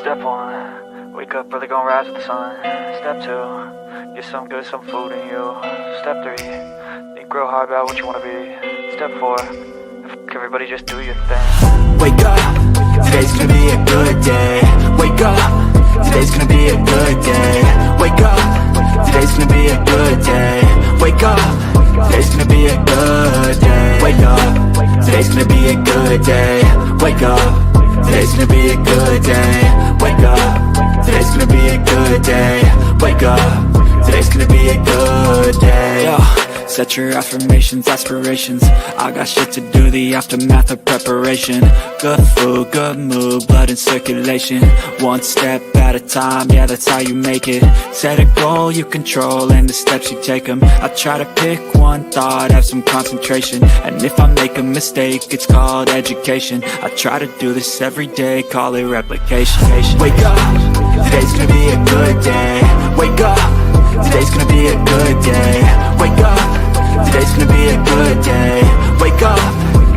Step 1, wake up early, gonna rise with the sun. Step 2, get some good, some food in you. Step 3, think real hard about what you wanna be. Step 4, everybody just do your thing. Wake up, today's gonna be a good day. Wake up, today's gonna be a good day. Wake up, today's gonna be a good day. Wake up, today's gonna be a good day. Wake up, today's gonna be a good day. Wake up, today's gonna be a good day. Wake up, today's gonna be a good day. Wake up, today's gonna be a good day. Yo, set your affirmations, aspirations. I got shit to do, the aftermath of preparation. Good food, good mood, blood in circulation. One step at a time, yeah, that's how you make it. Set a goal you control and the steps you take them. I try to pick one thought, have some concentration. And if I make a mistake, it's called education. I try to do this every day, call it replication. Wake up, today's gonna be a good day. Wake up, today's gonna be a good day. Wake up, today's gonna be a good day. Wake up,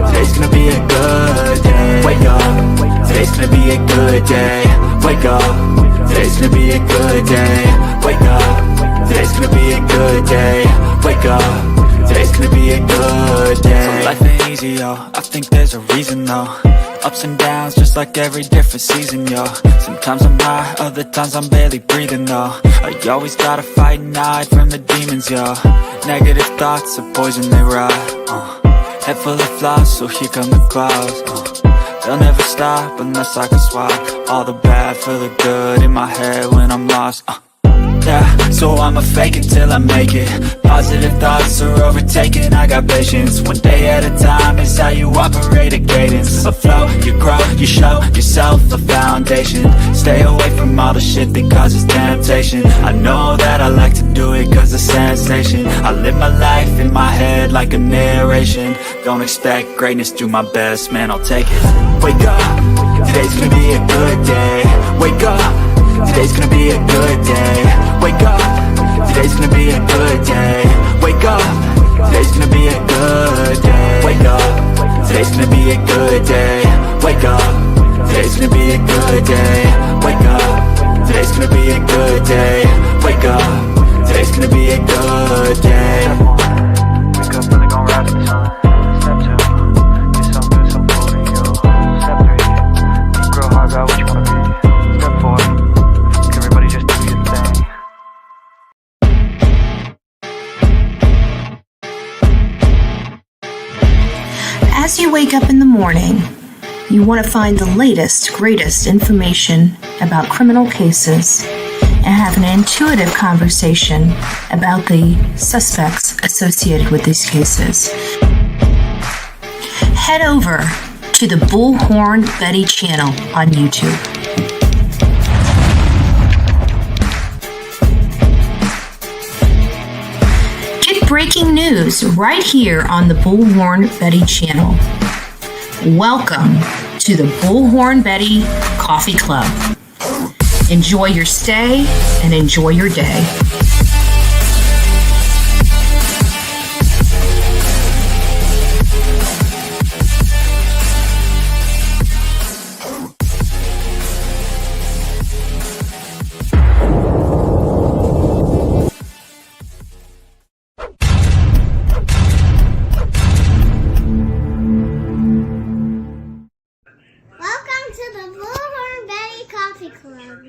today's gonna be a good day. Wake up, today's gonna be a good day. Wake up, today's gonna be a good day. Wake up, today's gonna be a good day. Wake up, today's gonna be a good day. So life ain't easy, yo, I think there's a reason though. Ups and downs, just like every different season, yo. Sometimes I'm high, other times I'm barely breathing, though. I always gotta fight and hide from the demons, yo. Negative thoughts are poison, they rot. Head full of flaws, so here come the clouds. They'll never stop unless I can swap all the bad for the good in my head when I'm lost. Yeah, so I'ma fake it till I make it. Positive thoughts are overtaken, I got patience. One day at a time is how you operate a cadence. A flow, you grow, you show yourself a foundation. Stay away from all the shit that causes temptation. I know that I like to do it cause it's sensation. I live my life in my head like a narration. Don't expect greatness, do my best, man, I'll take it. Wake up, today's gonna be a good day. Wake up, today's gonna be a good day. Wake up, today's gonna be a good day. Wake up, today's gonna be a good day. Wake up, today's gonna be a good day. Wake up, today's gonna be a good day. Wake up, today's gonna be a good day. Wake up, today's gonna be a good day. Wake up early, gonna rise with the sun. Step 2, get some good, some food in you. Step 3, think real hard about what you wanna be. Step 4, everybody just do your thing. As you wake up in the morning, you want to find the latest, greatest information about criminal cases and have an intuitive conversation about the suspects associated with these cases. Head over to the Bullhorn Betty channel on YouTube. Get breaking news right here on the Bullhorn Betty channel. Welcome to the Bullhorn Betty Coffee Club. Enjoy your stay and enjoy your day. Welcome to the Bullhorn Betty Coffee Club.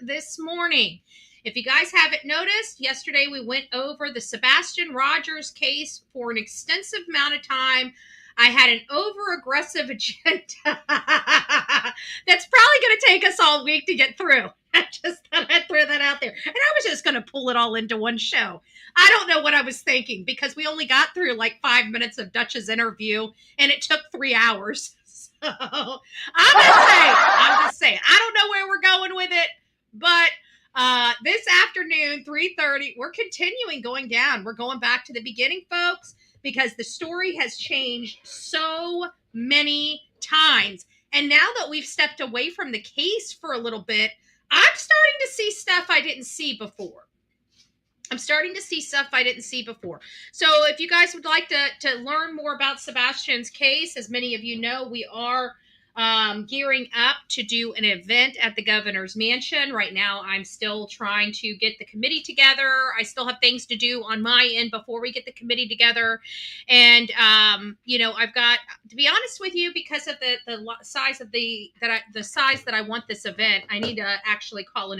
this morning. If you guys haven't noticed, yesterday we went over the Sebastian Rogers case for an extensive amount of time. I had an over-aggressive agenda that's probably going to take us all week to get through. I just thought I'd throw that out there. And I was just going to pull it all into one show. I don't know what I was thinking because we only got through like 5 minutes of Dutch's interview and it took 3 hours. So I'm just saying, I don't know where we're going with it, but this afternoon, 3:30, we're continuing going down. We're going back to the beginning, folks, because the story has changed so many times. And now that we've stepped away from the case for a little bit, I'm starting to see stuff I didn't see before. So if you guys would like to learn more about Sebastian's case, as many of you know, we are gearing up to do an event at the governor's mansion. Right now, I'm still trying to get the committee together. I still have things to do on my end before we get the committee together. And, I've got, to be honest with you, because of the size of the size that I want this event, I need to actually call an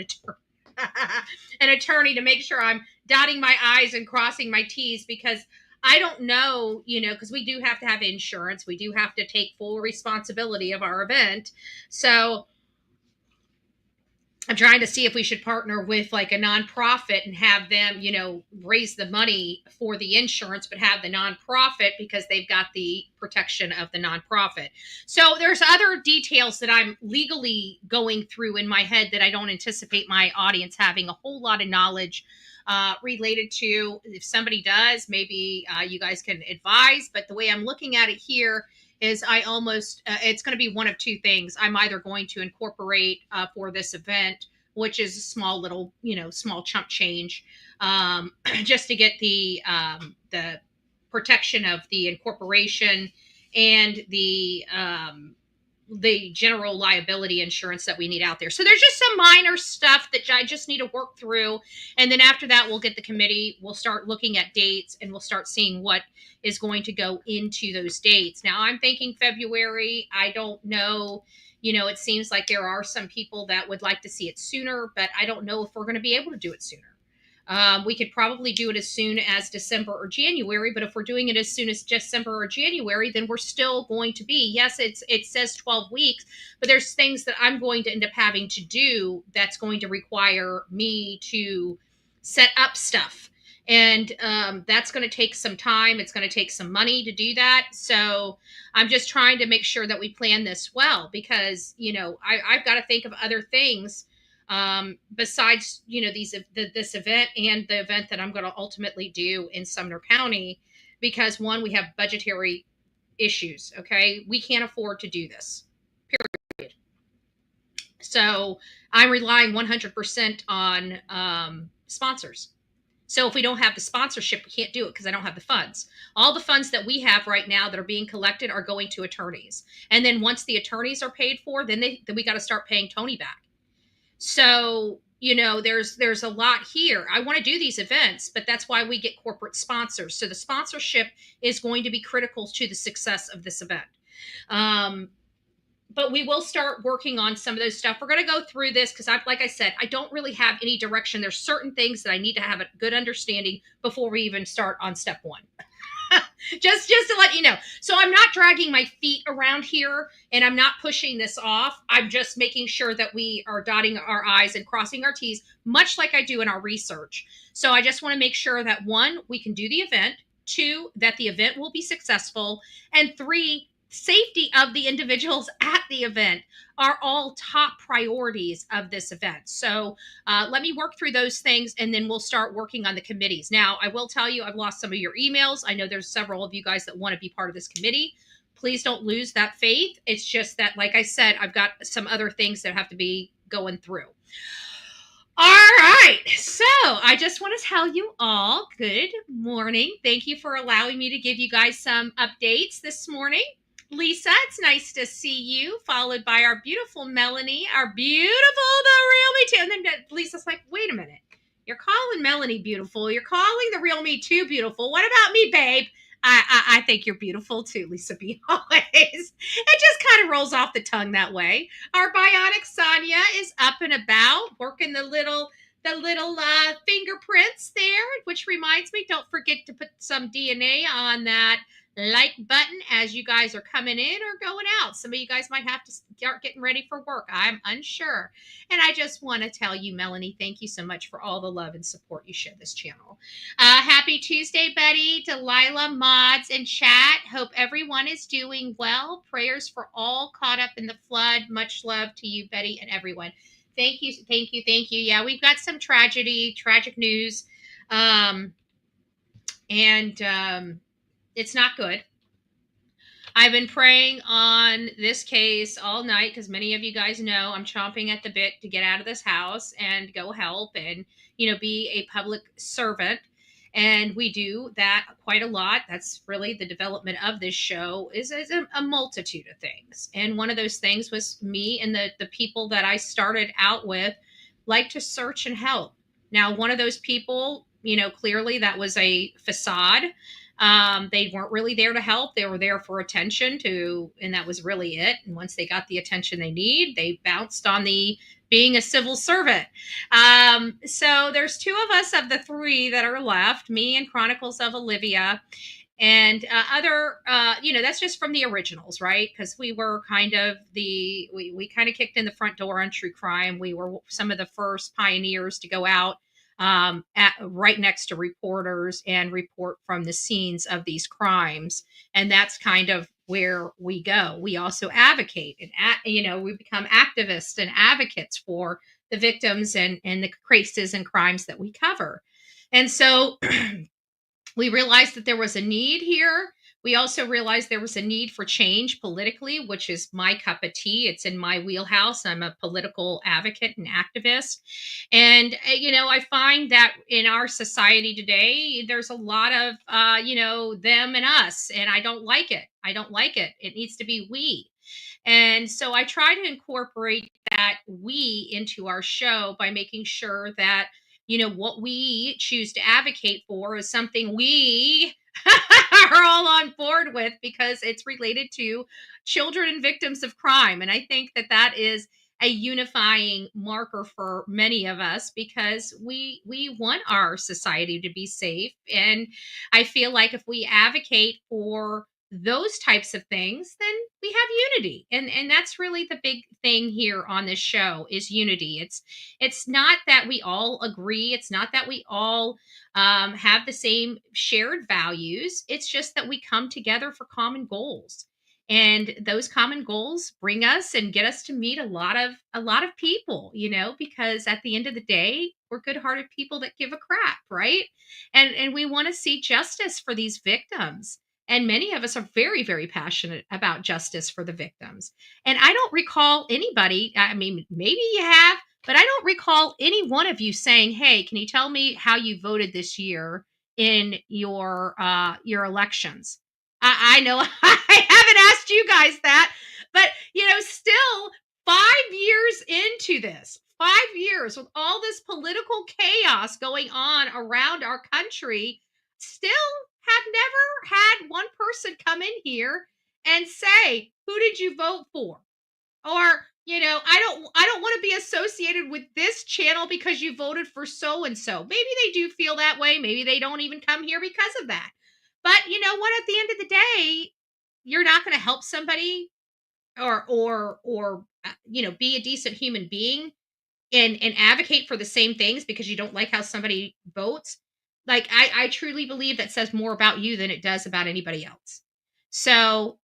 attorney to make sure I'm dotting my I's and crossing my T's, because I don't know, because we do have to have insurance. We do have to take full responsibility of our event. So I'm trying to see if we should partner with like a nonprofit and have them, raise the money for the insurance, but have the nonprofit because they've got the protection of the nonprofit. So there's other details that I'm legally going through in my head that I don't anticipate my audience having a whole lot of knowledge related to. If somebody does, maybe you guys can advise. But the way I'm looking at it here is it's going to be one of two things. I'm either going to incorporate for this event, which is a small little, small chump change, just to get the protection of the incorporation and the general liability insurance that we need out there. So there's just some minor stuff that I just need to work through. And then after that, we'll get the committee. We'll start looking at dates and we'll start seeing what is going to go into those dates. Now, I'm thinking February. I don't know. It seems like there are some people that would like to see it sooner, but I don't know if we're going to be able to do it sooner. We could probably do it as soon as December or January, but if we're doing it as soon as December or January, then we're still going to be, yes, it says 12 weeks, but there's things that I'm going to end up having to do that's going to require me to set up stuff. And that's going to take some time. It's going to take some money to do that. So I'm just trying to make sure that we plan this well, because, I've got to think of other things besides, this event and the event that I'm going to ultimately do in Sumner County, because one, we have budgetary issues. Okay. We can't afford to do this, period. So I'm relying 100% on sponsors. So if we don't have the sponsorship, we can't do it because I don't have the funds. All the funds that we have right now that are being collected are going to attorneys. And then once the attorneys are paid for, then we got to start paying Tony back. So, there's a lot here. I want to do these events, but that's why we get corporate sponsors. So the sponsorship is going to be critical to the success of this event. But we will start working on some of those stuff. We're going to go through this because, like I said, I don't really have any direction. There's certain things that I need to have a good understanding before we even start on step one. just to let you know. So I'm not dragging my feet around here and I'm not pushing this off. I'm just making sure that we are dotting our I's and crossing our T's, much like I do in our research. So I just want to make sure that 1, we can do the event, 2, that the event will be successful, and 3, safety of the individuals at the event are all top priorities of this event. So let me work through those things and then we'll start working on the committees. Now, I will tell you, I've lost some of your emails. I know there's several of you guys that want to be part of this committee. Please don't lose that faith. It's just that, like I said, I've got some other things that have to be going through. All right. So I just want to tell you all good morning. Thank you for allowing me to give you guys some updates this morning. Lisa, it's nice to see you, followed by our beautiful Melanie, our beautiful, the real me too. And then Lisa's like, wait a minute. You're calling Melanie beautiful. You're calling the real me too beautiful. What about me, babe? I think you're beautiful too, Lisa B. Always. It just kind of rolls off the tongue that way. Our bionic Sonia is up and about, working the little fingerprints there, which reminds me, don't forget to put some DNA on that like button as you guys are coming in or going out. Some of you guys might have to start getting ready for work. I'm unsure. And I just want to tell you, Melanie, thank you so much for all the love and support you show this channel. Happy Tuesday, Betty, Delilah, mods, and chat. Hope everyone is doing well. Prayers for all caught up in the flood. Much love to you, Betty, and everyone. Thank you, thank you, thank you. Yeah, we've got some tragic news. It's not good. I've been praying on this case all night because many of you guys know I'm chomping at the bit to get out of this house and go help and, be a public servant. And we do that quite a lot. That's really the development of this show is a multitude of things. And one of those things was me and the people that I started out with like to search and help. Now, one of those people, clearly that was a facade. They weren't really there to help. They were there for attention and that was really it. And once they got the attention they need, they bounced on the being a civil servant. So there's two of us of the three that are left, me and Chronicles of Olivia. And that's just from the originals, right? Because we were kind of we kind of kicked in the front door on true crime. We were some of the first pioneers to go out right next to reporters and report from the scenes of these crimes. And that's kind of where we go. We also advocate and, we become activists and advocates for the victims and the cases and crimes that we cover. And so we realized that there was a need here. We also realized there was a need for change politically, which is my cup of tea. It's in my wheelhouse. I'm a political advocate and activist. And, I find that in our society today, there's a lot of, them and us, and I don't like it. It needs to be we. And so I try to incorporate that we into our show by making sure that, what we choose to advocate for is something we are all on board with because it's related to children and victims of crime. And I think that is a unifying marker for many of us because we want our society to be safe. And I feel like if we advocate for those types of things, then we have unity. And that's really the big thing here on this show is unity. It's not that we all agree. It's not that we all have the same shared values. It's just that we come together for common goals. And those common goals bring us and get us to meet a lot of people, because at the end of the day, we're good-hearted people that give a crap, right? And we want to see justice for these victims. And many of us are very, very passionate about justice for the victims. And I don't recall anybody, I mean, maybe you have, but I don't recall any one of you saying, hey, can you tell me how you voted this year in your elections? I know I haven't asked you guys that, but, still 5 years into this, 5 years with all this political chaos going on around our country, still have never had one person come in here and say, who did you vote for? Or, I don't want to be associated with this channel because you voted for so-and-so. Maybe they do feel that way. Maybe they don't even come here because of that. But you know what? At the end of the day, you're not going to help somebody or be a decent human being and advocate for the same things because you don't like how somebody votes. Like, I truly believe that says more about you than it does about anybody else. So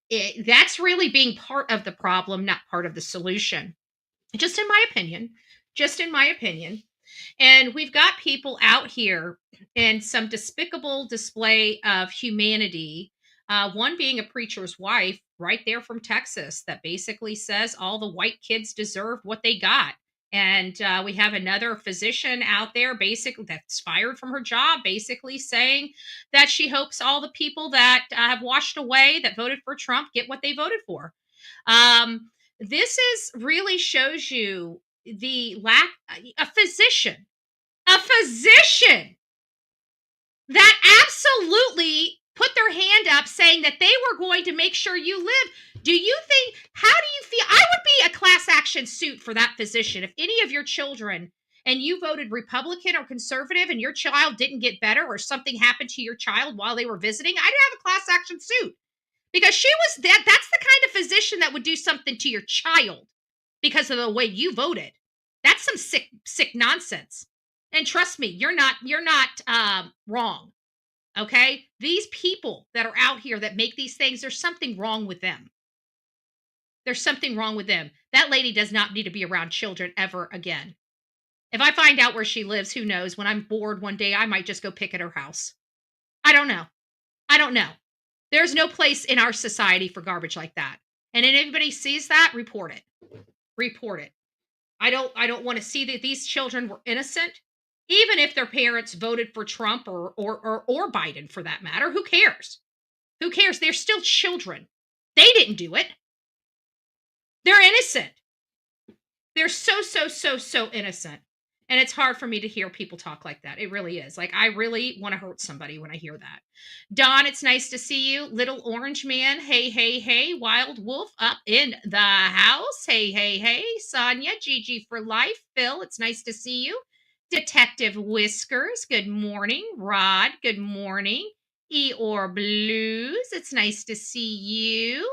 that's really being part of the problem, not part of the solution. Just in my opinion. And we've got people out here in some despicable display of humanity. One being a preacher's wife right there from Texas that basically says all the white kids deserve what they got. And we have another physician out there basically that's fired from her job, basically saying that she hopes all the people that have washed away that voted for Trump get what they voted for. This really shows you the lack. A physician that absolutely put their hand up saying that they were going to make sure you live. How do you feel? I would be a class action suit for that physician. If any of your children and you voted Republican or conservative and your child didn't get better or something happened to your child while they were visiting, I'd have a class action suit. Because that's the kind of physician that would do something to your child because of the way you voted. That's some sick nonsense. And trust me, you're not wrong. Okay? These people that are out here that make these things, there's something wrong with them. There's something wrong with them. That lady does not need to be around children ever again. If I find out where she lives, who knows? When I'm bored one day, I might just go pick at her house. I don't know. There's no place in our society for garbage like that. And if anybody sees that, report it. Report it. I don't want to see that these children were innocent, even if their parents voted for Trump or Biden for that matter. Who cares? Who cares? They're still children. They didn't do it. They're innocent. They're so innocent. And it's hard for me to hear people talk like that. It really is. Like, I really want to hurt somebody when I hear that. Dawn, it's nice to see you. Little Orange Man, hey. Wild Wolf up in the house. Hey. Sonia, Gigi for life. Phil, it's nice to see you. Detective Whiskers, good morning. Rod, good morning. Eeyore Blues, it's nice to see you.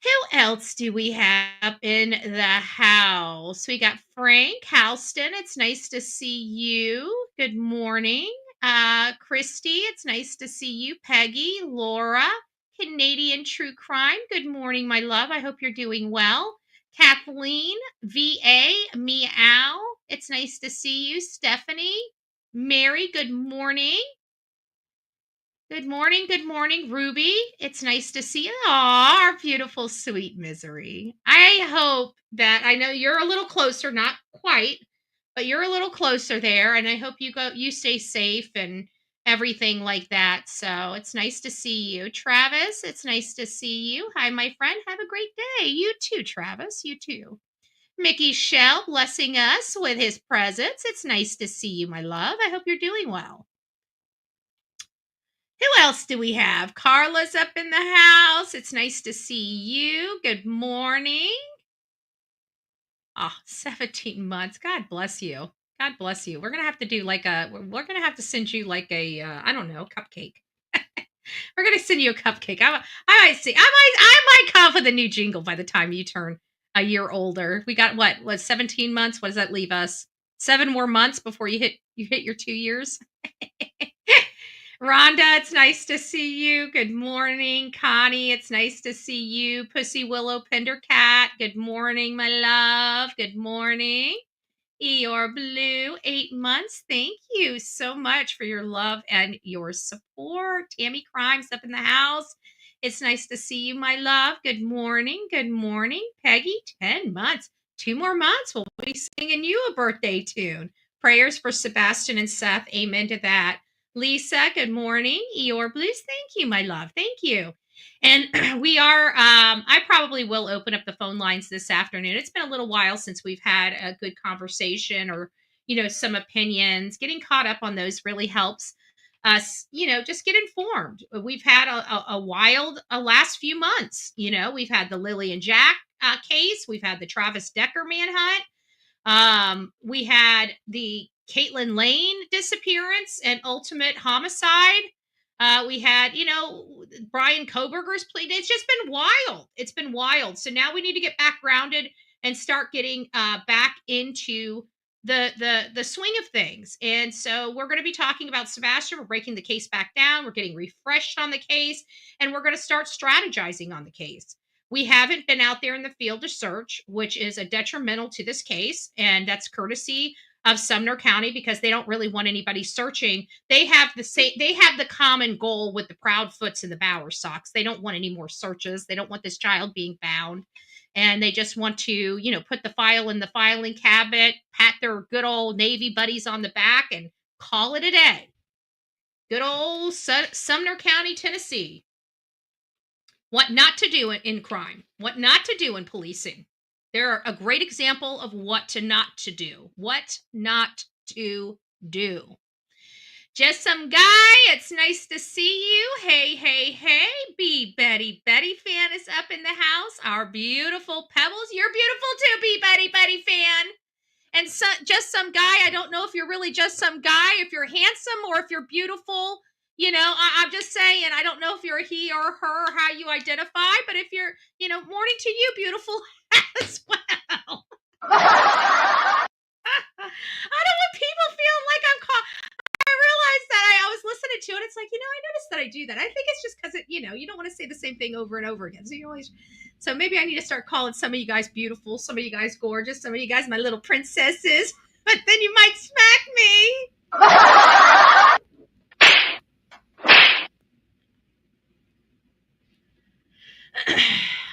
Who else do we have in the house? We got Frank Houston. It's nice to see you. Good morning. Christy, it's nice to see you. Peggy, Laura, Canadian True Crime. Good morning, my love. I hope you're doing well. Kathleen, VA, Meow. It's nice to see you. Stephanie, Mary, good morning. Good morning, Ruby. It's nice to see you. Aw, our beautiful, sweet Misery. I hope that, I know you're a little closer, not quite, but you're a little closer there, and I hope you stay safe and everything like that. So it's nice to see you. Travis, it's nice to see you. Hi, my friend. Have a great day. You too, Travis. You too. Mickey Shell blessing us with his presence. It's nice to see you, my love. I hope you're doing well. Who else do we have? Carla's up in the house. It's nice to see you. Good morning. 17 months. God bless you. God bless you. We're going to have to do we're going to have to send you I don't know, cupcake. We're going to send you a cupcake. I might come up with a new jingle by the time you turn a year older. We got what 17 months? What does that leave us? 7 more months before you hit your 2 years. Rhonda, it's nice to see you. Good morning. Connie, it's nice to see you. Pussy Willow Pendercat, good morning, my love. Good morning. Eeyore Blue, 8 months. Thank you so much for your love and your support. Tammy Crimes up in the house. It's nice to see you, my love. Good morning. Good morning. Peggy, 10 months. 2 more months. We'll be singing you a birthday tune. Prayers for Sebastian and Seth. Amen to that. Lisa, good morning. Eeyore Blues, thank you, my love. Thank you. And we are, I probably will open up the phone lines this afternoon. It's been a little while since we've had a good conversation or, some opinions. Getting caught up on those really helps us, just get informed. We've had a wild last few months. We've had the Lilly and Jack case. We've had the Travis Decker manhunt. We had the Caitlin Lane disappearance and ultimate homicide. We had, Brian Koberger's plea. It's just been wild. It's been wild. So now we need to get back grounded and start getting back into the swing of things. And so we're going to be talking about Sebastian. We're breaking the case back down. We're getting refreshed on the case, and we're going to start strategizing on the case. We haven't been out there in the field to search, which is a detrimental to this case, and that's courtesy of Sumner County because they don't really want anybody searching. They have the common goal with the Proudfoots and the Bowerstocks. They don't want any more searches. They don't want this child being found. And they just want to, put the file in the filing cabinet, pat their good old Navy buddies on the back and call it a day. Good old Sumner County, Tennessee. What not to do in crime. What not to do in policing. They're a great example of what not to do. What not to do. Just some guy. It's nice to see you. Hey, hey, hey. B Betty fan is up in the house. Our beautiful Pebbles. You're beautiful too, B Betty fan. And so, just some guy. I don't know if you're really just some guy, if you're handsome or if you're beautiful. You know, I'm just saying, I don't know if you're a he or her, or how you identify, but if you're, morning to you, beautiful as well. I don't want people feeling like I'm caught. I realized that I was listening to it. It's like, I noticed that I do that. I think it's just because you don't want to say the same thing over and over again. So maybe I need to start calling some of you guys beautiful, some of you guys gorgeous, some of you guys my little princesses. But then you might smack me.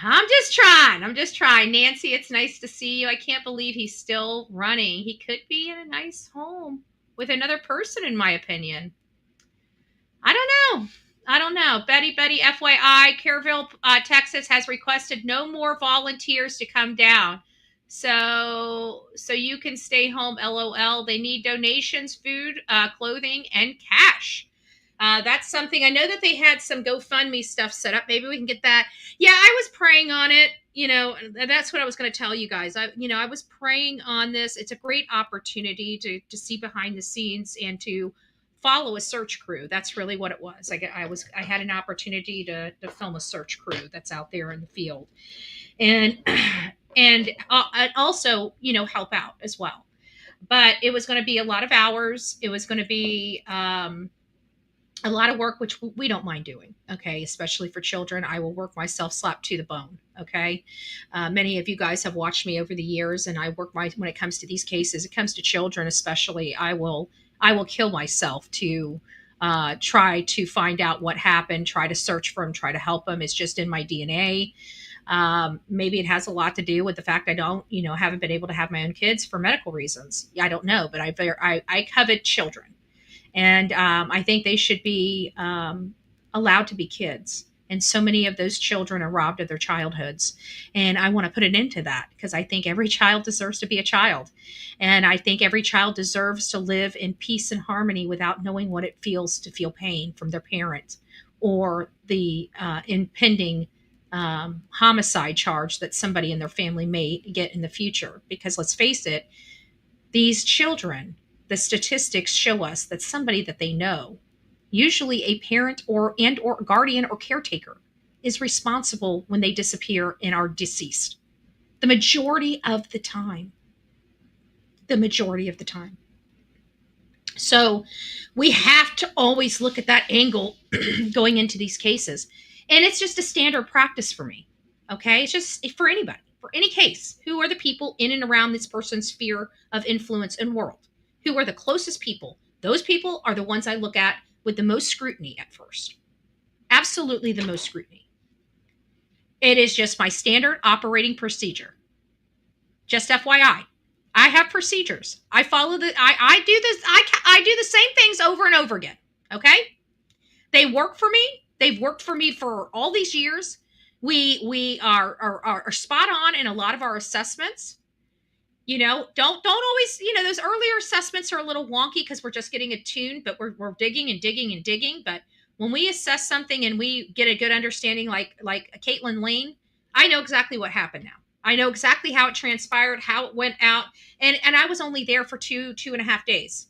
I'm just trying. Nancy, it's nice to see you. I can't believe he's still running. He could be in a nice home with another person, in my opinion. I don't know. Betty, FYI, Kerrville, Texas has requested no more volunteers to come down. So you can stay home, LOL. They need donations, food, clothing, and cash. That's something. I know that they had some GoFundMe stuff set up. Maybe we can get that. Yeah, I was praying on it. That's what I was going to tell you guys. I was praying on this. It's a great opportunity to see behind the scenes and to follow a search crew. That's really what it was. I had an opportunity to film a search crew that's out there in the field, and also help out as well. But it was going to be a lot of hours. It was going to be a lot of work, which we don't mind doing. Okay. Especially for children. I will work myself slapped to the bone. Okay. Many of you guys have watched me over the years, and I work when it comes to these cases, it comes to children, especially, I will kill myself to try to find out what happened, try to search for them, try to help them. It's just in my DNA. Maybe it has a lot to do with the fact I don't, haven't been able to have my own kids for medical reasons. I don't know, but I covet children. And I think they should be allowed to be kids. And so many of those children are robbed of their childhoods. And I want to put an end to that, because I think every child deserves to be a child. And I think every child deserves to live in peace and harmony without knowing what it feels to feel pain from their parent, or the impending homicide charge that somebody in their family may get in the future. Because let's face it, these children, the statistics show us that somebody that they know, usually a parent or guardian or caretaker, is responsible when they disappear and are deceased. The majority of the time. So we have to always look at that angle going into these cases. And it's just a standard practice for me. Okay. It's just for anybody, for any case. Who are the people in and around this person's sphere of influence and world? Who are the closest people? Those people are the ones I look at with the most scrutiny at first. Absolutely the most scrutiny. It is just my standard operating procedure. Just FYI, I have procedures. I follow I do this. I do the same things over and over again. Okay. They work for me. They've worked for me for all these years. We are spot on in a lot of our assessments. Don't always, those earlier assessments are a little wonky because we're just getting attuned, but we're digging and digging and digging. But when we assess something and we get a good understanding, like Caitlin Lane, I know exactly what happened now. I know exactly how it transpired, how it went out. And I was only there for 2.5 days.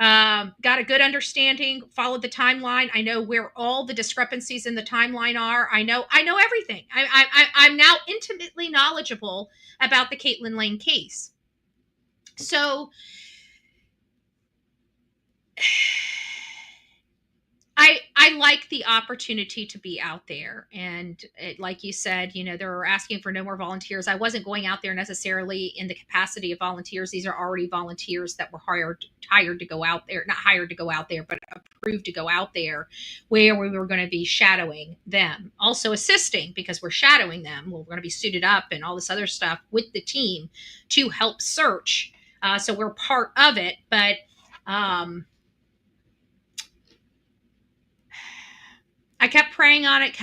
Got a good understanding, followed the timeline. I know where all the discrepancies in the timeline are. I know everything. I'm now intimately knowledgeable about the Caitlin Lane case. So I like the opportunity to be out there. And like you said, they're asking for no more volunteers. I wasn't going out there necessarily in the capacity of volunteers. These are already volunteers that were hired to go out there, not hired to go out there, but approved to go out there, where we were going to be shadowing them, also assisting, because we're shadowing them. We're going to be suited up and all this other stuff with the team to help search. So we're part of it, but I kept praying on it.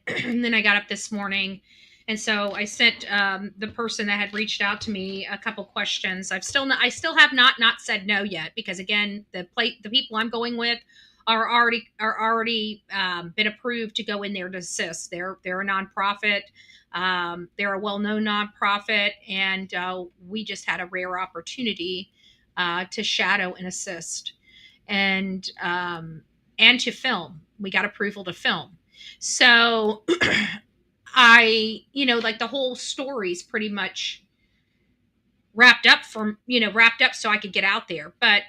And then I got up this morning And so I sent the person that had reached out to me a couple questions. I still have not said no yet, because again, the people I'm going with are already been approved to go in there to assist. They're a nonprofit. They're a well-known nonprofit, and we just had a rare opportunity to shadow and assist, and to film. We got approval to film. So I, like the whole story's pretty much wrapped up so I could get out there. But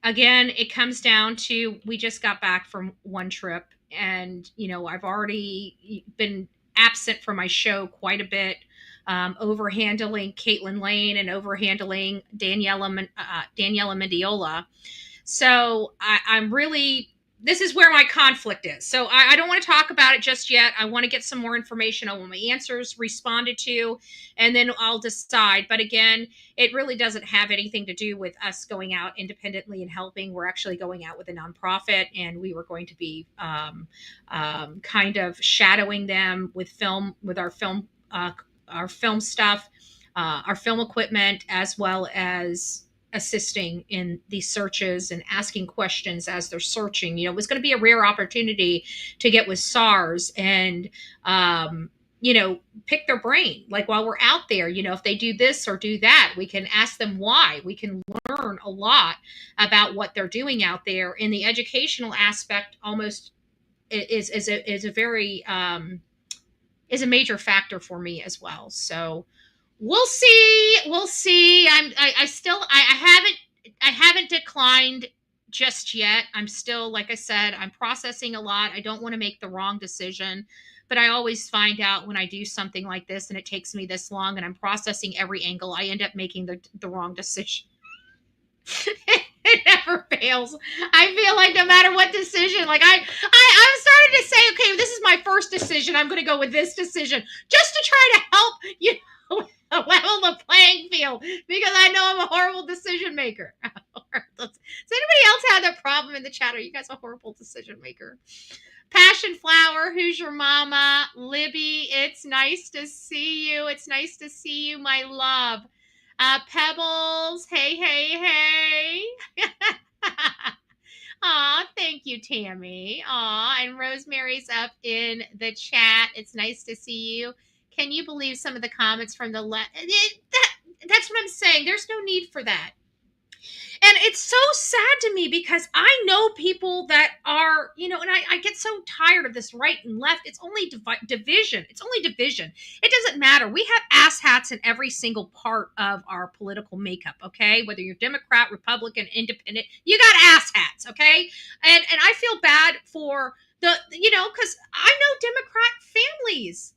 again, it comes down to, we just got back from one trip, and, I've already been absent from my show quite a bit, over handling Caitlin Lane and over handling Daniela Mendiola. So I'm really, this is where my conflict is. So I don't want to talk about it just yet. I want to get some more information on what my answers responded to, and then I'll decide. But again, it really doesn't have anything to do with us going out independently and helping. We're actually going out with a nonprofit, and we were going to be kind of shadowing them with our film stuff, our film equipment, as well as assisting in these searches and asking questions as they're searching. It was going to be a rare opportunity to get with SARS and, pick their brain. Like, while we're out there, if they do this or do that, we can ask them why. We can learn a lot about what they're doing out there. And the educational aspect almost is a very, is a major factor for me as well. So we'll see. I haven't declined just yet. I'm still, like I said, I'm processing a lot. I don't want to make the wrong decision, but I always find out when I do something like this and it takes me this long and I'm processing every angle, I end up making the wrong decision. It never fails. I feel like no matter what decision, like I'm starting to say, okay, this is my first decision, I'm going to go with this decision just to try to help, level the playing field, because I know I'm a horrible decision maker. Does anybody else have that problem in the chat? Are you guys a horrible decision maker? Passion Flower, who's your mama? Libby, it's nice to see you. It's nice to see you, my love. Pebbles, hey. Aw, thank you, Tammy. Aw, and Rosemary's up in the chat. It's nice to see you. Can you believe some of the comments from the that's what I'm saying. There's no need for that. And it's so sad to me, because I know people that are, and I get so tired of this right and left. It's only division. It's only division. It doesn't matter. We have asshats in every single part of our political makeup, okay? Whether you're Democrat, Republican, Independent, you got asshats, okay? And I feel bad for because I know Democrat families.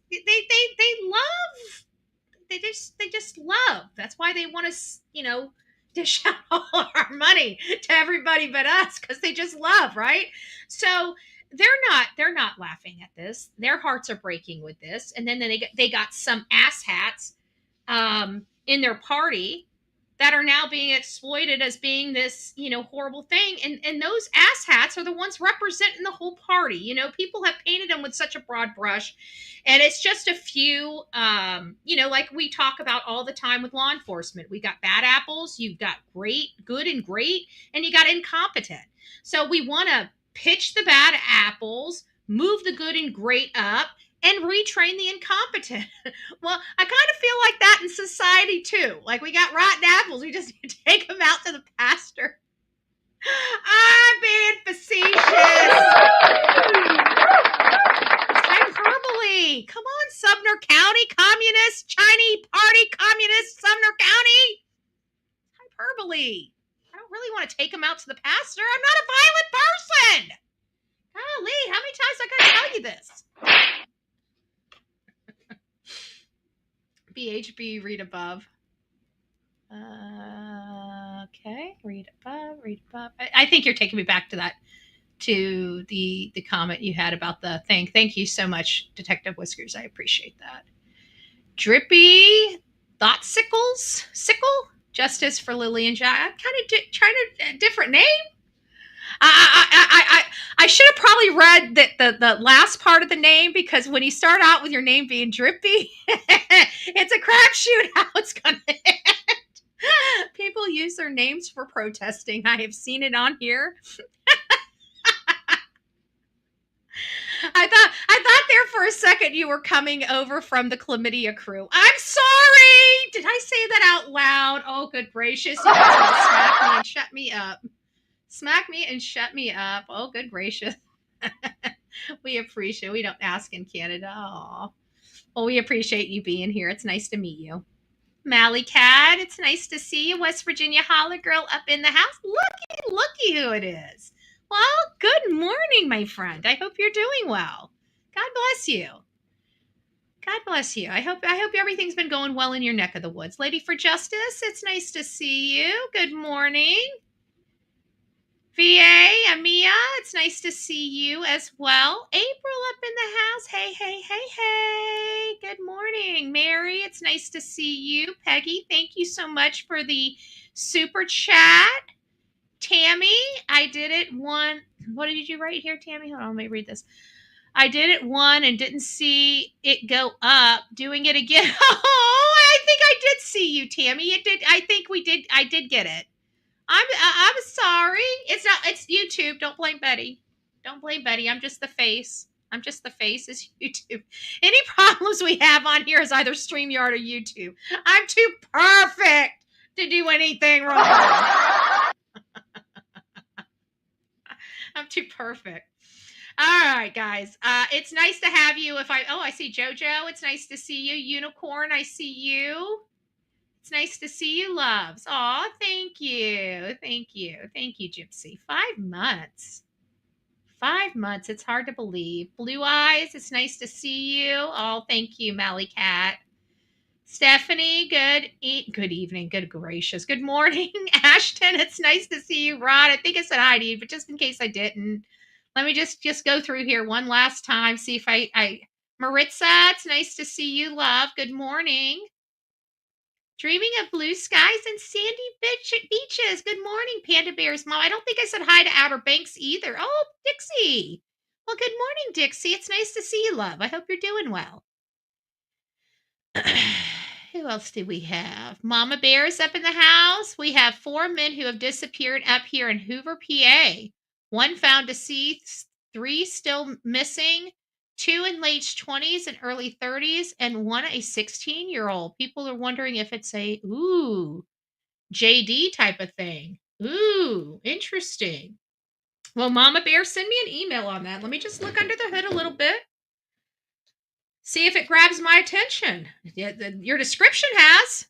They just love. That's why they want to, dish out all our money to everybody but us, because they just love, right? So they're not laughing at this. Their hearts are breaking with this. And then they got some asshats in their party that are now being exploited as being this, horrible thing. And those asshats are the ones representing the whole party. People have painted them with such a broad brush. And it's just a few, like we talk about all the time with law enforcement. We got bad apples, you've got good and great, and you got incompetent. So we want to pitch the bad apples, move the good and great up, and retrain the incompetent. Well, I kind of feel like that in society too. Like, we got rotten apples, we just need to take them out to the pasture. I'm being facetious. Hyperbole. Come on, Sumner County, Communist, Chinese Party, Communist, Sumner County. Hyperbole. I don't really want to take them out to the pasture. I'm not a violent person. Golly, how many times I gotta tell you this? BHB, read above. Okay, read above. I think you're taking me back to that, to the comment you had about the thing. Thank you so much, Detective Whiskers. I appreciate that. Drippy Sickle, Justice for Lilly and Jack. I'm kind of trying a different name. I should have probably read the last part of the name, because when you start out with your name being Drippy, it's a crapshoot how it's going to end. People use their names for protesting. I have seen it on here. I thought there for a second you were coming over from the chlamydia crew. I'm sorry. Did I say that out loud? Oh, good gracious. You guys want to smack me and shut me up. Smack me and shut me up. Oh, good gracious. We appreciate. We don't ask in Canada. Oh, well, we appreciate you being here. It's nice to meet you. Mally Cat, it's nice to see you. West Virginia Holler Girl up in the house. Looky who it is. Well, good morning, my friend. I hope you're doing well. God bless you. God bless you. I hope everything's been going well in your neck of the woods. Lady for Justice, it's nice to see you. Good morning. VA, Amia, it's nice to see you as well. April up in the house. Hey. Good morning. Mary, it's nice to see you. Peggy, thank you so much for the super chat. Tammy, I did it one. What did you write here, Tammy? Hold on, let me read this. I did it one and didn't see it go up. Doing it again. Oh, I think I did see you, Tammy. It did. I think we did. I did get it. I'm sorry. It's YouTube. Don't blame Betty. Don't blame Betty. I'm just the face. It's YouTube. Any problems we have on here is either StreamYard or YouTube. I'm too perfect to do anything wrong. I'm too perfect. All right, guys. It's nice to have you. I see JoJo. It's nice to see you. Unicorn, I see you. It's nice to see you, loves. Aw, thank you. Thank you, Gypsy. 5 months. 5 months. It's hard to believe. Blue Eyes, it's nice to see you. Oh, thank you, Mally Cat. Stephanie, good evening. Good gracious. Good morning. Ashton, it's nice to see you. Rod, I think I said hi to you, but just in case I didn't, let me just go through here one last time. See if I Maritza, it's nice to see you, love. Good morning. Dreaming of blue skies and sandy beaches. Good morning, Panda Bear's mom. I don't think I said hi to Outer Banks either. Oh, Dixie. Well, good morning, Dixie. It's nice to see you, love. I hope you're doing well. Who else do we have? Mama Bear's up in the house. We have 4 men who have disappeared up here in Hoover, PA. 1 found deceased, 3 still missing, 2 in late 20s and early 30s, and 1 a 16-year-old. People are wondering if it's a JD type of thing. Ooh, interesting. Well, Mama Bear, send me an email on that. Let me just look under the hood a little bit. See if it grabs my attention. Your description has.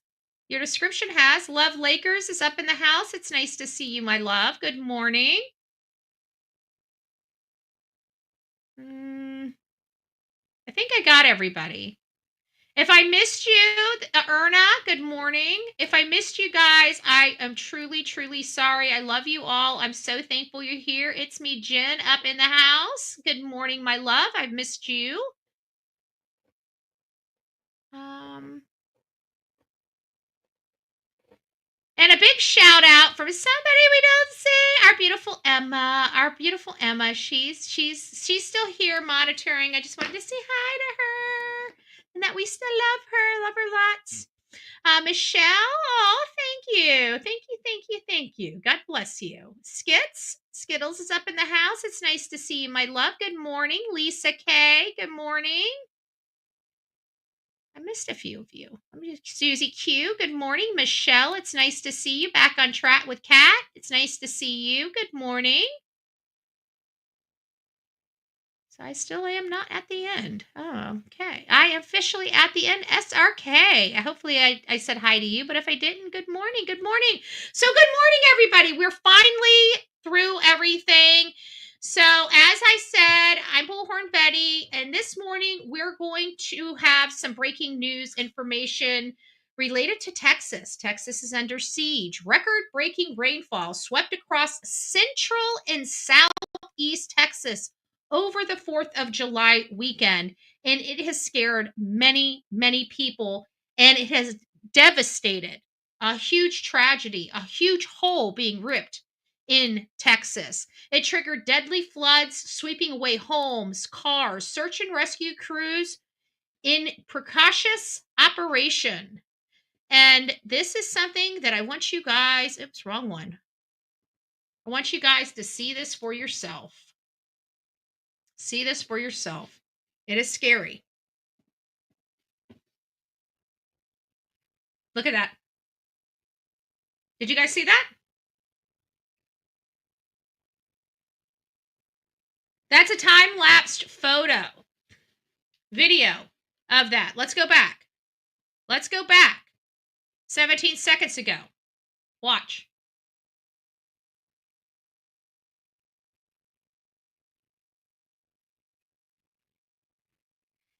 Love Lakers is up in the house. It's nice to see you, my love. Good morning. I think I got everybody. If I missed you, Erna, good morning. If I missed you guys, I am truly, truly sorry. I love you all. I'm so thankful you're here. It's me, Jen, up in the house. Good morning, my love. I've missed you. And a big shout out from somebody we don't see, our beautiful Emma. She's still here monitoring. I just wanted to say hi to her and that we still love her lots. Michelle, oh, thank you. God bless you. Skittles is up in the house. It's nice to see you, my love. Good morning. Lisa K, good morning. I missed a few of you. Susie Q, good morning. Michelle, it's nice to see you. Back on track with Kat. It's nice to see you. Good morning. So I still am not at the end. Oh, okay. I am officially at the end. SRK. Hopefully I said hi to you, but if I didn't, good morning. Good morning. So good morning, everybody. We're finally through everything. So, as I said, I'm Bullhorn Betty, and this morning we're going to have some breaking news information related to Texas. Texas is under siege. Record-breaking rainfall swept across central and southeast Texas over the 4th of July weekend, and it has scared many, many people, and it has devastated a huge tragedy, a huge hole being ripped in Texas. It triggered deadly floods, sweeping away homes, cars, search and rescue crews in precocious operation. And this is something that I want you guys, oops, wrong one. I want you guys to see this for yourself. See this for yourself. It is scary. Look at that. Did you guys see that? That's a time-lapsed photo, video of that. Let's go back. Let's go back. 17 seconds ago. Watch.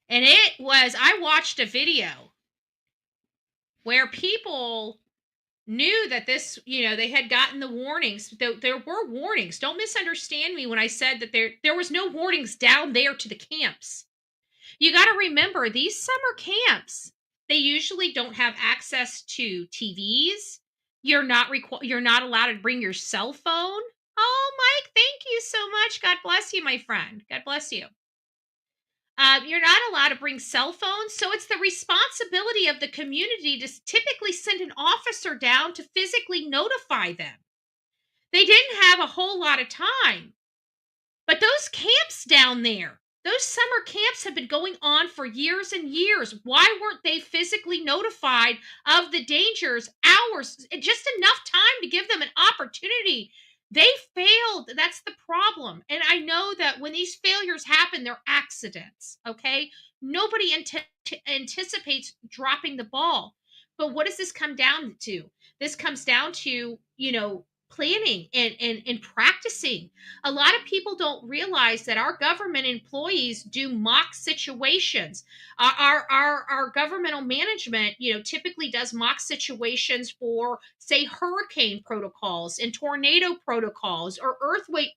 And it was, I watched a video where people knew that this, they had gotten the warnings. There were warnings. Don't misunderstand me when I said that there was no warnings down there to the camps. You got to remember, these summer camps, they usually don't have access to TVs. You're not allowed to bring your cell phone. Oh, Mike, thank you so much. God bless you, my friend. God bless you. You're not allowed to bring cell phones, so it's the responsibility of the community to typically send an officer down to physically notify them. They didn't have a whole lot of time. But those camps down there, those summer camps have been going on for years and years. Why weren't they physically notified of the dangers, hours, just enough time to give them an opportunity? They failed. That's the problem. And I know that when these failures happen, they're accidents, okay? Nobody anticipates dropping the ball. But what does this come down to? This comes down to, planning and practicing. A lot of people don't realize that our government employees do mock situations. Our governmental management, typically does mock situations for, say, hurricane protocols and tornado protocols or earthquake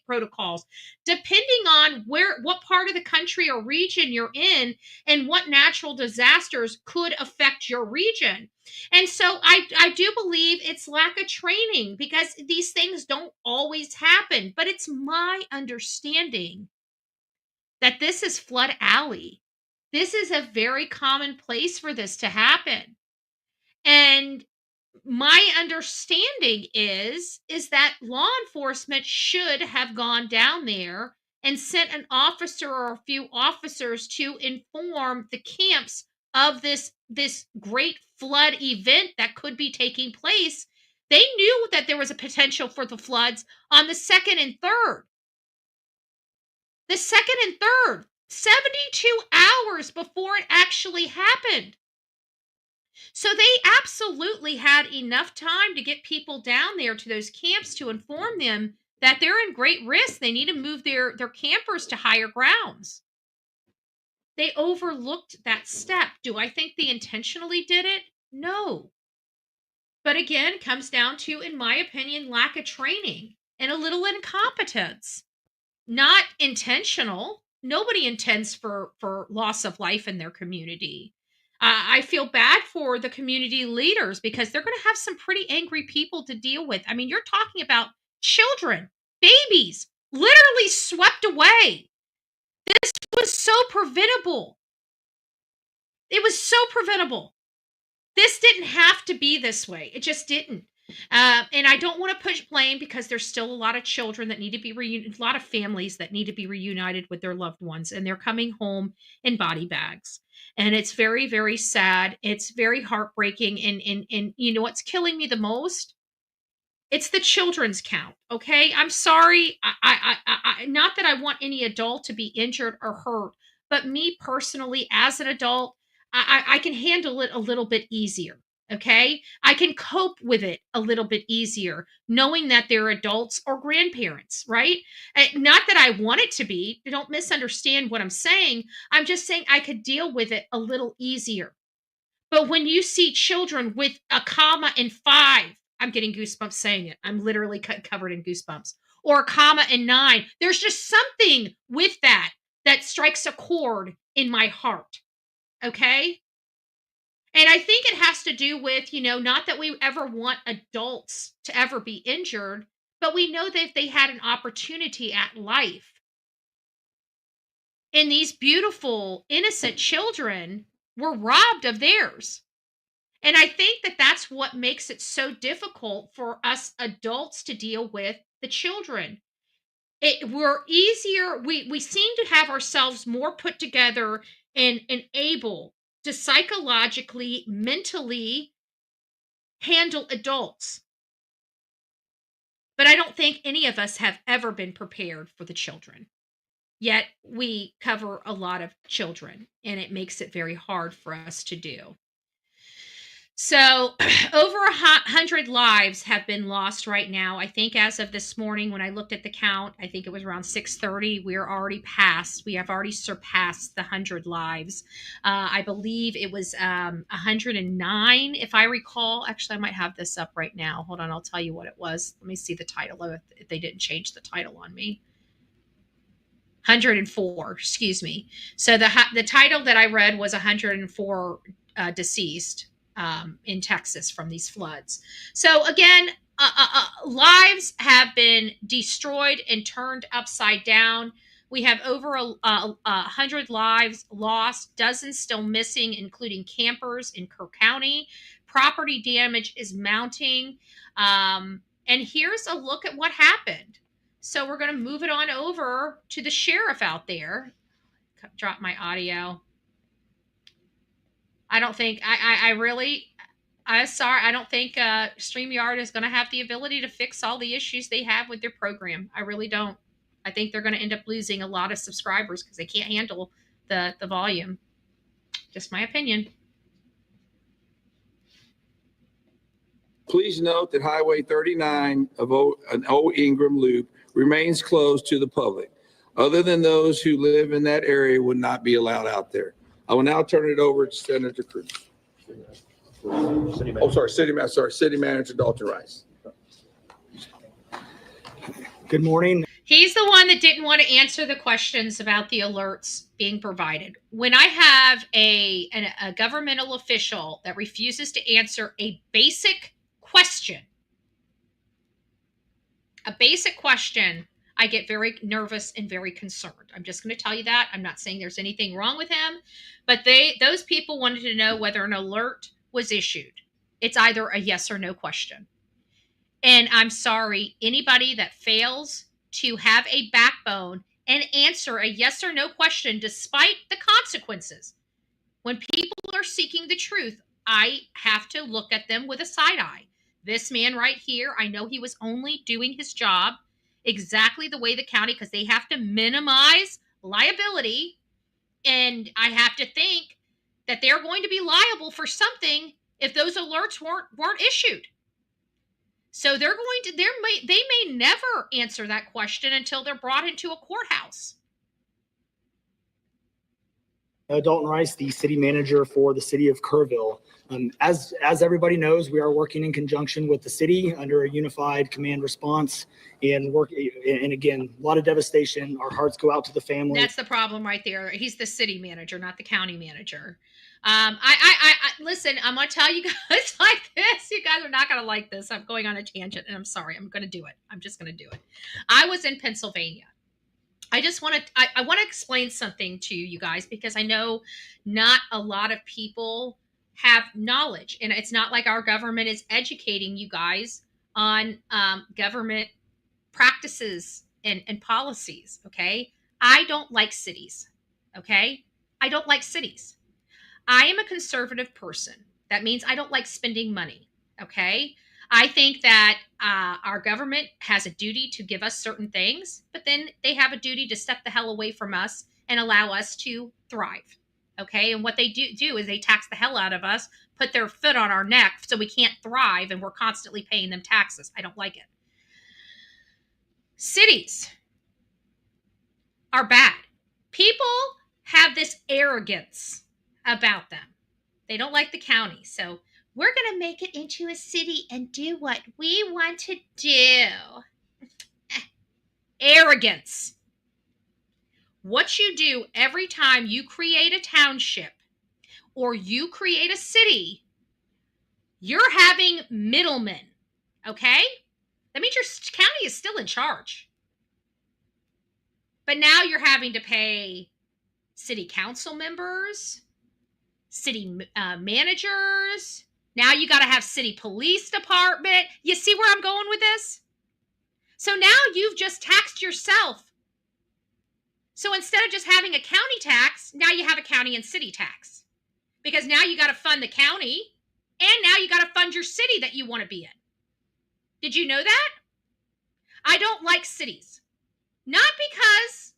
protocols, depending on what part of the country or region you're in and what natural disasters could affect your region. And so I do believe it's lack of training, because these things don't always happen. But it's my understanding that this is Flood Alley. This is a very common place for this to happen. And my understanding is that law enforcement should have gone down there and sent an officer or a few officers to inform the camps of this great flood event that could be taking place. They knew that there was a potential for the floods on the second and third. The second and third, 72 hours before it actually happened. So they absolutely had enough time to get people down there to those camps to inform them that they're in great risk. They need to move their campers to higher grounds. They overlooked that step. Do I think they intentionally did it? No. But again, it comes down to, in my opinion, lack of training and a little incompetence. Not intentional. Nobody intends for loss of life in their community. I feel bad for the community leaders, because they're going to have some pretty angry people to deal with. I mean, you're talking about children, babies, literally swept away. This was so preventable. It was so preventable. This didn't have to be this way. It just didn't. And I don't want to push blame, because there's still a lot of children that need to be reunited, a lot of families that need to be reunited with their loved ones, and they're coming home in body bags. And it's very, very sad. It's very heartbreaking. And you know what's killing me the most? It's the children's count. Okay. I'm sorry. I not that I want any adult to be injured or hurt, but me personally, as an adult, I can handle it a little bit easier. Okay. I can cope with it a little bit easier, knowing that they're adults or grandparents, right? Not that I want it to be. Don't misunderstand what I'm saying. I'm just saying I could deal with it a little easier. But when you see children with a comma and 5, I'm getting goosebumps saying it. I'm literally covered in goosebumps. Or a comma and 9. There's just something with that strikes a chord in my heart. Okay? And I think it has to do with, not that we ever want adults to ever be injured, But we know that if they had an opportunity at life, and these beautiful, innocent children were robbed of theirs. And I think that that's what makes it so difficult for us adults to deal with the children. We're easier, we seem to have ourselves more put together and able to psychologically, mentally handle adults. But I don't think any of us have ever been prepared for the children. Yet we cover a lot of children, and it makes it very hard for us to do. So over 100 lives have been lost right now. I think as of this morning, when I looked at the count, I think it was around 6:30. We have already surpassed the 100 lives. I believe it was 109, if I recall. Actually, I might have this up right now. Hold on, I'll tell you what it was. Let me see the title of it, if they didn't change the title on me. 104, excuse me. So the title that I read was 104 deceased in Texas from these floods. So again, lives have been destroyed and turned upside down. We have over 100 lives lost, dozens still missing, including campers in Kerr County. Property damage is mounting. And here's a look at what happened. So we're going to move it on over to the sheriff out there. Drop my audio. I don't think I'm sorry. I don't think StreamYard is going to have the ability to fix all the issues they have with their program. I really don't. I think they're going to end up losing a lot of subscribers because they can't handle the volume. Just my opinion. Please note that Highway 39 of an Old Ingram Loop remains closed to the public. Other than those who live in that area would not be allowed out there. I will now turn it over to Senator Cruz. City Manager Dalton Rice. Good morning. He's the one that didn't want to answer the questions about the alerts being provided. When I have a governmental official that refuses to answer a basic question, I get very nervous and very concerned. I'm just going to tell you that. I'm not saying there's anything wrong with him, but those people wanted to know whether an alert was issued. It's either a yes or no question. And I'm sorry, anybody that fails to have a backbone and answer a yes or no question despite the consequences. When people are seeking the truth, I have to look at them with a side eye. This man right here, I know he was only doing his job exactly the way the county, because they have to minimize liability. And I have to think that they're going to be liable for something if those alerts weren't issued. So they may never answer that question until they're brought into a courthouse. Dalton Rice, the city manager for the city of Kerrville. As everybody knows, we are working in conjunction with the city under a unified command response and again, a lot of devastation. Our hearts go out to the family. That's the problem right there. He's the city manager, not the county manager. Listen, I'm going to tell you guys like this. You guys are not going to like this. I'm going on a tangent and I'm sorry. I'm going to do it. I'm just going to do it. I was in Pennsylvania. I want to explain something to you guys because I know not a lot of people have knowledge, and it's not like our government is educating you guys on government practices and policies. Okay. I don't like cities. Okay. I don't like cities. I am a conservative person. That means I don't like spending money. Okay. I think that our government has a duty to give us certain things, but then they have a duty to step the hell away from us and allow us to thrive. Okay. And what they do is they tax the hell out of us, put their foot on our neck so we can't thrive, and we're constantly paying them taxes. I don't like it. Cities are bad. People have this arrogance about them. They don't like the county. So we're going to make it into a city and do what we want to do. Arrogance. What you do every time you create a township or you create a city, you're having middlemen. Okay? That means your county is still in charge. But now you're having to pay city council members, city managers. Now you got to have city police department. You see where I'm going with this? So now you've just taxed yourself. So instead of just having a county tax, now you have a county and city tax. Because now you got to fund the county, and now you got to fund your city that you want to be in. Did you know that? I don't like cities. Not because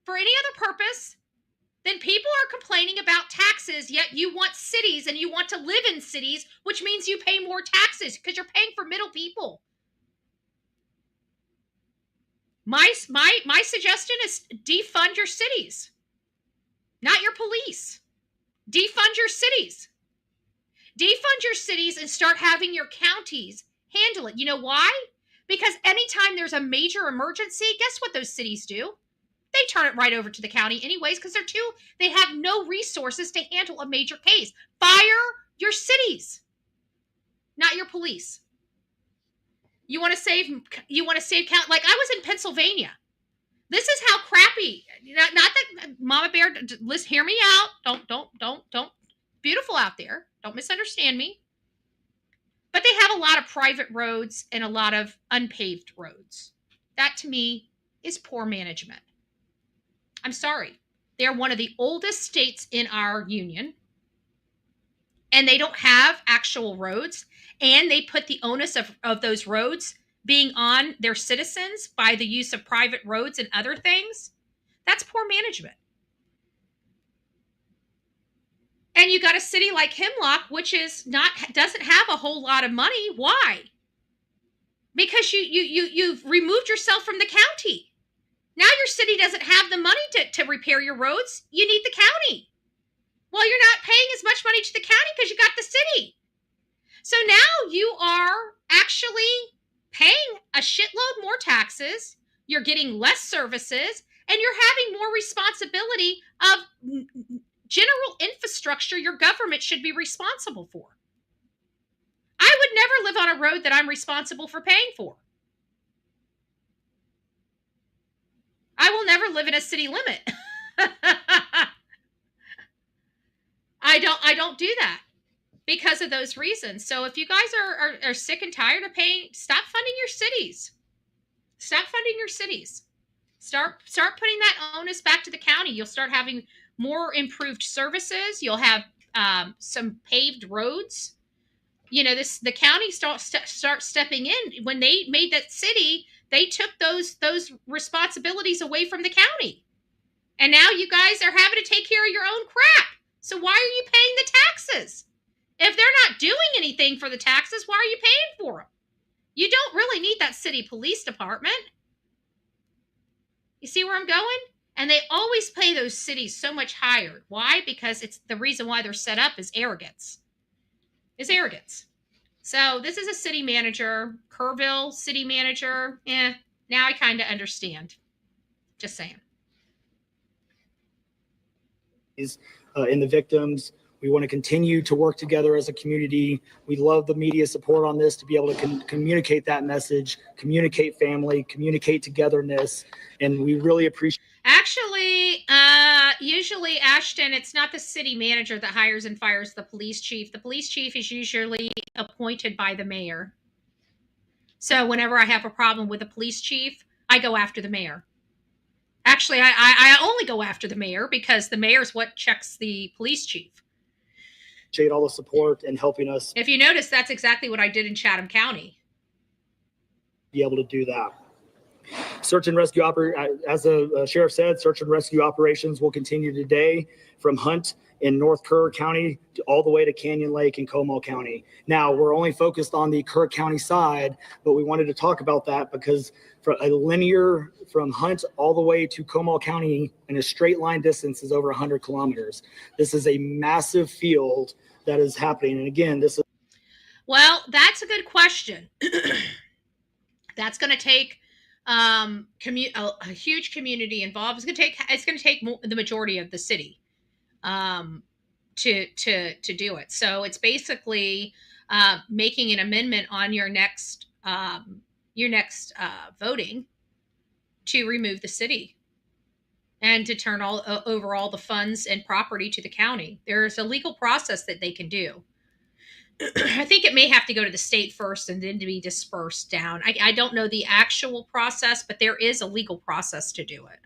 for any other purpose than people are complaining about taxes, yet you want cities and you want to live in cities, which means you pay more taxes because you're paying for middle people. My suggestion is defund your cities, not your police. Defund your cities. Defund your cities and start having your counties handle it. You know why? Because anytime there's a major emergency, guess what those cities do? They turn it right over to the county anyways, because they have no resources to handle a major case. Fire your cities, not your police. You want to save county. Like I was in Pennsylvania. This is how crappy. Not that Mama Bear. Listen, hear me out. Don't. Beautiful out there. Don't misunderstand me. But they have a lot of private roads and a lot of unpaved roads. That to me is poor management. I'm sorry. They're one of the oldest states in our union. And they don't have actual roads. And they put the onus of those roads being on their citizens by the use of private roads and other things. That's poor management. And you got a city like Hemlock, which doesn't have a whole lot of money. Why? Because you've removed yourself from the county. Now your city doesn't have the money to repair your roads. You need the county. Well, you're not paying as much money to the county because you got the city. So now you are actually paying a shitload more taxes. You're getting less services, and you're having more responsibility of general infrastructure your government should be responsible for. I would never live on a road that I'm responsible for paying for. I will never live in a city limit. I don't do that because of those reasons. So if you guys are sick and tired of paying, stop funding your cities. Stop funding your cities. Start putting that onus back to the county. You'll start having more improved services. You'll have some paved roads. You know, the county start stepping in. When they made that city, they took those responsibilities away from the county. And now you guys are having to take care of your own crap. So why are you paying the taxes? If they're not doing anything for the taxes, why are you paying for them? You don't really need that city police department. You see where I'm going? And they always pay those cities so much higher. Why? Because it's the reason why they're set up is arrogance. So this is a city manager, Kerrville city manager. Now I kind of understand. Just saying. In the victims. We want to continue to work together as a community. We love the media support on this to be able to communicate that message, communicate family, communicate togetherness, and we really appreciate. Actually, usually, Ashton, it's not the city manager that hires and fires the police chief. The police chief is usually appointed by the mayor. So whenever I have a problem with the police chief, I go after the mayor. Actually, I only go after the mayor because the mayor is what checks the police chief. Appreciate all the support and helping us. If you notice, that's exactly what I did in Chatham County. Be able to do that. Search and rescue as the sheriff said, search and rescue operations will continue today from Hunt in North Kerr County all the way to Canyon Lake in Comal County. Now, we're only focused on the Kerr County side, but we wanted to talk about that because for a linear from Hunt all the way to Comal County in a straight line distance is over 100 kilometers. This is a massive field that is happening. And again, this is. Well, that's a good question. That's going to take a huge community involved. It's going to take the majority of the city to do it. So it's basically making an amendment on your next voting to remove the city and to turn over all the funds and property to the county. There's a legal process that they can do. I think it may have to go to the state first and then to be dispersed down. I don't know the actual process, but there is a legal process to do it.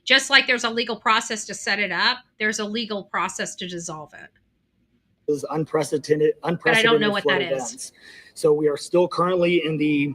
Just like there's a legal process to set it up, there's a legal process to dissolve it. Is unprecedented But I don't know what flood that events. is. So we are still currently in the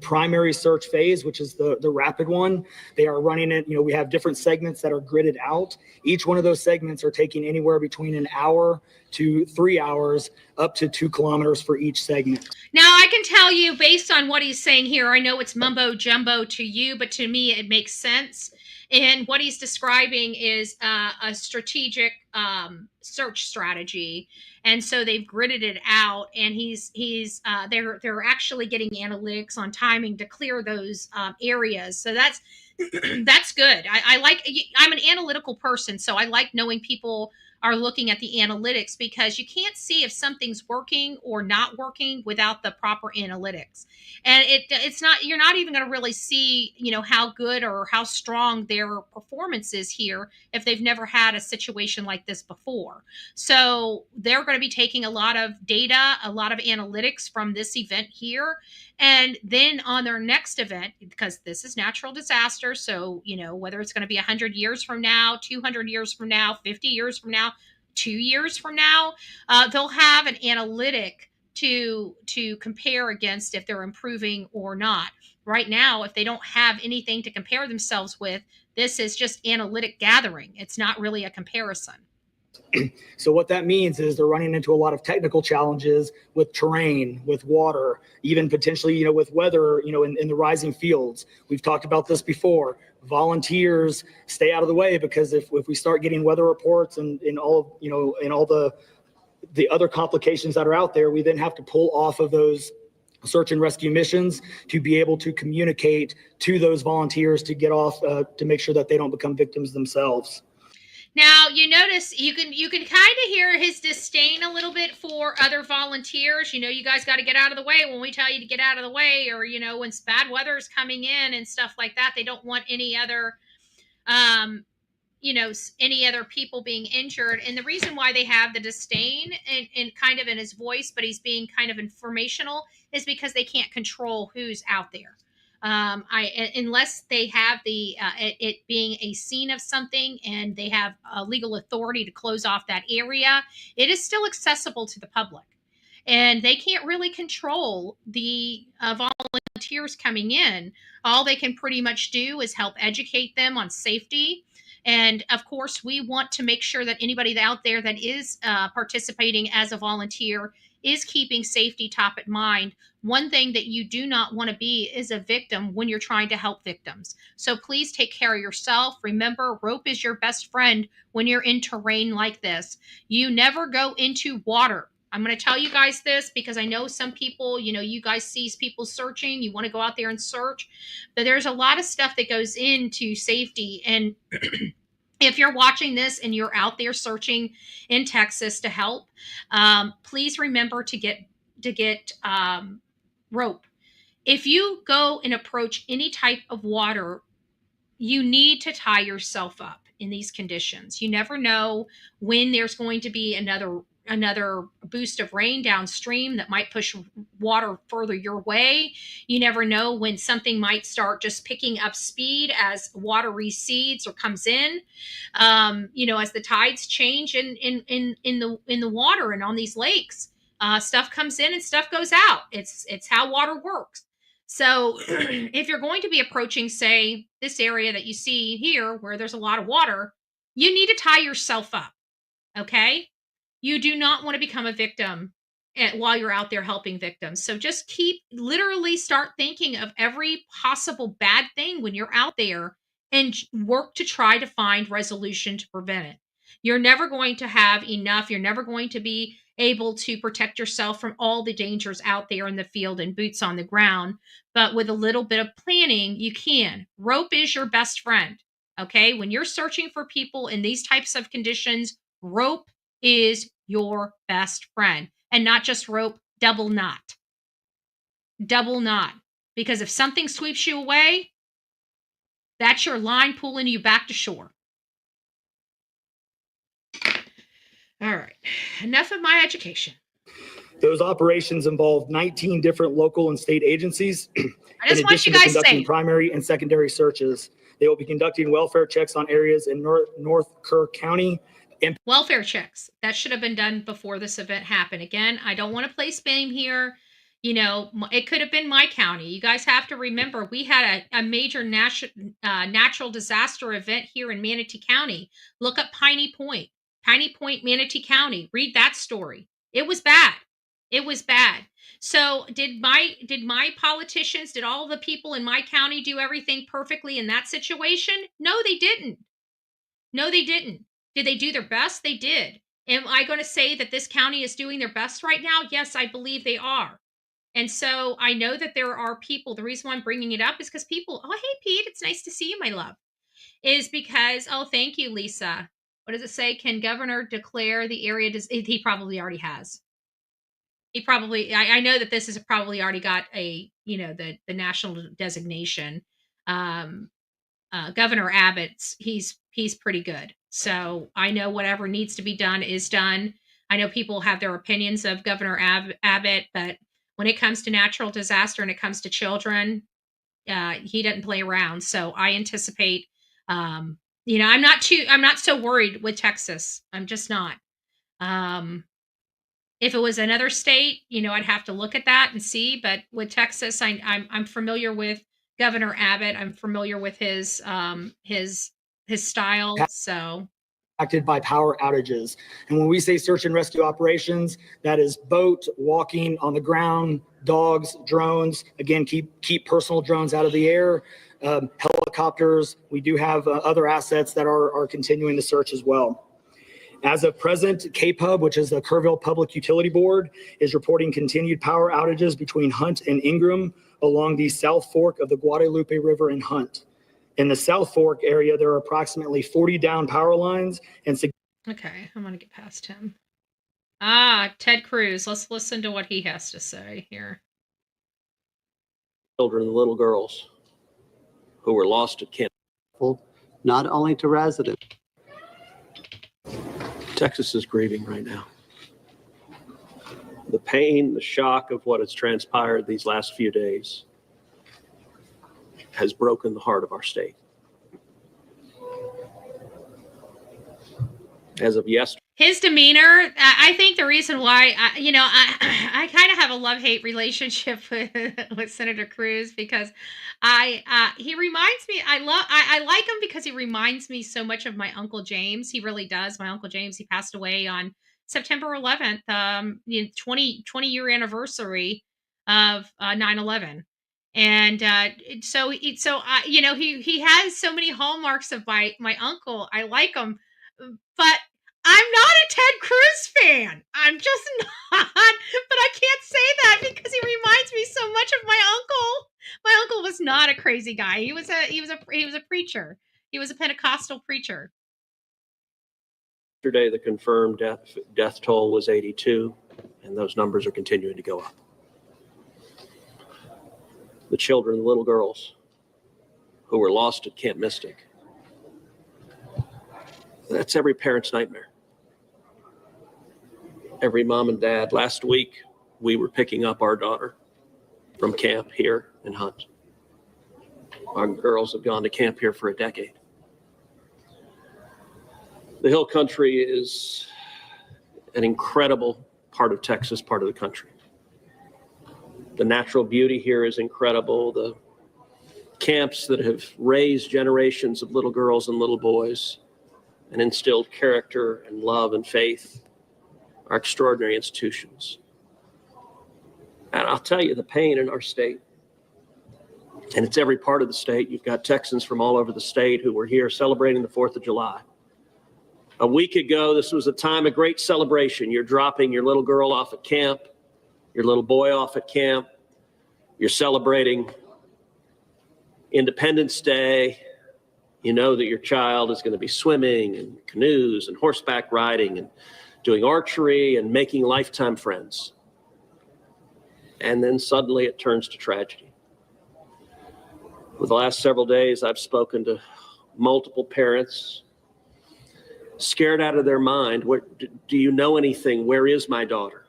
primary search phase, which is the rapid one. They are running it. We have different segments that are gridded out. Each one of those segments are taking anywhere between an hour to 3 hours, up to 2 kilometers for each segment. Now, I can tell you, based on what he's saying here, I know it's mumbo jumbo to you, but to me, it makes sense. And what he's describing is a strategic search strategy, and so they've gridded it out. And they're actually getting analytics on timing to clear those areas. So that's that's good. I'm an analytical person, so I like knowing people are looking at the analytics, because you can't see if something's working or not working without the proper analytics. And you're not even going to really see, how good or how strong their performance is here if they've never had a situation like this before. So they're going to be taking a lot of data, a lot of analytics from this event here. And then on their next event, because this is natural disaster, so, whether it's going to be 100 years from now, 200 years from now, 50 years from now, 2 years from now, they'll have an analytic to compare against if they're improving or not. Right now, if they don't have anything to compare themselves with, this is just analytic gathering. It's not really a comparison. So what that means is they're running into a lot of technical challenges with terrain, with water, even potentially, with weather, in the rising fields. We've talked about this before. Volunteers stay out of the way, because if we start getting weather reports and all the other complications that are out there, we then have to pull off of those search and rescue missions to be able to communicate to those volunteers to get off, to make sure that they don't become victims themselves. Now, you notice you can kind of hear his disdain a little bit for other volunteers. You guys got to get out of the way when we tell you to get out of the way, or, when bad weather is coming in and stuff like that. They don't want any other, any other people being injured. And the reason why they have the disdain and kind of in his voice, but he's being kind of informational, is because they can't control who's out there. Unless they have it being a scene of something and they have legal authority to close off that area, it is still accessible to the public. And they can't really control the volunteers coming in. All they can pretty much do is help educate them on safety. And of course, we want to make sure that anybody out there that is participating as a volunteer is keeping safety top of mind. One thing that you do not want to be is a victim when you're trying to help victims. So please take care of yourself. Remember, rope is your best friend when you're in terrain like this. You never go into water. I'm going to tell you guys this because I know some people, you guys see people searching. You want to go out there and search. But there's a lot of stuff that goes into safety. And if you're watching this and you're out there searching in Texas to help, please remember to get rope. If you go and approach any type of water, you need to tie yourself up in these conditions. You never know when there's going to be another boost of rain downstream that might push water further your way. You never know when something might start just picking up speed as water recedes or comes in. As the tides change in the water and on these lakes, stuff comes in and stuff goes out. It's how water works. So if you're going to be approaching, say, this area that you see here where there's a lot of water, you need to tie yourself up. Okay? You do not want to become a victim while you're out there helping victims. So just literally start thinking of every possible bad thing when you're out there and work to try to find resolution to prevent it. You're never going to have enough. You're never going to be able to protect yourself from all the dangers out there in the field and boots on the ground. But with a little bit of planning, you can. Rope is your best friend. Okay. When you're searching for people in these types of conditions, rope is your best friend. And not just rope, double knot. double knot. Because if something sweeps you away, that's your line pulling you back to shore. All right, enough of my education. Those operations involve 19 different local and state agencies. I just want you guys safe. Primary and secondary searches. They will be conducting welfare checks on areas in North Kerr County. Welfare checks. That should have been done before this event happened. Again, I don't want to play blame here. You know, it could have been my county. You guys have to remember, we had a major natural disaster event here in Manatee County. Look up Piney Point, Manatee County. Read that story. It was bad. It was bad. So did my politicians, did all the people in my county do everything perfectly in that situation? No, they didn't. No, they didn't. Did they do their best? They did. Am I going to say that this county is doing their best right now? Yes, I believe they are. And so I know that there are people, the reason why I'm bringing it up is because people, oh, hey, Pete, it's nice to see you, my love, is because, oh, thank you, Lisa. What does it say? Can governor declare the area? He probably already has. He probably, I know that this has probably already got a, you know, the national designation. Governor Abbott's, he's pretty good. So I know whatever needs to be done is done. I know people have their opinions of Governor Abbott, but when it comes to natural disaster and it comes to children, he doesn't play around. So I anticipate, you know, I'm not so worried with Texas. I'm just not. If it was another state, you know, I'd have to look at that and see. But with Texas, I'm familiar with Governor Abbott. I'm familiar with his style. So Impacted by power outages. And when we say search and rescue operations, that is boat, walking on the ground, dogs, drones. Again, keep personal drones out of the air, helicopters. We do have other assets that are continuing the search as well. As of present, KPUB, which is the Kerrville Public Utility Board, is reporting continued power outages between Hunt and Ingram along the South Fork of the Guadalupe River in Hunt. In the South Fork area, there are approximately 40 down power lines and okay, I'm going to get past him. Ted Cruz. Let's listen to what he has to say here. Children and little girls who were lost at camp. Not only to residents. Texas is grieving right now. The pain, the shock of what has transpired these last few days has broken the heart of our state. As of yesterday, his demeanor, I think the reason why, I kind of have a love-hate relationship with Senator Cruz because he reminds me, I like him because he reminds me so much of my Uncle James. He really does. My Uncle James, he passed away on September 11th, 20-year anniversary of 9/11. And so he has so many hallmarks of my uncle. I like him. But I'm not a Ted Cruz fan. I'm just not. But I can't say that because he reminds me so much of my uncle. My uncle was not a crazy guy. He was a preacher. He was a Pentecostal preacher. yesterday the confirmed death toll was 82, and those numbers are continuing to go up. The children, the little girls who were lost at Camp Mystic. That's every parent's nightmare. Every mom and dad. Last week, we were picking up our daughter from camp here in Hunt. Our girls have gone to camp here for a decade. The Hill Country is an incredible part of Texas, part of the country. The natural beauty here is incredible. The camps that have raised generations of little girls and little boys and instilled character and love and faith are extraordinary institutions. And I'll tell you, the pain in our state, and it's every part of the state. You've got Texans from all over the state who were here celebrating the 4th of July. A week ago, this was a time of great celebration. You're dropping your little girl off at camp, your little boy off at camp. You're celebrating Independence Day. You know that your child is going to be swimming and canoes and horseback riding and doing archery and making lifetime friends. And then suddenly it turns to tragedy. For the last several days, I've spoken to multiple parents, scared out of their mind. Do you know anything? Where is my daughter?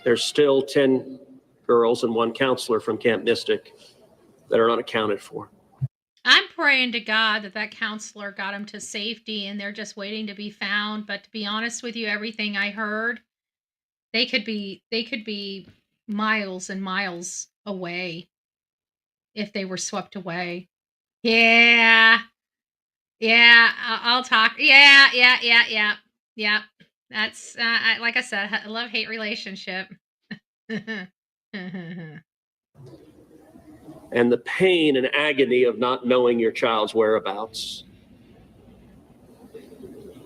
There's still 10 girls and one counselor from Camp Mystic that are unaccounted for. I'm praying to God that that counselor got him to safety and they're just waiting to be found. But to be honest with you, everything I heard, they could be miles and miles away if they were swept away. Yeah. Yeah, I'll talk. Yeah. That's like I said, a love-hate relationship. And the pain and agony of not knowing your child's whereabouts,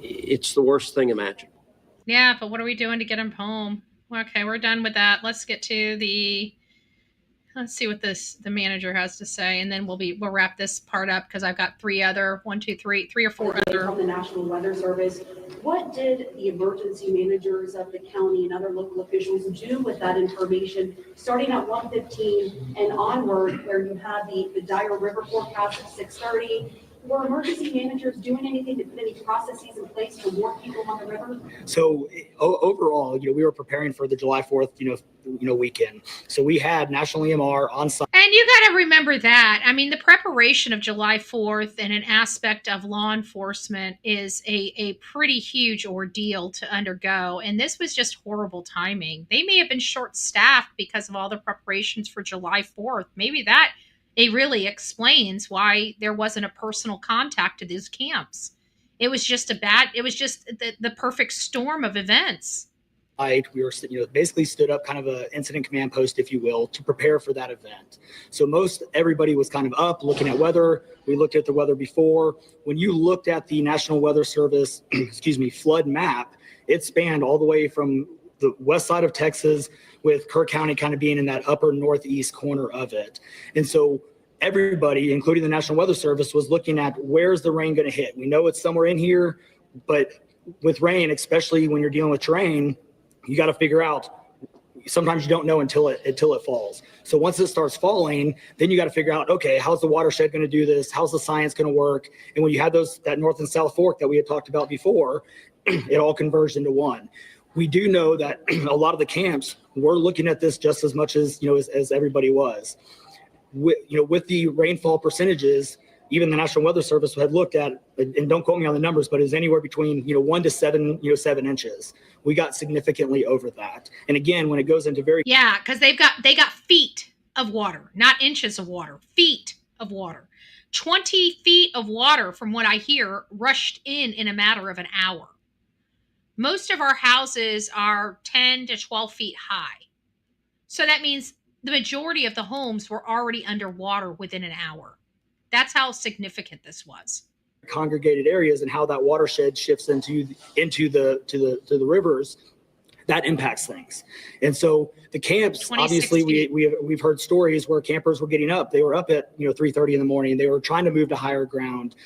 it's the worst thing imaginable. Yeah, but what are we doing to get him home? Okay, we're done with that. Let's get to let's see what the manager has to say, and then we'll wrap this part up because I've got three or four other from the National Weather Service. What did the emergency managers of the county and other local officials do with that information starting at 1:15 and onward, where you had the dire river forecast at 6:30? Were emergency managers doing anything to put any processes in place to warn people on the river? So overall, we were preparing for the July 4th, weekend. So we had National EMR on site. And you got to remember that. I mean, the preparation of July 4th and an aspect of law enforcement is a pretty huge ordeal to undergo. And this was just horrible timing. They may have been short-staffed because of all the preparations for July 4th. Maybe it really explains why there wasn't a personal contact to these camps. It was just the perfect storm of events. We were, basically stood up kind of a incident command post, if you will, to prepare for that event. So everybody was kind of up looking at weather. We looked at the weather before. When you looked at the National Weather Service, flood map, it spanned all the way from the west side of Texas, with Kirk County kind of being in that upper northeast corner of it. And so everybody, including the National Weather Service, was looking at where's the rain going to hit. We know it's somewhere in here, but with rain, especially when you're dealing with terrain, you got to figure out, sometimes you don't know until it falls. So once it starts falling, then you got to figure out, okay, how's the watershed going to do this? How's the science going to work? And when you had that north and south fork that we had talked about before, it all converged into one. We do know that a lot of the camps were looking at this just as much as everybody was. With the rainfall percentages, even the National Weather Service had looked at, and don't quote me on the numbers, but it's anywhere between 1 to 7 inches. We got significantly over that. And again, when it goes into because they got feet of water, not inches of water, feet of water. 20 feet of water, from what I hear, rushed in a matter of an hour. Most of our houses are 10 to 12 feet high. So that means the majority of the homes were already underwater within an hour. That's how significant this was. Congregated areas and how that watershed shifts into the rivers, that impacts things. And so the camps, obviously, we've heard stories where campers were getting up. They were up at 3:30 in the morning. They were trying to move to higher ground.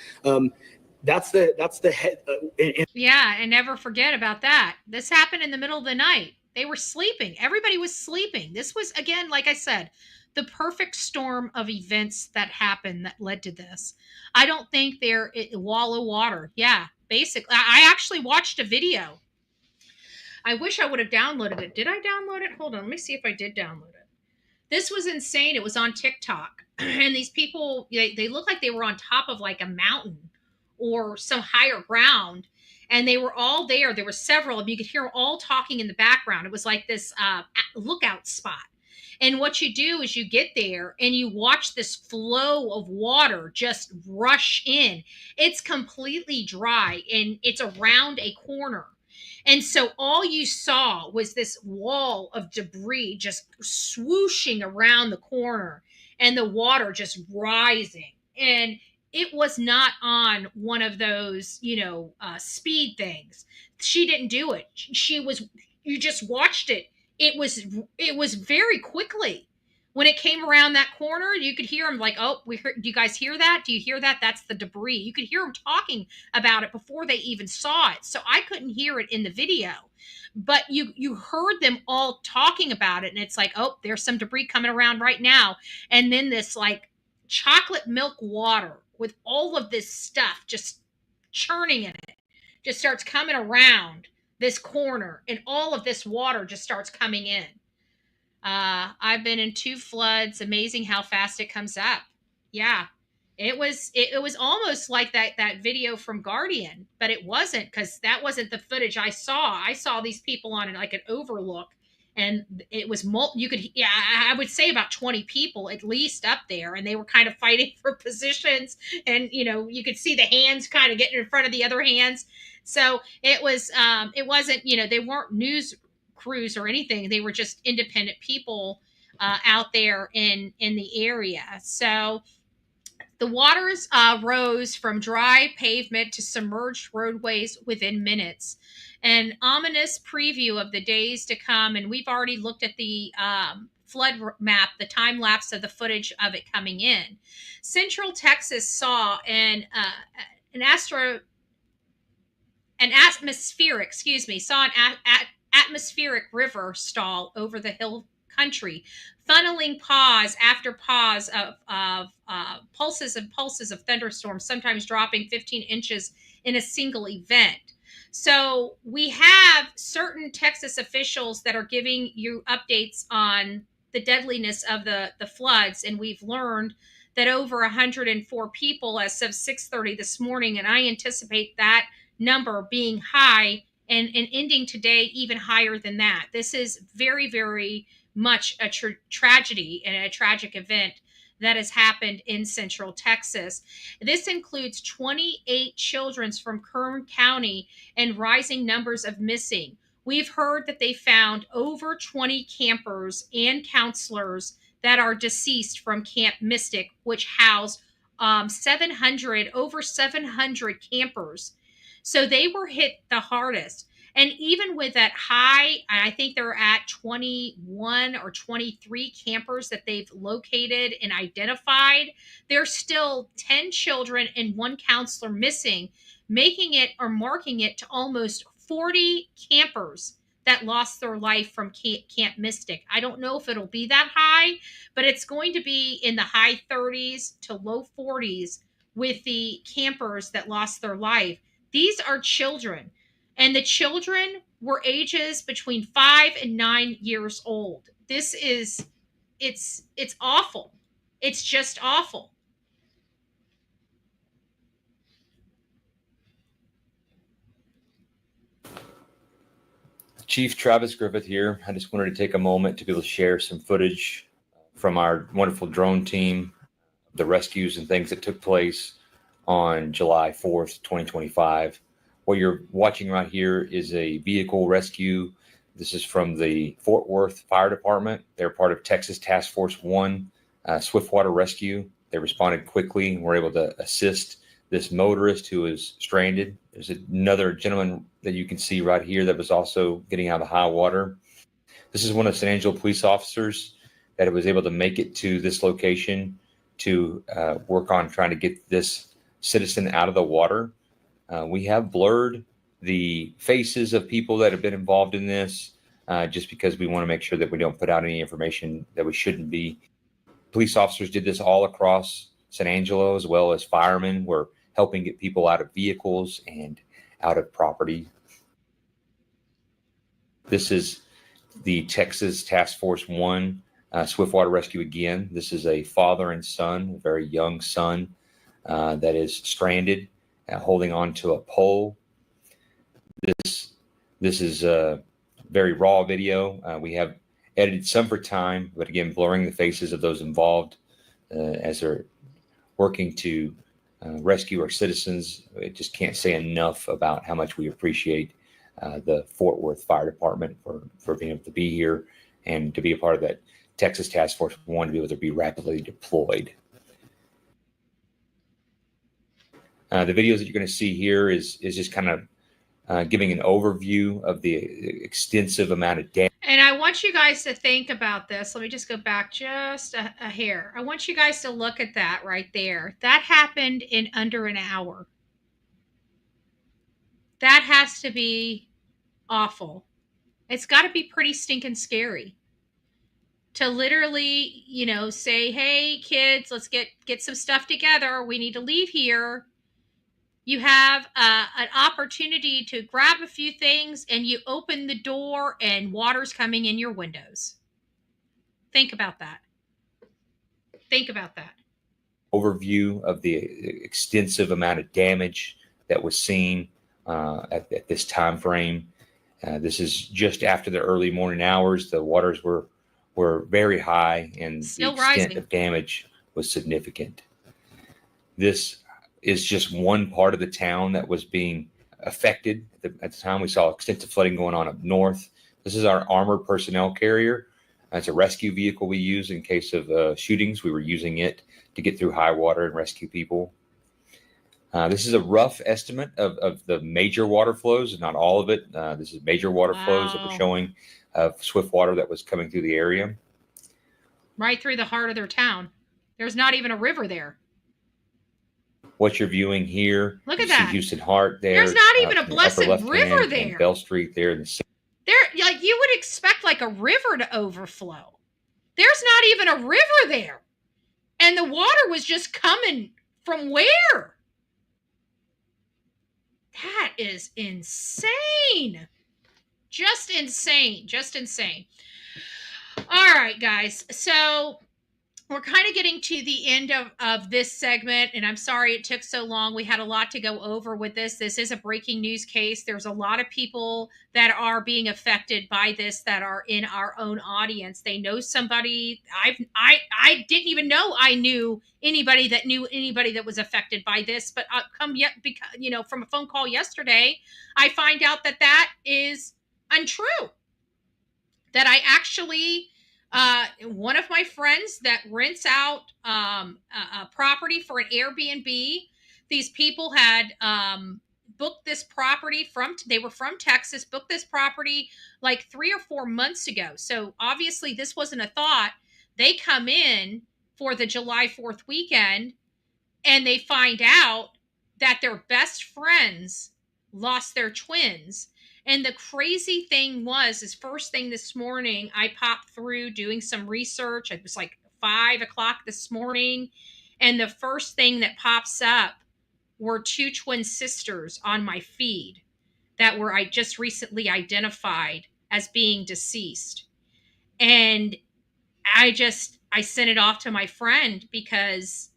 That's the head. Yeah, and never forget about that. This happened in the middle of the night. They were sleeping. Everybody was sleeping. This was, again, like I said, the perfect storm of events that happened that led to this. I don't think they're a wall of water. Yeah, basically. I actually watched a video. I wish I would have downloaded it. Did I download it? Hold on. Let me see if I did download it. This was insane. It was on TikTok. And these people, they look like they were on top of like a mountain or some higher ground. And they were all there. There were several of them. You could hear them all talking in the background. It was like this lookout spot. And what you do is you get there and you watch this flow of water just rush in. It's completely dry and it's around a corner. And so all you saw was this wall of debris just swooshing around the corner and the water just rising. And it was not on one of those, speed things. She didn't do it. You just watched it. It was very quickly. When it came around that corner, you could hear them like, "Oh, do you guys hear that? Do you hear that? That's the debris." You could hear them talking about it before they even saw it. So I couldn't hear it in the video, but you heard them all talking about it, and it's like, "Oh, there's some debris coming around right now." And then this like chocolate milk water with all of this stuff just churning in it just starts coming around this corner, and all of this water just starts coming in. I've been in 2 floods. Amazing how fast it comes up. Yeah. It was almost like that video from Guardian, but it wasn't, because that wasn't the footage I saw. I saw these people on like an overlook, and it was you could, yeah, I would say about 20 people at least up there, and they were kind of fighting for positions, and you could see the hands kind of getting in front of the other hands. So it wasn't, they weren't news crews or anything. They were just independent people out there in the area. So the waters rose from dry pavement to submerged roadways within minutes. An ominous preview of the days to come, and we've already looked at the flood map, the time lapse of the footage of it coming in. Central Texas saw an atmospheric river stall over the hill country, funneling pause after pause of pulses and pulses of thunderstorms, sometimes dropping 15 inches in a single event. So we have certain Texas officials that are giving you updates on the deadliness of the floods, and we've learned that over 104 people as of 6:30 this morning, and I anticipate that number being high and ending today even higher than that. This is very, very much a tragedy and a tragic event that has happened in Central Texas. This includes 28 children from Kern County and rising numbers of missing. We've heard that they found over 20 campers and counselors that are deceased from Camp Mystic, which housed over 700 campers. So they were hit the hardest. And even with that high, I think they're at 21 or 23 campers that they've located and identified, there's still 10 children and 1 counselor missing, making it or marking it to almost 40 campers that lost their life from Camp Mystic. I don't know if it'll be that high, but it's going to be in the high 30s to low 40s with the campers that lost their life. These are children, and the children were ages between 5 and 9 years old. This is, it's awful. It's just awful. Chief Travis Griffith here. I just wanted to take a moment to be able to share some footage from our wonderful drone team, the rescues and things that took place on July 4th, 2025. What you're watching right here is a vehicle rescue. This is from the Fort Worth Fire Department. They're part of Texas Task Force 1, Swiftwater Rescue. They responded quickly and were able to assist this motorist who is stranded. There's another gentleman that you can see right here that was also getting out of the high water. This is one of San Angelo police officers that was able to make it to this location to work on trying to get this citizen out of the water. We have blurred the faces of people that have been involved in this just because we want to make sure that we don't put out any information that we shouldn't be. Police officers did this all across San Angelo, as well as firemen were helping get people out of vehicles and out of property. This is the Texas Task Force 1 Swiftwater Rescue again. This is a father and son, a very young son that is stranded, holding on to a pole. This is a very raw video. We have edited some for time, but again, blurring the faces of those involved as they're working to rescue our citizens. I just can't say enough about how much we appreciate the Fort Worth Fire Department for being able to be here and to be a part of that Texas Task Force 1 to be able to be rapidly deployed. The videos that you're going to see here is just kind of giving an overview of the extensive amount of damage. And I want you guys to think about this. Let me just go back just a hair. I want you guys to look at that right there. That happened in under an hour. That has to be awful. It's got to be pretty stinking scary to literally, say, hey, kids, let's get some stuff together. We need to leave here. You have an opportunity to grab a few things and you open the door and water's coming in your windows. Think about that. Think about that. Overview of the extensive amount of damage that was seen at this time frame. This is just after the early morning hours. The waters were very high and Still the extent rising. of damage was significant. This is just one part of the town that was being affected. At the time, we saw extensive flooding going on up north. This is our armored personnel carrier. It's a rescue vehicle we use in case of shootings. We were using it to get through high water and rescue people. This is a rough estimate of the major water flows, not all of it. This is major water flows that we're showing of swift water that was coming through the area. Right through the heart of their town. There's not even a river there. What you're viewing here, Look at you see that. Houston Hart there. There's not even a in the blessed upper left river hand, there. and Bell Street there in the center. There, like you would expect like a river to overflow. There's not even a river there. And the water was just coming from where? That is insane. Just insane. Just insane. All right, guys. So we're kind of getting to the end of this segment, and I'm sorry it took so long. We had a lot to go over with this. This is a breaking news case. There's a lot of people that are being affected by this that are in our own audience. They know somebody. I didn't even know I knew anybody that was affected by this, but from a phone call yesterday, I find out that is untrue. That I actually one of my friends that rents out a property for an Airbnb. These people had booked this property they were from Texas, booked this property like 3 or 4 months ago. So obviously this wasn't a thought. They come in for the July 4th weekend and they find out that their best friends lost their twins. And the crazy thing is first thing this morning, I popped through doing some research. It was like 5 o'clock this morning. And the first thing that pops up were 2 twin sisters on my feed that I just recently identified as being deceased. And I sent it off to my friend because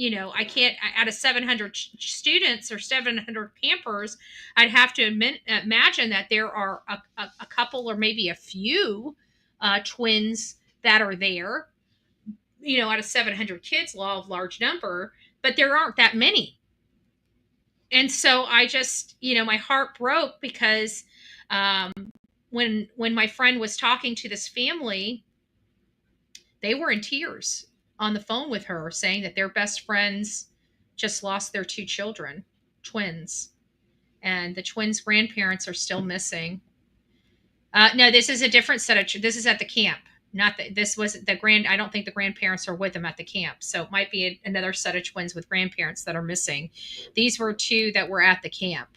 I can't, out of 700 students or 700 campers, I'd have to imagine that there are a couple or maybe a few twins that are there, out of 700 kids, law of large number, but there aren't that many. And so I just, my heart broke because when my friend was talking to this family, they were in tears on the phone with her saying that their best friends just lost their 2 children, twins. And the twins' grandparents are still missing. No, this is a different set of, this is at the camp. This was I don't think the grandparents are with them at the camp. So it might be another set of twins with grandparents that are missing. These were 2 that were at the camp.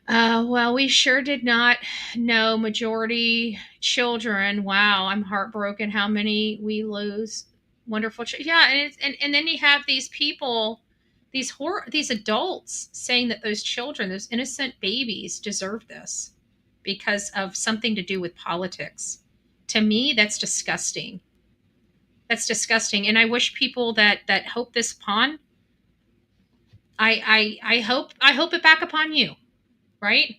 Well, we sure did not know majority children. Wow, I'm heartbroken how many we lose. Wonderful. Yeah, and then you have these people, these adults saying that those children, those innocent babies deserve this because of something to do with politics. To me, that's disgusting. That's disgusting. And I wish people that hope this upon, I hope it back upon you. Right?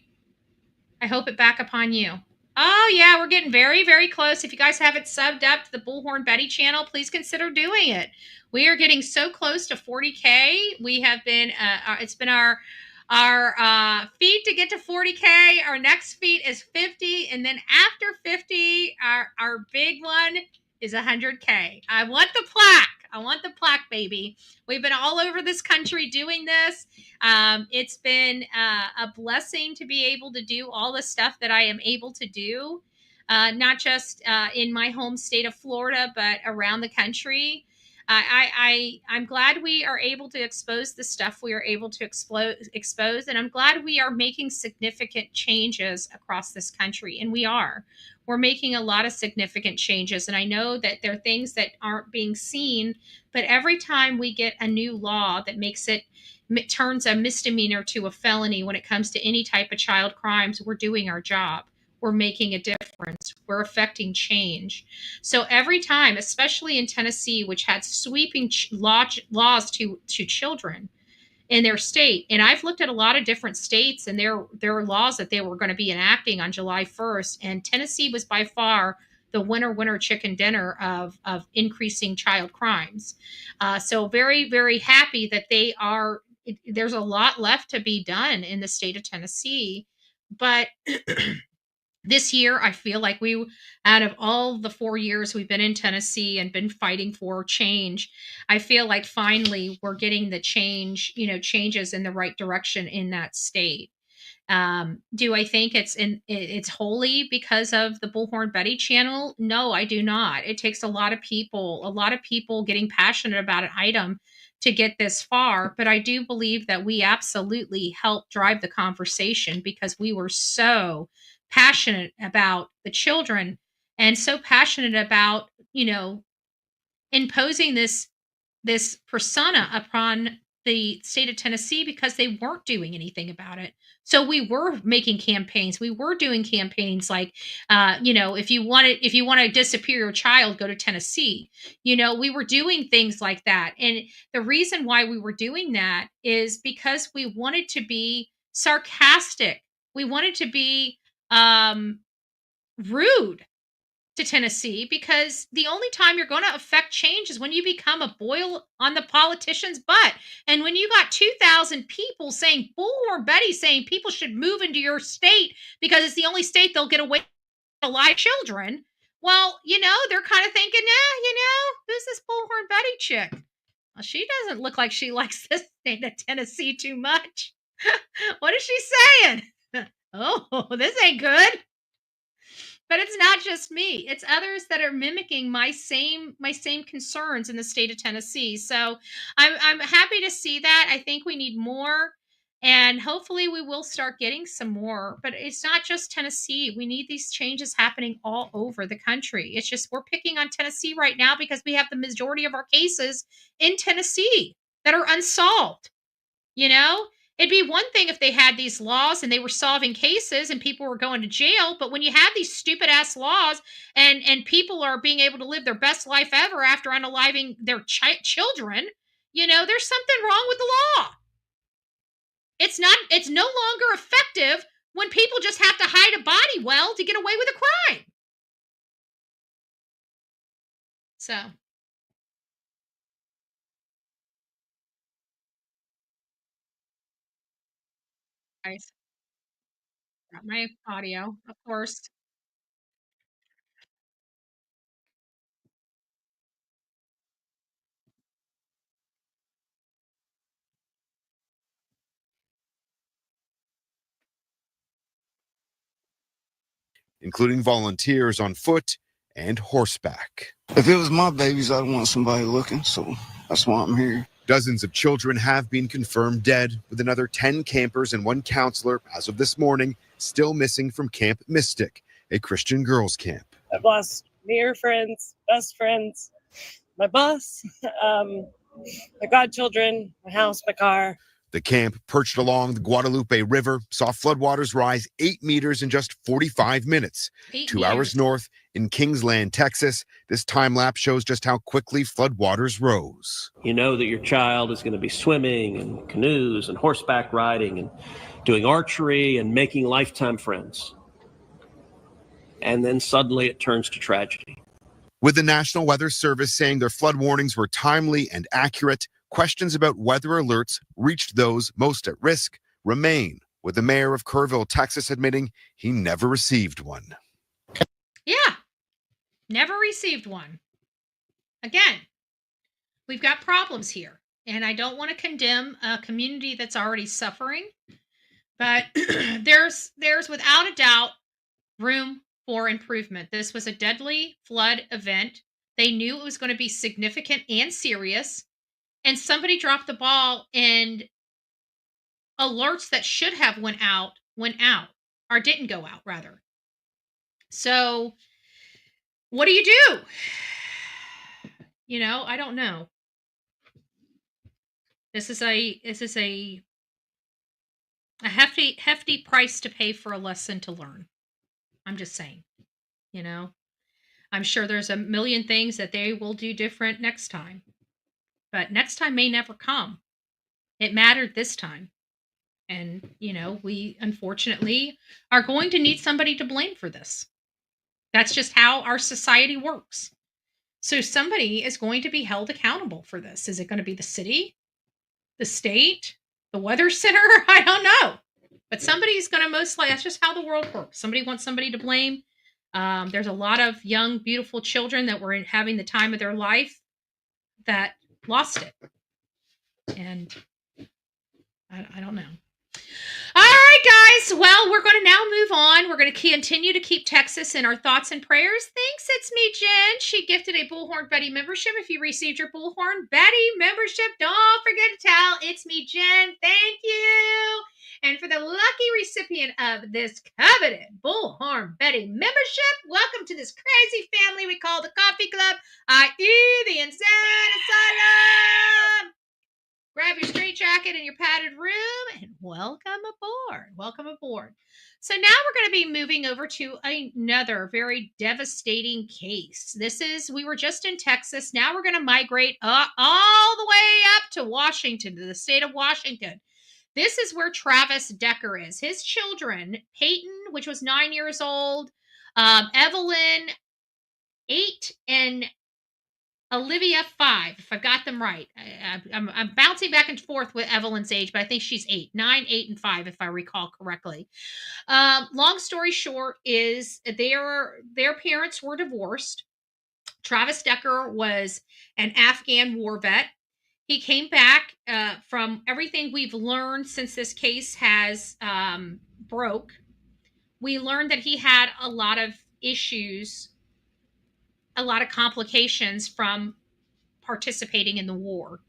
I hope it back upon you. Oh, yeah, we're getting very, very close. If you guys haven't subbed up to the Bullhorn Betty channel, please consider doing it. We are getting so close to 40K. We have been, it's been our feed to get to 40K. Our next feed is 50. And then after 50, our big one is 100K. I want the plaque. I want the plaque, baby. We've been all over this country doing this. It's been a blessing to be able to do all the stuff that I am able to do, not just in my home state of Florida, but around the country. I'm glad we are able to expose the stuff we are able to expose, and I'm glad we are making significant changes across this country, and we're making a lot of significant changes. And I know that there are things that aren't being seen, but every time we get a new law that turns a misdemeanor to a felony when it comes to any type of child crimes, we're doing our job. We're making a difference. We're affecting change. So every time, especially in Tennessee, which had sweeping laws to children in their state, and I've looked at a lot of different states and their laws that they were going to be enacting on July 1st, and Tennessee was by far the winner chicken dinner of increasing child crimes. So very, very happy that there's a lot left to be done in the state of Tennessee, but this year, I feel like out of all the 4 years we've been in Tennessee and been fighting for change, I feel like finally we're getting the changes in the right direction in that state. Do I think it's wholly because of the Bullhorn Betty channel? No, I do not. It takes a lot of people getting passionate about an item to get this far. But I do believe that we absolutely helped drive the conversation because we were so passionate about the children and so passionate about, imposing this persona upon the state of Tennessee because they weren't doing anything about it. So we were making campaigns. We were doing campaigns like, if you want to disappear your child, go to Tennessee. We were doing things like that. And the reason why we were doing that is because we wanted to be sarcastic. We wanted to be rude to Tennessee, because the only time you're going to affect change is when you become a boil on the politician's butt. And when you got 2,000 people saying, Bullhorn Betty saying people should move into your state because it's the only state they'll get away with live children. Well, they're kind of thinking, who's this Bullhorn Betty chick? Well, she doesn't look like she likes this state of Tennessee too much. What is she saying? Oh, this ain't good. But it's not just me. It's others that are mimicking my same concerns in the state of Tennessee. So I'm happy to see that. I think we need more, and hopefully we will start getting some more. But it's not just Tennessee. We need these changes happening all over the country. It's just we're picking on Tennessee right now because we have the majority of our cases in Tennessee that are unsolved. It'd be one thing if they had these laws and they were solving cases and people were going to jail. But when you have these stupid ass laws and people are being able to live their best life ever after unaliving their children, there's something wrong with the law. It's no longer effective when people just have to hide a body well to get away with a crime. So. Guys. Got my audio, of course. Including volunteers on foot and horseback. If it was my babies, I'd want somebody looking, so that's why I'm here. Dozens of children have been confirmed dead, with another 10 campers and one counselor, as of this morning, still missing from Camp Mystic, a Christian girls' camp. I've lost near friends, best friends, my boss, my godchildren, my house, my car. The camp, perched along the Guadalupe River, saw floodwaters rise 8 meters in just 45 minutes. 2 hours north in Kingsland, Texas, this time lapse shows just how quickly floodwaters rose. You know that your child is going to be swimming and canoes and horseback riding and doing archery and making lifetime friends. And then suddenly it turns to tragedy. With the National Weather Service saying their flood warnings were timely and accurate, questions about weather alerts reached those most at risk remain, with the mayor of Kerrville, Texas, admitting he never received one. Yeah, never received one. Again, we've got problems here. And I don't want to condemn a community that's already suffering, but there's without a doubt room for improvement. This was a deadly flood event. They knew it was going to be significant and serious, and somebody dropped the ball, and alerts that should have went out or didn't go out rather. So what do you do? I don't know. This is a hefty price to pay for a lesson to learn. I'm just saying, I'm sure there's a million things that they will do different next time, but next time may never come. It mattered this time. And, we unfortunately are going to need somebody to blame for this. That's just how our society works. So somebody is going to be held accountable for this. Is it going to be the city, the state, the weather center? I don't know. But somebody's going to most likely, that's just how the world works. Somebody wants somebody to blame. There's a lot of young, beautiful children that were having the time of their life that lost it. And I don't know. All right, guys. Well, we're going to now move on. We're going to continue to keep Texas in our thoughts and prayers. Thanks. It's me, Jen. She gifted a Bullhorn Betty membership. If you received your Bullhorn Betty membership, don't forget to tell it's me, Jen. Thank you. And for the lucky recipient of this coveted Bullhorn Betty membership, welcome to this crazy family we call the Coffee Club, i.e. the Insane Asylum. Grab your straight jacket and your padded room and welcome aboard. Welcome aboard. So now we're going to be moving over to another very devastating case. We were just in Texas. Now we're going to migrate all the way up to Washington, to the state of Washington. This is where Travis Decker is. His children, Peyton, which was 9 years old, Evelyn, 8, and Olivia, 5, if I got them right. I'm bouncing back and forth with Evelyn's age, but I think she's 8, 9, 8, and 5, if I recall correctly. Long story short is their parents were divorced. Travis Decker was an Afghan war vet. He came back from everything we've learned since this case has broke. We learned that he had a lot of issues, a lot of complications from participating in the war.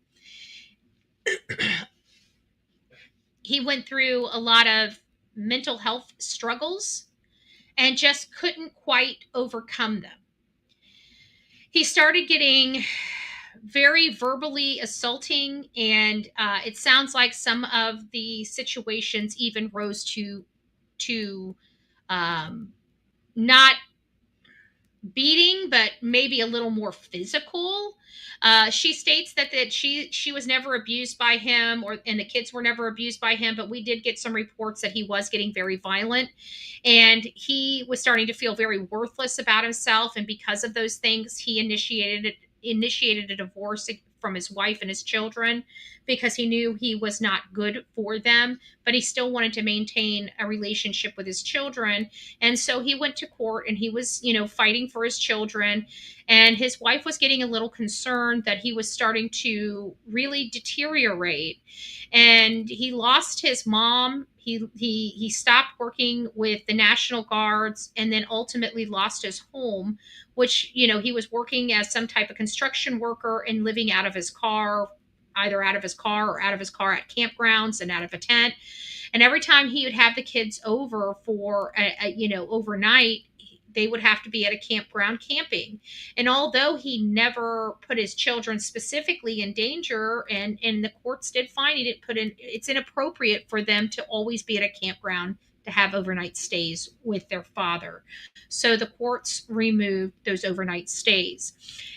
He went through a lot of mental health struggles and just couldn't quite overcome them. He started getting very verbally assaulting, and it sounds like some of the situations even rose to not beating, but maybe a little more physical. She states that she was never abused by him, and the kids were never abused by him, but we did get some reports that he was getting very violent, and he was starting to feel very worthless about himself. And because of those things, he initiated a divorce from his wife and his children because he knew he was not good for them, but he still wanted to maintain a relationship with his children. And so he went to court and he was, fighting for his children. And his wife was getting a little concerned that he was starting to really deteriorate. And he lost his mom. He stopped working with the National Guards and then ultimately lost his home, which, he was working as some type of construction worker and living out of his car, either out of his car or out of his car at campgrounds and out of a tent. And every time he would have the kids over for, overnight, they would have to be at a campground camping. And although he never put his children specifically in danger, and the courts did find it's inappropriate for them to always be at a campground to have overnight stays with their father. So the courts removed those overnight stays.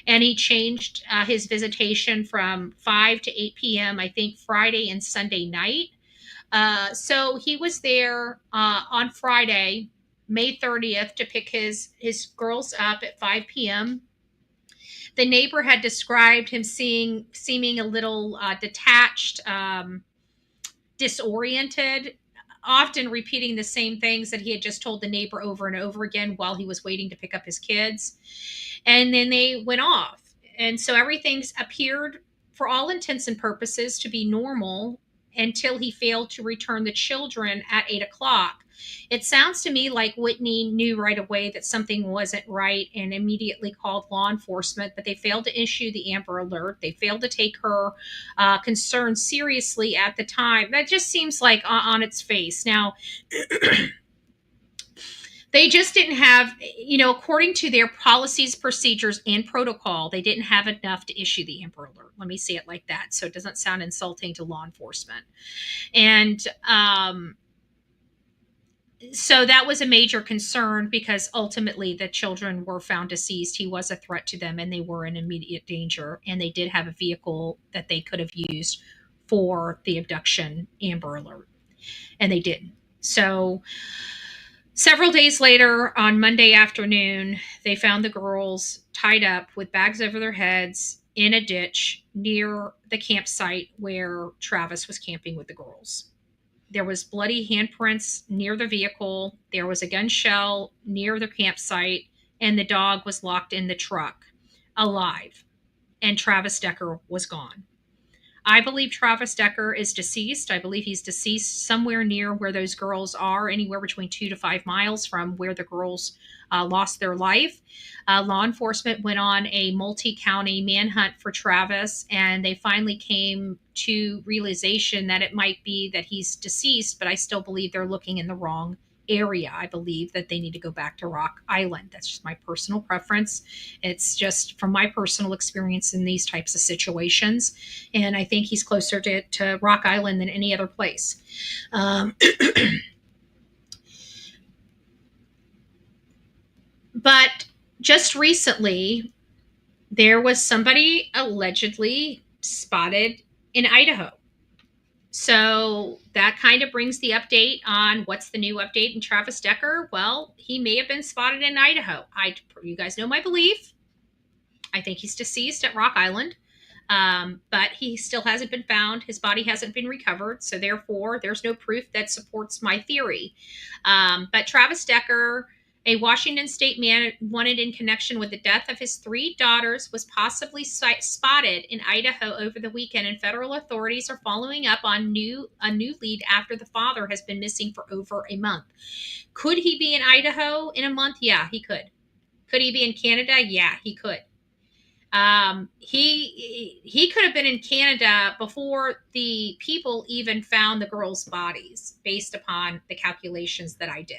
And he changed his visitation from 5 to 8 p.m., I think Friday and Sunday night. So he was there on Friday, May 30th, to pick his girls up at 5 p.m. The neighbor had described him seeming a little detached, disoriented, often repeating the same things that he had just told the neighbor over and over again while he was waiting to pick up his kids. And then they went off. And so everything's appeared for all intents and purposes, to be normal until he failed to return the children at 8 o'clock. It sounds to me like Whitney knew right away that something wasn't right and immediately called law enforcement, but they failed to issue the Amber Alert. They failed to take her concerns seriously at the time. That just seems like on its face. Now, they just didn't have, according to their policies, procedures, and protocol, they didn't have enough to issue the Amber Alert. Let me say it like that, so it doesn't sound insulting to law enforcement. And so that was a major concern because ultimately the children were found deceased. He was a threat to them and they were in immediate danger. And they did have a vehicle that they could have used for the abduction Amber Alert. And they didn't. So several days later, on Monday afternoon, they found the girls tied up with bags over their heads in a ditch near the campsite where Travis was camping with the girls. There was bloody handprints near the vehicle. There was a gun shell near the campsite, and the dog was locked in the truck, alive. And Travis Decker was gone. I believe Travis Decker is deceased. I believe he's deceased somewhere near where those girls are, anywhere between 2 to 5 miles from where the girls lost their life. Law enforcement went on a multi-county manhunt for Travis, and they finally came to realization that it might be that he's deceased, but I still believe they're looking in the wrong area. I believe that they need to go back to Rock Island. That's just my personal preference. It's just from my personal experience in these types of situations. And I think he's closer to Rock Island than any other place. But just recently, there was somebody allegedly spotted in Idaho. So that kind of brings the update on what's the new update in Travis Decker. Well, he may have been spotted in Idaho. You guys know my belief. I think he's deceased at Rock Island, but he still hasn't been found. His body hasn't been recovered. So therefore, there's no proof that supports my theory. But Travis Decker, a Washington state man wanted in connection with the death of his 3 daughters, was possibly spotted in Idaho over the weekend, and federal authorities are following up on a new lead after the father has been missing for over a month. Could he be in Idaho in a month? Yeah, he could. Could he be in Canada? Yeah, he could. He could have been in Canada before the people even found the girls' bodies, based upon the calculations that I did.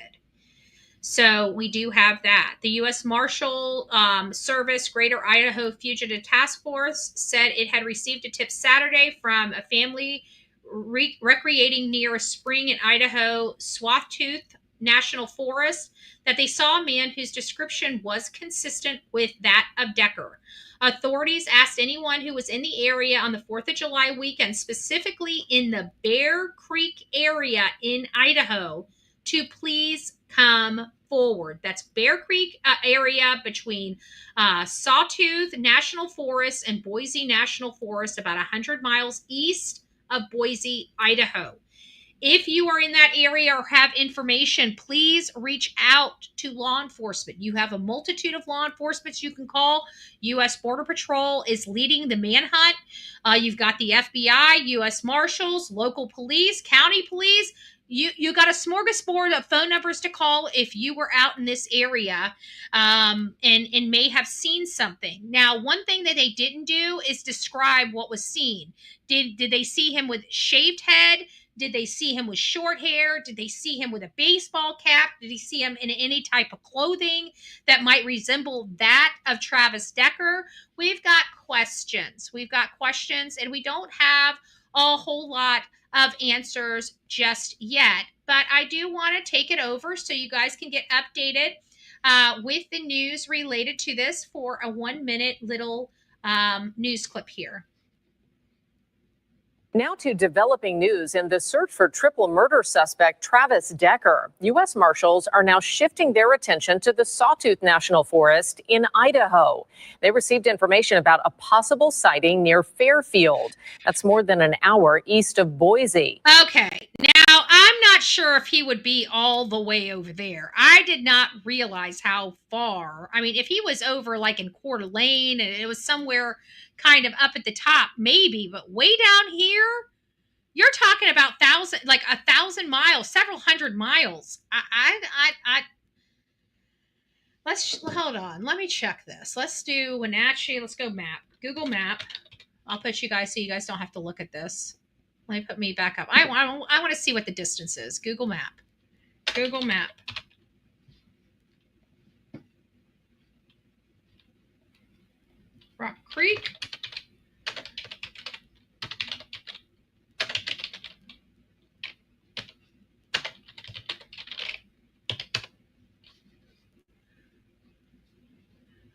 So we do have that. The U.S. Marshal Service Greater Idaho Fugitive Task Force said it had received a tip Saturday from a family recreating near a spring in Idaho Sawtooth National Forest that they saw a man whose description was consistent with that of Decker. Authorities asked anyone who was in the area on the 4th of July weekend, specifically in the Bear Creek area in Idaho, to please come forward. That's Bear Creek area between Sawtooth National Forest and Boise National Forest, about 100 miles east of Boise, Idaho. If you are in that area or have information, please reach out to law enforcement. You have a multitude of law enforcement you can call. U.S. Border Patrol is leading the manhunt. You've got the FBI, U.S. Marshals, local police, county police. You got a smorgasbord of phone numbers to call if you were out in this area and may have seen something. Now, one thing that they didn't do is describe what was seen. Did they see him with shaved head? Did they see him with short hair? Did they see him with a baseball cap? Did they see him in any type of clothing that might resemble that of Travis Decker? We've got questions. And we don't have a whole lot of answers just yet. But I do want to take it over so you guys can get updated with the news related to this for a 1-minute little news clip here. Now to developing news in the search for triple murder suspect Travis Decker. U.S. Marshals are now shifting their attention to the Sawtooth National Forest in Idaho. They received information about a possible sighting near Fairfield. That's more than an hour east of Boise. Okay, now I'm not not sure if he would be all the way over there. I did not realize how far. I mean, if he was over like in Coeur d'Alene and it was somewhere kind of up at the top, maybe, but way down here, you're talking about 1,000 miles, several hundred miles. Let's hold on. Let me check this. Let's do Wenatchee. Let's go map. Google Map. I'll put you guys so you guys don't have to look at this. Let me put me back up. I want to see what the distance is. Google Map. Google Map. Rock Creek.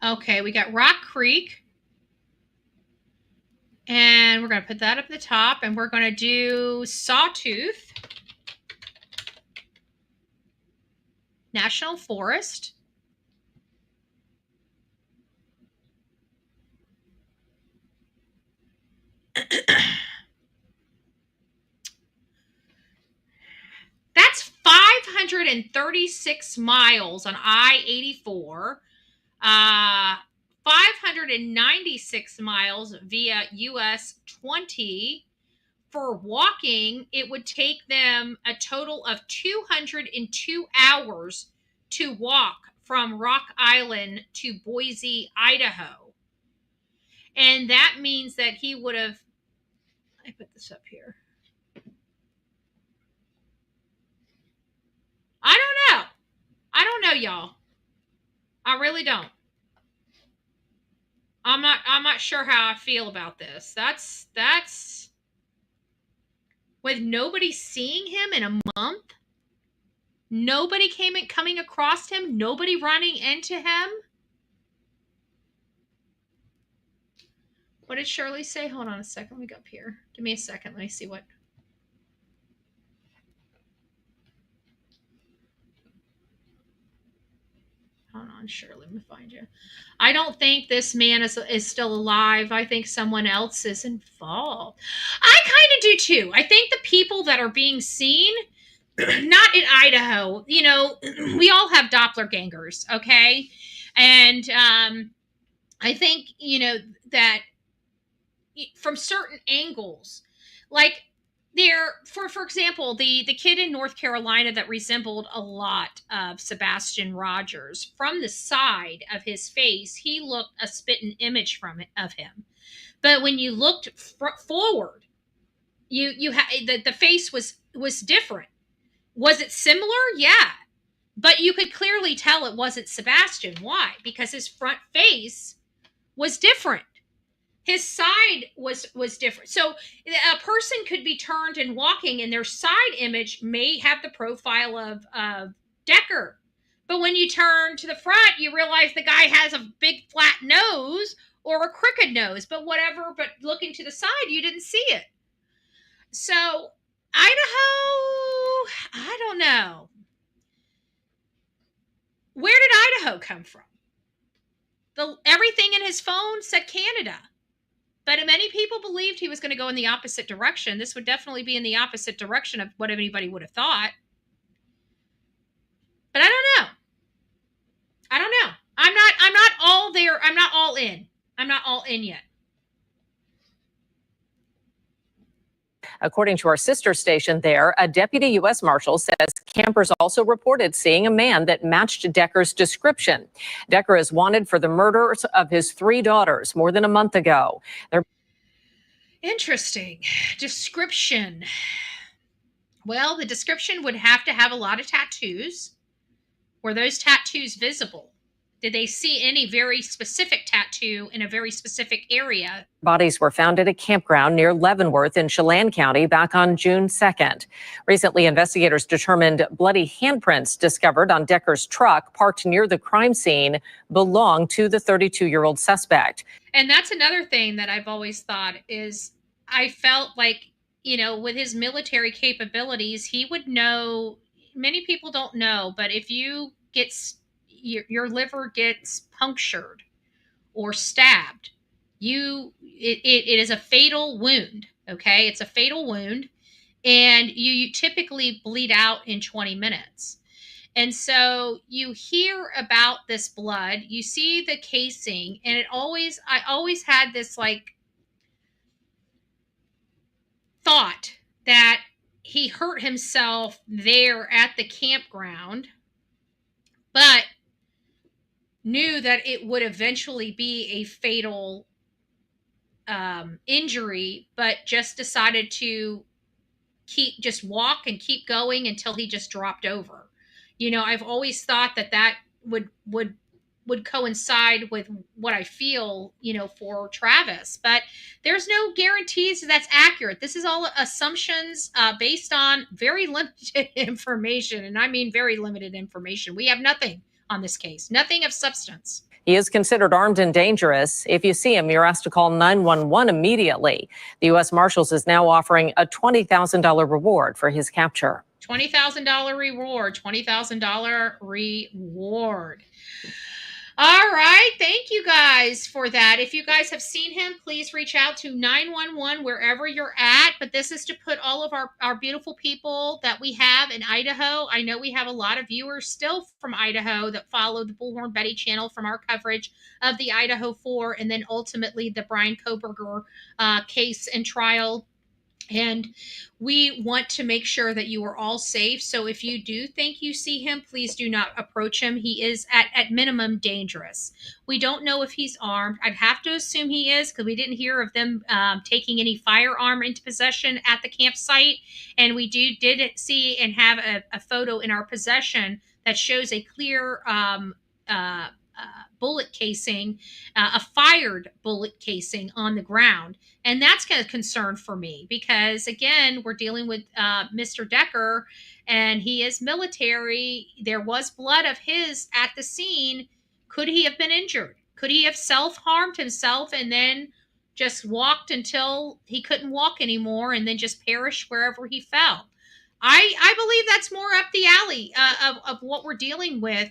Okay, we got Rock Creek. And we're going to put that up at the top. And we're going to do Sawtooth National Forest. That's 536 miles on I-84. 596 miles via US 20. For walking, it would take them a total of 202 hours to walk from Rock Island to Boise, Idaho. And that means that he would have, I put this up here. I don't know, y'all. I really don't. I'm not sure how I feel about this. That's with nobody seeing him in a month, nobody coming across him, nobody running into him. What did Shirley say? Hold on a second. Let me go up here. Give me a second. Let me see what. Hold on, Shirley. Let me find you. I don't think this man is still alive. I think someone else is involved. I kind of do too. I think the people that are being seen, not in Idaho, you know, we all have doppelgangers, okay? And I think, you know, that from certain angles, like there, for example, the kid in North Carolina that resembled a lot of Sebastian Rogers, from the side of his face, he looked a spitting image of him. But when you looked forward, you had the face was different. Was it similar? Yeah. But you could clearly tell it wasn't Sebastian. Why? Because his front face was different. His side was different. So a person could be turned and walking, and their side image may have the profile of Decker. But when you turn to the front, you realize the guy has a big flat nose or a crooked nose. But whatever, but looking to the side, you didn't see it. So Idaho, I don't know. Where did Idaho come from? Everything in his phone said Canada. But many people believed he was going to go in the opposite direction. This would definitely be in the opposite direction of what anybody would have thought. But I don't know. I'm not all there. I'm not all in. I'm not all in yet. According to our sister station there, a deputy U.S. Marshal says campers also reported seeing a man that matched Decker's description. Decker is wanted for the murders of his 3 daughters more than a month ago. Interesting. Description. Well, the description would have to have a lot of tattoos. Were those tattoos visible? Did they see any very specific tattoo in a very specific area? Bodies were found at a campground near Leavenworth in Chelan County back on June 2nd. Recently, investigators determined bloody handprints discovered on Decker's truck parked near the crime scene belonged to the 32-year-old suspect. And that's another thing that I've always thought is I felt like, you know, with his military capabilities, he would know. Many people don't know, but if you get your liver gets punctured or stabbed, it is a fatal wound. Okay, it's a fatal wound, and you typically bleed out in 20 minutes. And so you hear about this blood, you see the casing, and I always had this like thought that he hurt himself there at the campground, but knew that it would eventually be a fatal injury, but just decided to just walk and keep going until he just dropped over. I've always thought that would coincide with what I feel, for Travis, but there's no guarantees that's accurate. This is all assumptions based on very limited information. And I mean, very limited information. We have nothing on this case, nothing of substance. He is considered armed and dangerous. If you see him, you're asked to call 911 immediately. The U.S. Marshals is now offering a $20,000 reward for his capture. $20,000 reward, $20,000 reward. All right. Thank you guys for that. If you guys have seen him, please reach out to 911 wherever you're at. But this is to put all of our beautiful people that we have in Idaho. I know we have a lot of viewers still from Idaho that follow the Bullhorn Betty channel from our coverage of the Idaho 4 and then ultimately the Brian Koberger case and trial. And we want to make sure that you are all safe. So if you do think you see him, please do not approach him. He is at minimum dangerous. We don't know if he's armed. I'd have to assume he is because we didn't hear of them taking any firearm into possession at the campsite. And we did see and have a photo in our possession that shows a clear bullet casing, a fired bullet casing on the ground. And that's kind of concern for me because, again, we're dealing with Mr. Decker and he is military. There was blood of his at the scene. Could he have been injured? Could he have self-harmed himself and then just walked until he couldn't walk anymore and then just perished wherever he fell? I believe that's more up the alley of what we're dealing with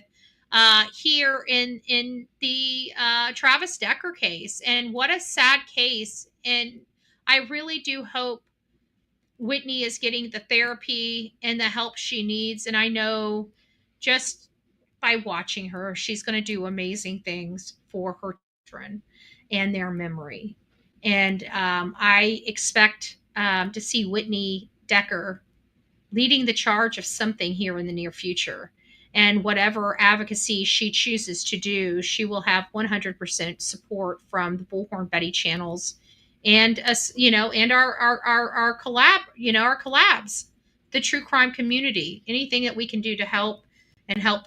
here in the Travis Decker case. And what a sad case. And I really do hope Whitney is getting the therapy and the help she needs. And I know just by watching her, she's going to do amazing things for her children and their memory. And I expect to see Whitney Decker leading the charge of something here in the near future. And whatever advocacy she chooses to do, she will have 100% support from the Bullhorn Betty channels and us, and our collabs, the true crime community. Anything that we can do to help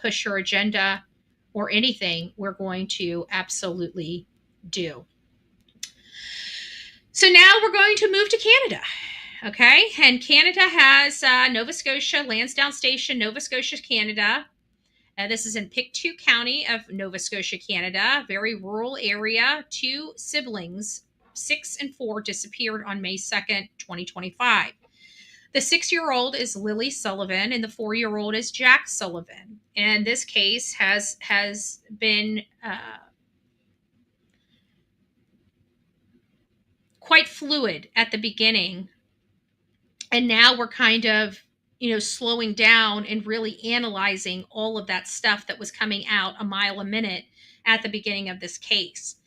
push her agenda or anything, we're going to absolutely do. So now we're going to move to Canada. Okay, and Canada has Nova Scotia, Lansdowne Station, Nova Scotia, Canada. This is in Pictou County of Nova Scotia, Canada, very rural area. 2 siblings, 6 and 4, disappeared on May 2nd, 2025. The 6-year-old is Lily Sullivan and the 4-year-old is Jack Sullivan. And this case has been quite fluid at the beginning. And now we're kind of, slowing down and really analyzing all of that stuff that was coming out a mile a minute at the beginning of this case.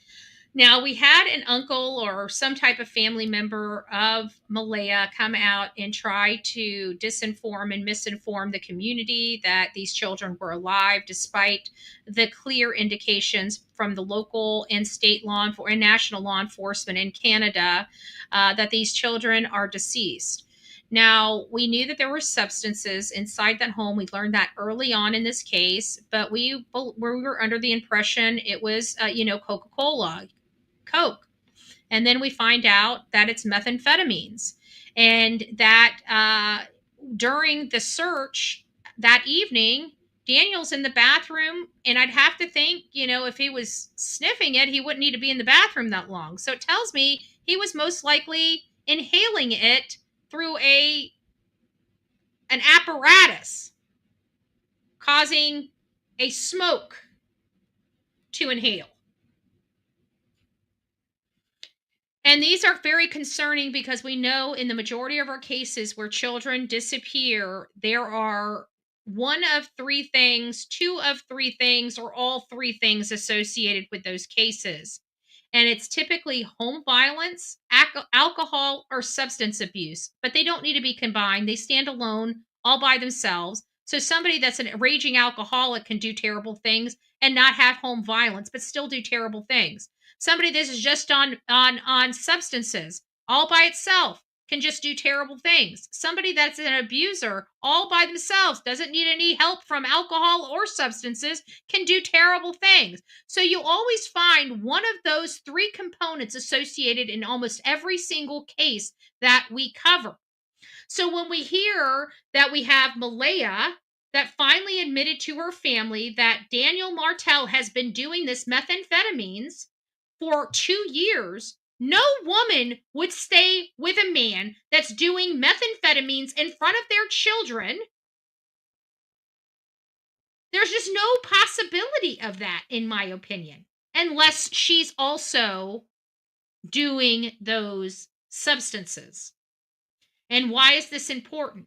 Now, we had an uncle or some type of family member of Malehya come out and try to disinform and misinform the community that these children were alive, despite the clear indications from the local and state law enforcement and national law enforcement in Canada that these children are deceased. Now, we knew that there were substances inside that home. We learned that early on in this case, but we were under the impression it was, Coca-Cola, Coke. And then we find out that it's methamphetamines. And that during the search that evening, Daniel's in the bathroom. And I'd have to think, if he was sniffing it, he wouldn't need to be in the bathroom that long. So it tells me he was most likely inhaling it through an apparatus, causing a smoke to inhale. And these are very concerning because we know in the majority of our cases where children disappear, there are one of three things, two of three things, or all three things associated with those cases. And it's typically home violence, alcohol, or substance abuse, but they don't need to be combined. They stand alone all by themselves. So somebody that's a raging alcoholic can do terrible things and not have home violence, but still do terrible things. Somebody that is just on substances all by itself can just do terrible things. Somebody that's an abuser all by themselves doesn't need any help from alcohol or substances can do terrible things. So you always find one of those three components associated in almost every single case that we cover. So when we hear that we have Malehya that finally admitted to her family that Daniel Martell has been doing this methamphetamines for 2 years, no woman would stay with a man that's doing methamphetamines in front of their children. There's just no possibility of that, in my opinion, unless she's also doing those substances. And why is this important?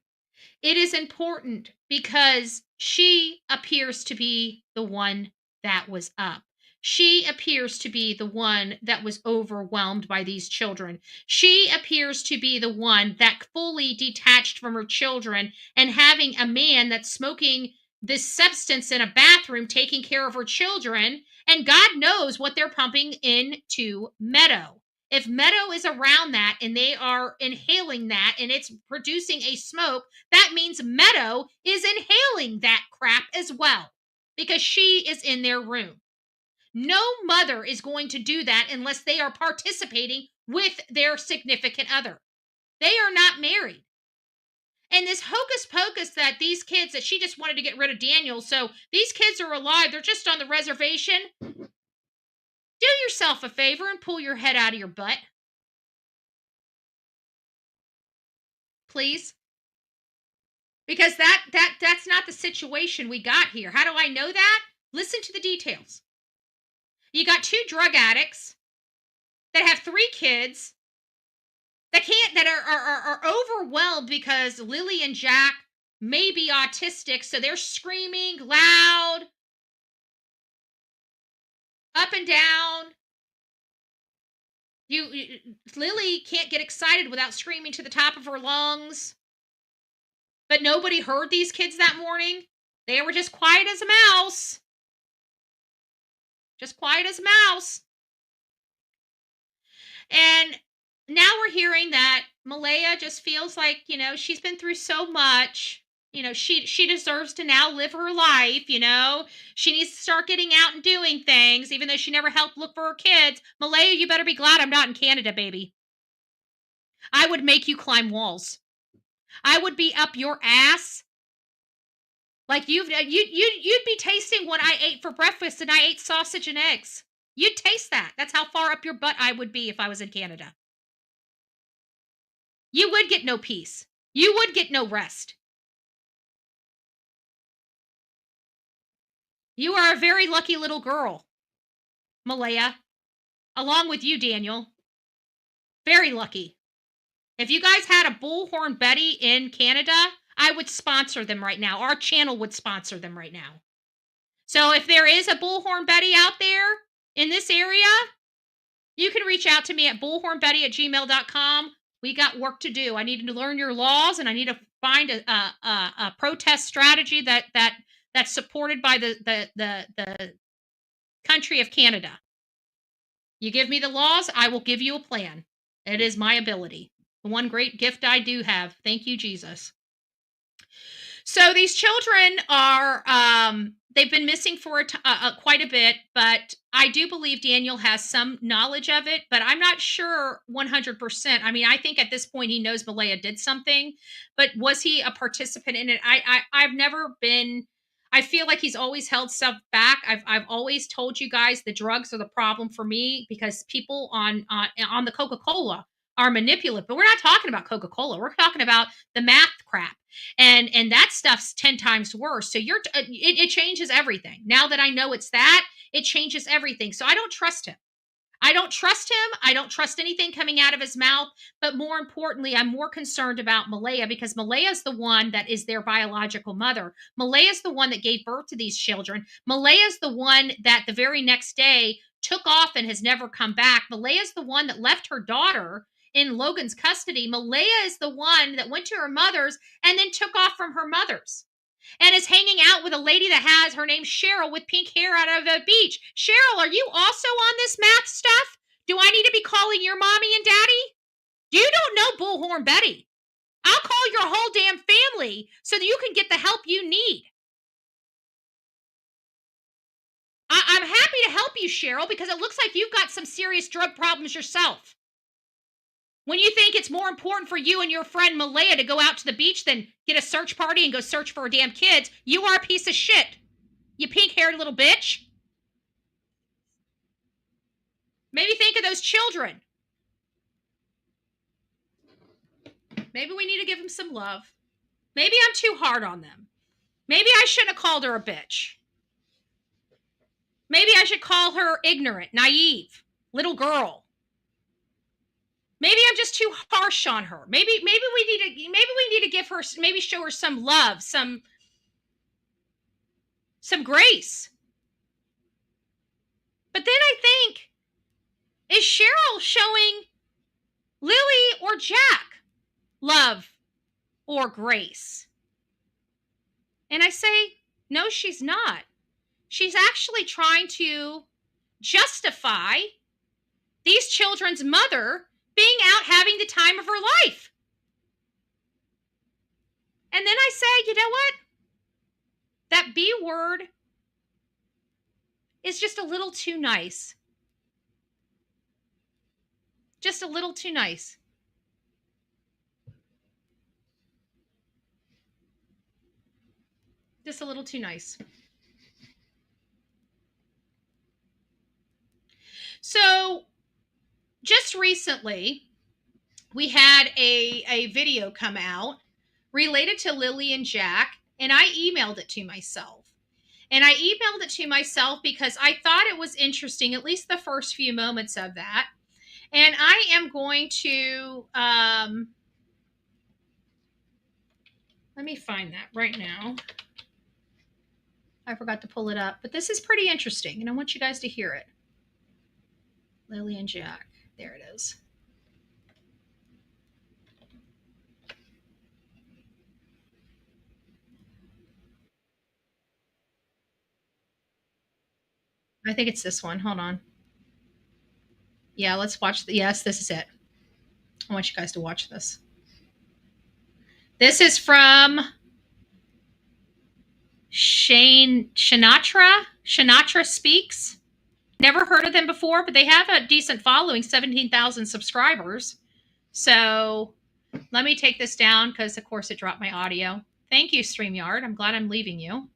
It is important because she appears to be the one that was up. She appears to be the one that was overwhelmed by these children. She appears to be the one that fully detached from her children and having a man that's smoking this substance in a bathroom taking care of her children. And God knows what they're pumping into Meadow. If Meadow is around that and they are inhaling that and it's producing a smoke, that means Meadow is inhaling that crap as well because she is in their room. No mother is going to do that unless they are participating with their significant other. They are not married. And this hocus pocus that these kids, that she just wanted to get rid of Daniel, so these kids are alive, they're just on the reservation. Do yourself a favor and pull your head out of your butt. Please. Because that's not the situation we got here. How do I know that? Listen to the details. You got 2 drug addicts that have 3 kids that are overwhelmed because Lilly and Jack may be autistic, so they're screaming loud, up and down. Lily can't get excited without screaming to the top of her lungs. But nobody heard these kids that morning. They were just quiet as a mouse. Just quiet as a mouse. And now we're hearing that Malehya just feels like, she's been through so much. She deserves to now live her life, She needs to start getting out and doing things, even though she never helped look for her kids. Malehya, you better be glad I'm not in Canada, baby. I would make you climb walls. I would be up your ass. Like you'd be tasting what I ate for breakfast, and I ate sausage and eggs. You'd taste that. That's how far up your butt I would be if I was in Canada. You would get no peace. You would get no rest. You are a very lucky little girl, Malehya, along with you, Daniel. Very lucky. If you guys had a Bullhorn Betty in Canada, I would sponsor them right now. Our channel would sponsor them right now. So if there is a Bullhorn Betty out there in this area, you can reach out to me at bullhornbetty@gmail.com. We got work to do. I need to learn your laws, and I need to find a protest strategy that's supported by the country of Canada. You give me the laws, I will give you a plan. It is my ability. The one great gift I do have. Thank you, Jesus. So these children are, they've been missing for quite a bit, but I do believe Daniel has some knowledge of it, but I'm not sure 100%. I mean, I think at this point he knows Malehya did something, but was he a participant in it? I've never been, I feel like he's always held stuff back. I've always told you guys the drugs are the problem for me because people on the Coca-Cola are manipulative, but we're not talking about Coca-Cola. We're talking about the math crap. And that stuff's 10 times worse. So it changes everything. Now that I know it's that, it changes everything. So I don't trust him. I don't trust him. I don't trust anything coming out of his mouth. But more importantly, I'm more concerned about Malehya, because Malehya is the one that is their biological mother. Malehya is the one that gave birth to these children. Malehya is the one that the very next day took off and has never come back. Malehya is the one that left her daughter in Logan's custody. Malehya is the one that went to her mother's and then took off from her mother's and is hanging out with a lady that has her name Cheryl with pink hair out of a beach. Cheryl, are you also on this math stuff? Do I need to be calling your mommy and daddy? You don't know Bullhorn Betty. I'll call your whole damn family so that you can get the help you need. I'm happy to help you, Cheryl, because it looks like you've got some serious drug problems yourself. When you think it's more important for you and your friend Malehya to go out to the beach than get a search party and go search for damn kids, you are a piece of shit. You pink-haired little bitch. Maybe think of those children. Maybe we need to give them some love. Maybe I'm too hard on them. Maybe I shouldn't have called her a bitch. Maybe I should call her ignorant, naive, little girl. Maybe I'm just too harsh on her. Maybe we need to give her, maybe show her some love, some grace. But then I think, is Cheryl showing Lily or Jack love or grace? And I say, no, she's not. She's actually trying to justify these children's mother being out having the time of her life. And then I say, you know what? That B word is just a little too nice. Just a little too nice. Just a little too nice. So just recently, we had a video come out related to Lilly and Jack, and I emailed it to myself. And I emailed it to myself because I thought it was interesting, at least the first few moments of that. And I am going to, let me find that right now. I forgot to pull it up, but this is pretty interesting, and I want you guys to hear it. Lilly and Jack. There it is. I think it's this one. Hold on. Yeah, let's watch. Yes, this is it. I want you guys to watch this. This is from Shinatra. Shinatra Speaks. Never heard of them before, but they have a decent following, 17,000 subscribers. So let me take this down because, of course, it dropped my audio. Thank you, StreamYard. I'm glad I'm leaving you.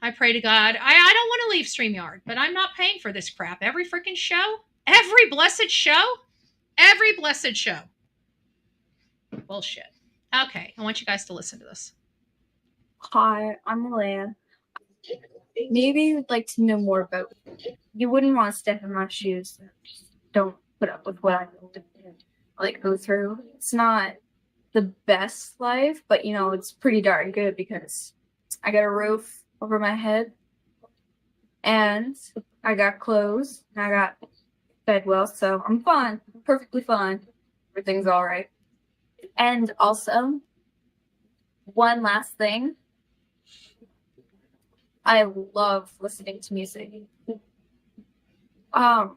I pray to God. I don't want to leave StreamYard, but I'm not paying for this crap. Every freaking show. Every blessed show. Every blessed show. Bullshit. Okay, I want you guys to listen to this. Hi, I'm Malehya. Maybe you'd like to know more about me. You wouldn't want to step in my shoes. Just don't put up with what I go through. It's not the best life, but it's pretty darn good because I got a roof over my head and I got clothes and I got fed well, so I'm fine. Perfectly fine. Everything's all right. And also, one last thing. I love listening to music. And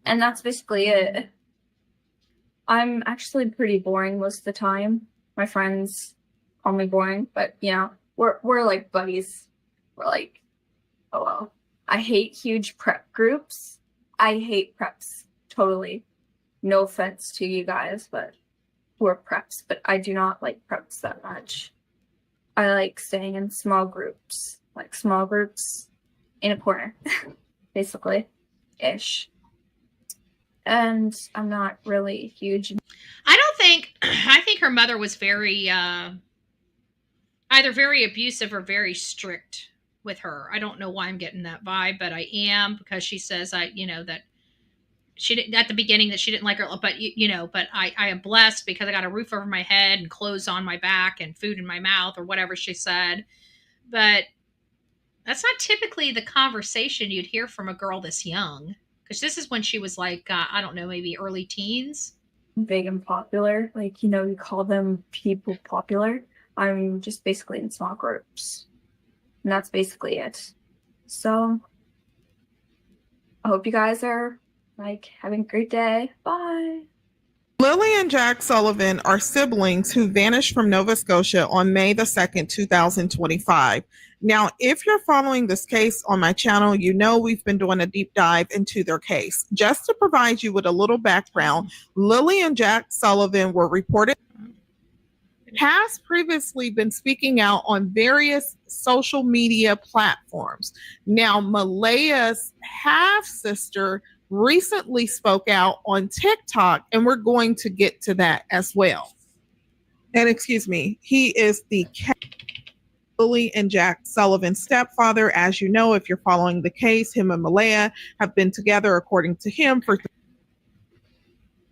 that's basically it. I'm actually pretty boring most of the time. My friends call me boring, but we're like buddies. We're like, oh well. I hate huge prep groups. I hate preps totally. No offense to you guys, but who are preps, but I do not like preps that much. I like staying in small groups in a corner, basically, ish. And I'm not really huge. I think her mother was very, either very abusive or very strict with her. I don't know why I'm getting that vibe, but I am, because she says that she didn't at the beginning, that she didn't like her, but but I am blessed because I got a roof over my head and clothes on my back and food in my mouth, or whatever she said. But that's not typically the conversation you'd hear from a girl this young, because this is when she was like, I don't know, maybe early teens. Big and popular, like, you call them people popular. I'm just basically in small groups, and that's basically it. So I hope you guys are having a great day. Bye. Lilly and Jack Sullivan are siblings who vanished from Nova Scotia on May the 2nd, 2025. Now, if you're following this case on my channel, we've been doing a deep dive into their case. Just to provide you with a little background, Lilly and Jack Sullivan were reported has previously been speaking out on various social media platforms. Now, Malehya's half-sister recently spoke out on TikTok, and we're going to get to that as well. And excuse me, he is the Lilly and Jack Sullivan stepfather. As you know, if you're following the case, him and Malehya have been together, according to him, for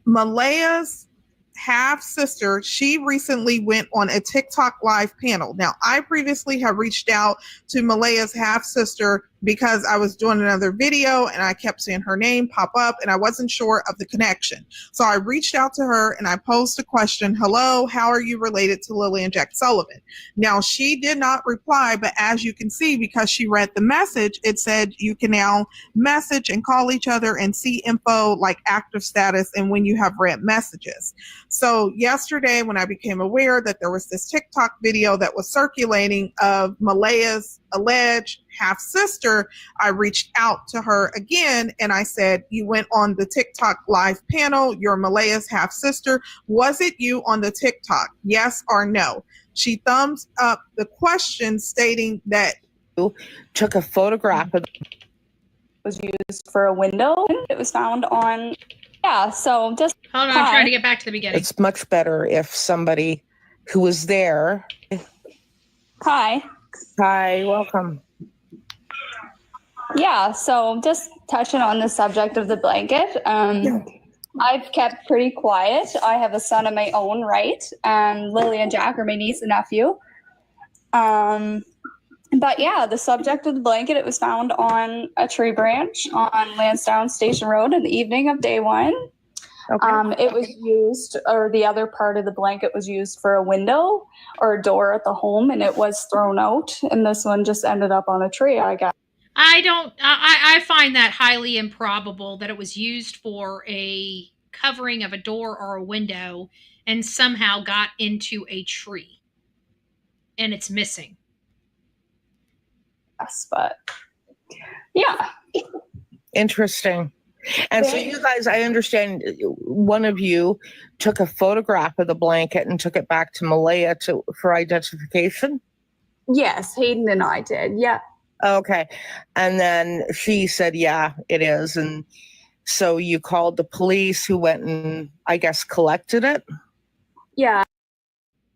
Malehya's half-sister. She recently went on a TikTok live panel. Now, I previously have reached out to Malehya's half-sister because I was doing another video and I kept seeing her name pop up and I wasn't sure of the connection. So I reached out to her and I posed a question. Hello, how are you related to Lilly and Jack Sullivan? Now, she did not reply, but as you can see, because she read the message, it said you can now message and call each other and see info like active status and when you have read messages. So yesterday, when I became aware that there was this TikTok video that was circulating of Malehya's alleged half-sister, I reached out to her again and I said, you went on the TikTok live panel, you're Malehya's half-sister. Was it you on the TikTok? Yes or no? She thumbs up the question, stating that took a photograph of was used for a window. It was found on, so just hold on, I'm trying to get back to the beginning. It's much better if somebody who was there. Hi, welcome. Yeah, so just touching on the subject of the blanket, I've kept pretty quiet. I have a son of my own right, and Lilly and Jack are my niece and nephew. But yeah, the subject of the blanket, it was found on a tree branch on Lansdowne Station Road in the evening of day one. Okay. It was used, or the other part of the blanket was used for a window or a door at the home, and it was thrown out, and this one just ended up on a tree, I guess. I find that highly improbable that it was used for a covering of a door or a window and somehow got into a tree and it's missing. Yes, but yeah. Interesting. And so you guys, I understand one of you took a photograph of the blanket and took it back to Malehya for identification? Yes, Hayden and I did. Yeah. Okay. And then she said, yeah, it is. And so you called the police, who went and, I guess, collected it? Yeah.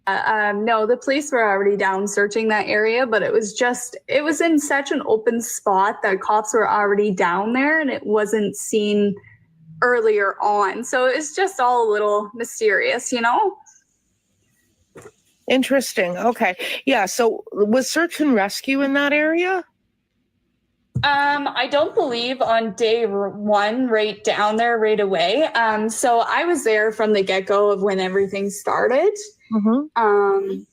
No, the police were already down searching that area, but it was in such an open spot that cops were already down there and it wasn't seen earlier on. So it's just all a little mysterious, Interesting. Okay. Yeah. So was search and rescue in that area? I don't believe on day one right down there right away. So I was there from the get-go of when everything started. Mm-hmm.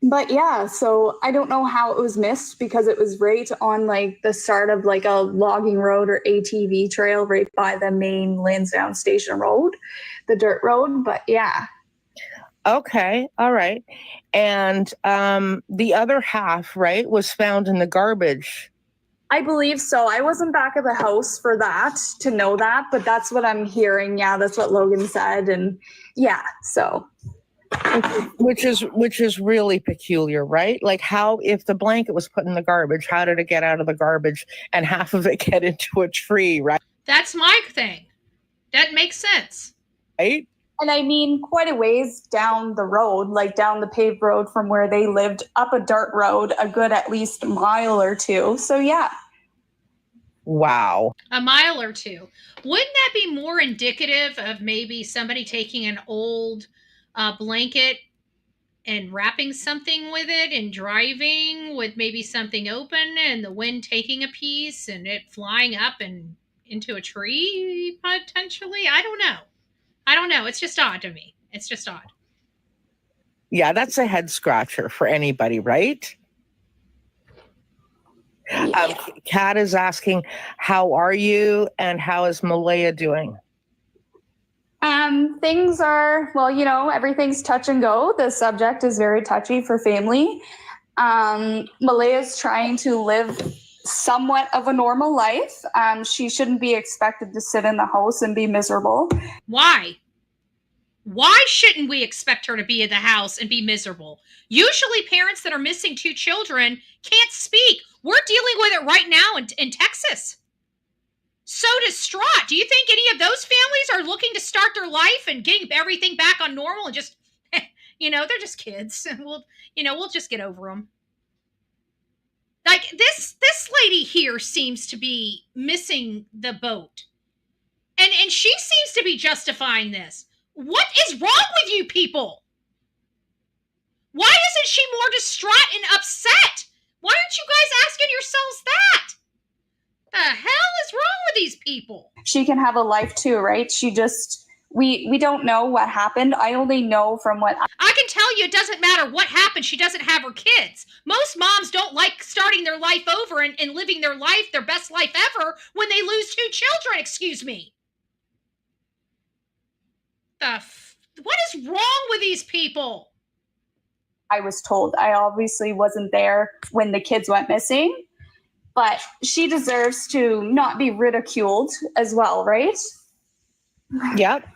But yeah, so I don't know how it was missed because it was right on like the start of like a logging road or ATV trail right by the main Lansdowne Station Road, the dirt road. But yeah. Okay. All right. And the other half, right, was found in the garbage. I believe so. I wasn't back at the house for that to know that, but that's what I'm hearing. Yeah, that's what Logan said. And yeah, so. Which is really peculiar, right? Like how, if the blanket was put in the garbage, how did it get out of the garbage and half of it get into a tree, right? That's my thing. That makes sense. Right? And I mean, quite a ways down the road, like down the paved road from where they lived, up a dirt road, a good at least mile or two. So yeah. Wow. A mile or two. Wouldn't that be more indicative of maybe somebody taking an old blanket and wrapping something with it and driving with maybe something open and the wind taking a piece and it flying up and into a tree potentially? I don't know. It's just odd to me. It's just odd. Yeah, that's a head scratcher for anybody, right? Kat is asking, how are you and how is Malehya doing? Things are, well, you know, everything's touch and go. The subject is very touchy for family. Malehya's trying to live somewhat of a normal life. She shouldn't be expected to sit in the house and be miserable. Why? Why shouldn't we expect her to be in the house and be miserable? Usually parents that are missing 2 children can't speak. We're dealing with it right now in Texas. So distraught. Do you think any of those families are looking to start their life and getting everything back on normal and just, you know, they're just kids. We'll just get over them. Like this lady here seems to be missing the boat. And she seems to be justifying this. What is wrong with you people? Why isn't she more distraught and upset? Why aren't you guys asking yourselves that? The hell is wrong with these people? She can have a life too, right? She just, we don't know what happened. I only know from what I can tell you it doesn't matter what happened. She doesn't have her kids. Most moms don't like starting their life over and living their life, their best life ever, when they lose 2 children, excuse me. What is wrong with these people? I was told. I obviously wasn't there when the kids went missing, but she deserves to not be ridiculed as well, right? Yep.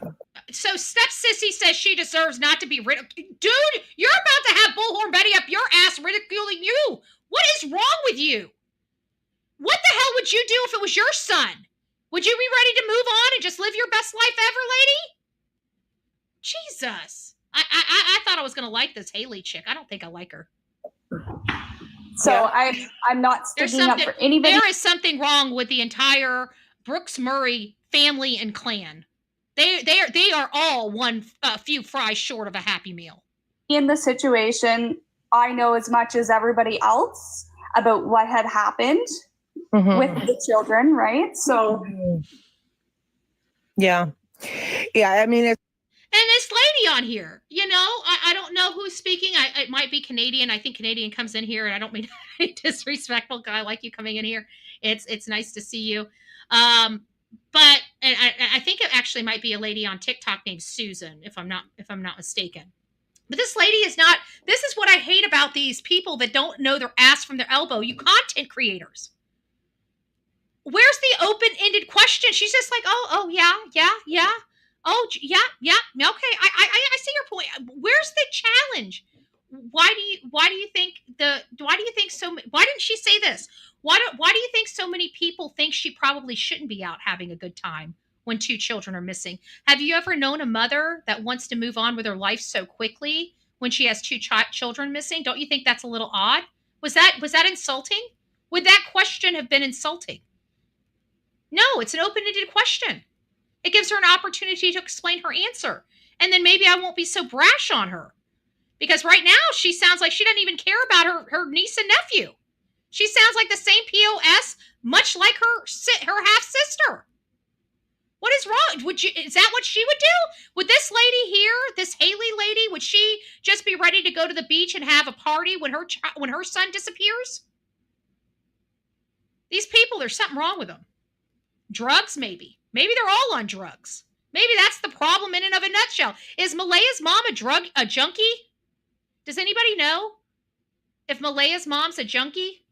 So Step Sissy says she deserves not to be ridiculed. Dude, you're about to have Bullhorn Betty up your ass ridiculing you. What is wrong with you? What the hell would you do if it was your son? Would you be ready to move on and just live your best life ever, lady? Jesus. I thought I was going to like this Haley chick. I don't think I like her. So I'm not sticking up for anybody. There is something wrong with the entire Brooks-Murray family and clan. They are all a few fries short of a Happy Meal. In the situation, I know as much as everybody else about what had happened with the children, right? So yeah, I mean, it's. And this lady on here, you know, I don't know who's speaking. It might be Canadian. I think Canadian comes in here, and I don't mean a disrespectful guy like you coming in here. It's nice to see you. But I think it actually might be a lady on TikTok named Susan, if I'm not mistaken. But this lady is not. This is what I hate about these people that don't know their ass from their elbow. You content creators. Where's the open-ended question? She's just like, oh yeah. Oh yeah. Okay, I see your point. Where's the challenge? Why do you think so? Why didn't she say this? Why do you think so many people think she probably shouldn't be out having a good time when 2 children are missing? Have you ever known a mother that wants to move on with her life so quickly when she has 2 children missing? Don't you think that's a little odd? Was that insulting? Would that question have been insulting? No, it's an open-ended question. It gives her an opportunity to explain her answer. And then maybe I won't be so brash on her. Because right now she sounds like she doesn't even care about her niece and nephew. She sounds like the same POS, much like her half-sister. What is wrong? Is that what she would do? Would this lady here, this Haley lady, would she just be ready to go to the beach and have a party when her son disappears? These people, there's something wrong with them. Drugs, maybe. Maybe they're all on drugs. Maybe that's the problem in and of a nutshell. Is Malehya's mom a junkie? Does anybody know if Malehya's mom's a junkie?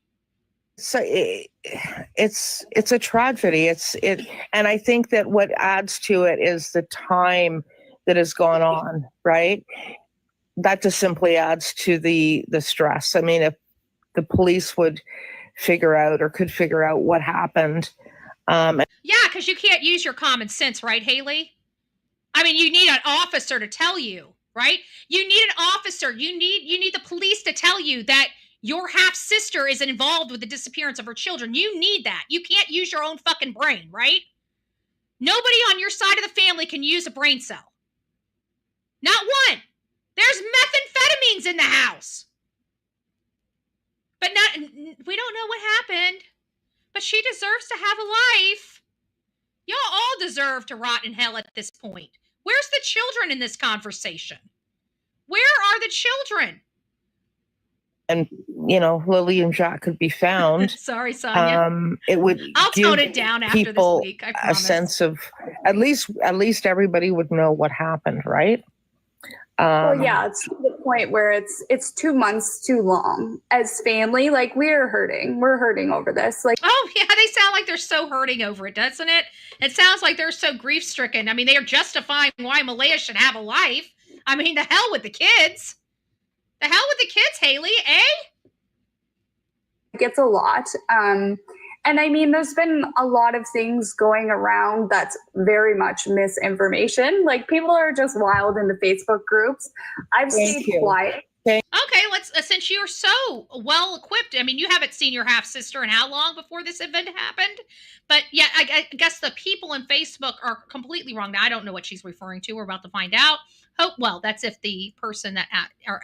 So it's a tragedy. And I think that what adds to it is the time that has gone on, right? That just simply adds to the stress. I mean, if the police would could figure out what happened. Yeah, because you can't use your common sense, right, Haley? I mean, you need an officer to tell you, right? You need an officer. You need the police to tell you that your half sister is involved with the disappearance of her children. You need that. You can't use your own fucking brain, right? Nobody on your side of the family can use a brain cell. Not one. There's methamphetamines in the house. But we don't know what happened. But she deserves to have a life. Y'all all deserve to rot in hell at this point. Where's the children in this conversation? Where are the children? And, you know, Lilly and Jack could be found. Sorry, Sonia. It would I'll give tone it down after this people week, I a promise. sense of, at least everybody would know what happened, right? Well, yeah, it's to the point where it's 2 months too long. As family, like, we're hurting over this. Like, oh yeah, they sound like they're so hurting over it, doesn't it? It sounds like they're so grief stricken. I mean, they are justifying why Malehya should have a life. I mean, the hell with the kids. The hell with the kids, Haley, eh? it's a lot. And I mean, there's been a lot of things going around that's very much misinformation. Like, people are just wild in the Facebook groups. I've stayed quiet. Okay, let's, since you're so well equipped, I mean, you haven't seen your half sister in how long before this event happened? But yeah, I guess the people in Facebook are completely wrong. Now, I don't know what she's referring to. We're about to find out. Well, that's if the person that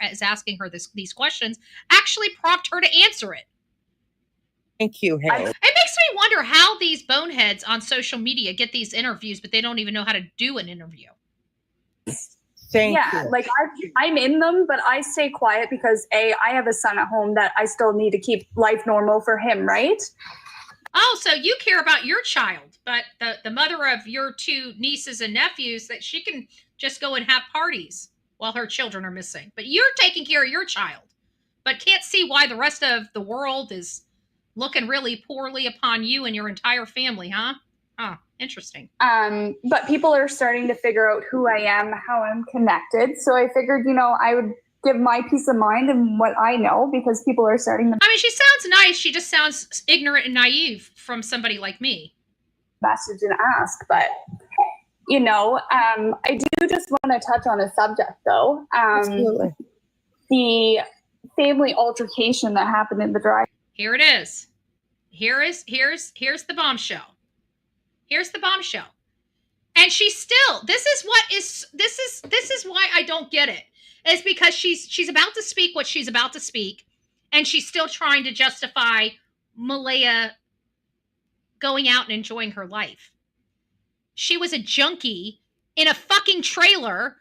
is asking her these questions actually prompt her to answer it. Thank you, Haley. It makes me wonder how these boneheads on social media get these interviews, but they don't even know how to do an interview. Thank yeah, you. like I'm in them, but I stay quiet because I have a son at home that I still need to keep life normal for him, right? Oh, so you care about your child, but the mother of your two nieces and nephews, that she can just go and have parties while her children are missing. But you're taking care of your child, but can't see why the rest of the world is looking really poorly upon you and your entire family, huh? Oh, interesting. But people are starting to figure out who I am, how I'm connected. So I figured, I would give my peace of mind and what I know, because people are starting to... I mean, she sounds nice. She just sounds ignorant and naive from somebody like me. Message and ask, but, I do just want to touch on a subject, though. Absolutely. The family altercation that happened in the drive. Here it is. Here's the bombshell. Here's the bombshell. And she's still, this is why I don't get it. It's because she's about to speak what she's about to speak, and she's still trying to justify Malehya going out and enjoying her life. She was a junkie in a fucking trailer,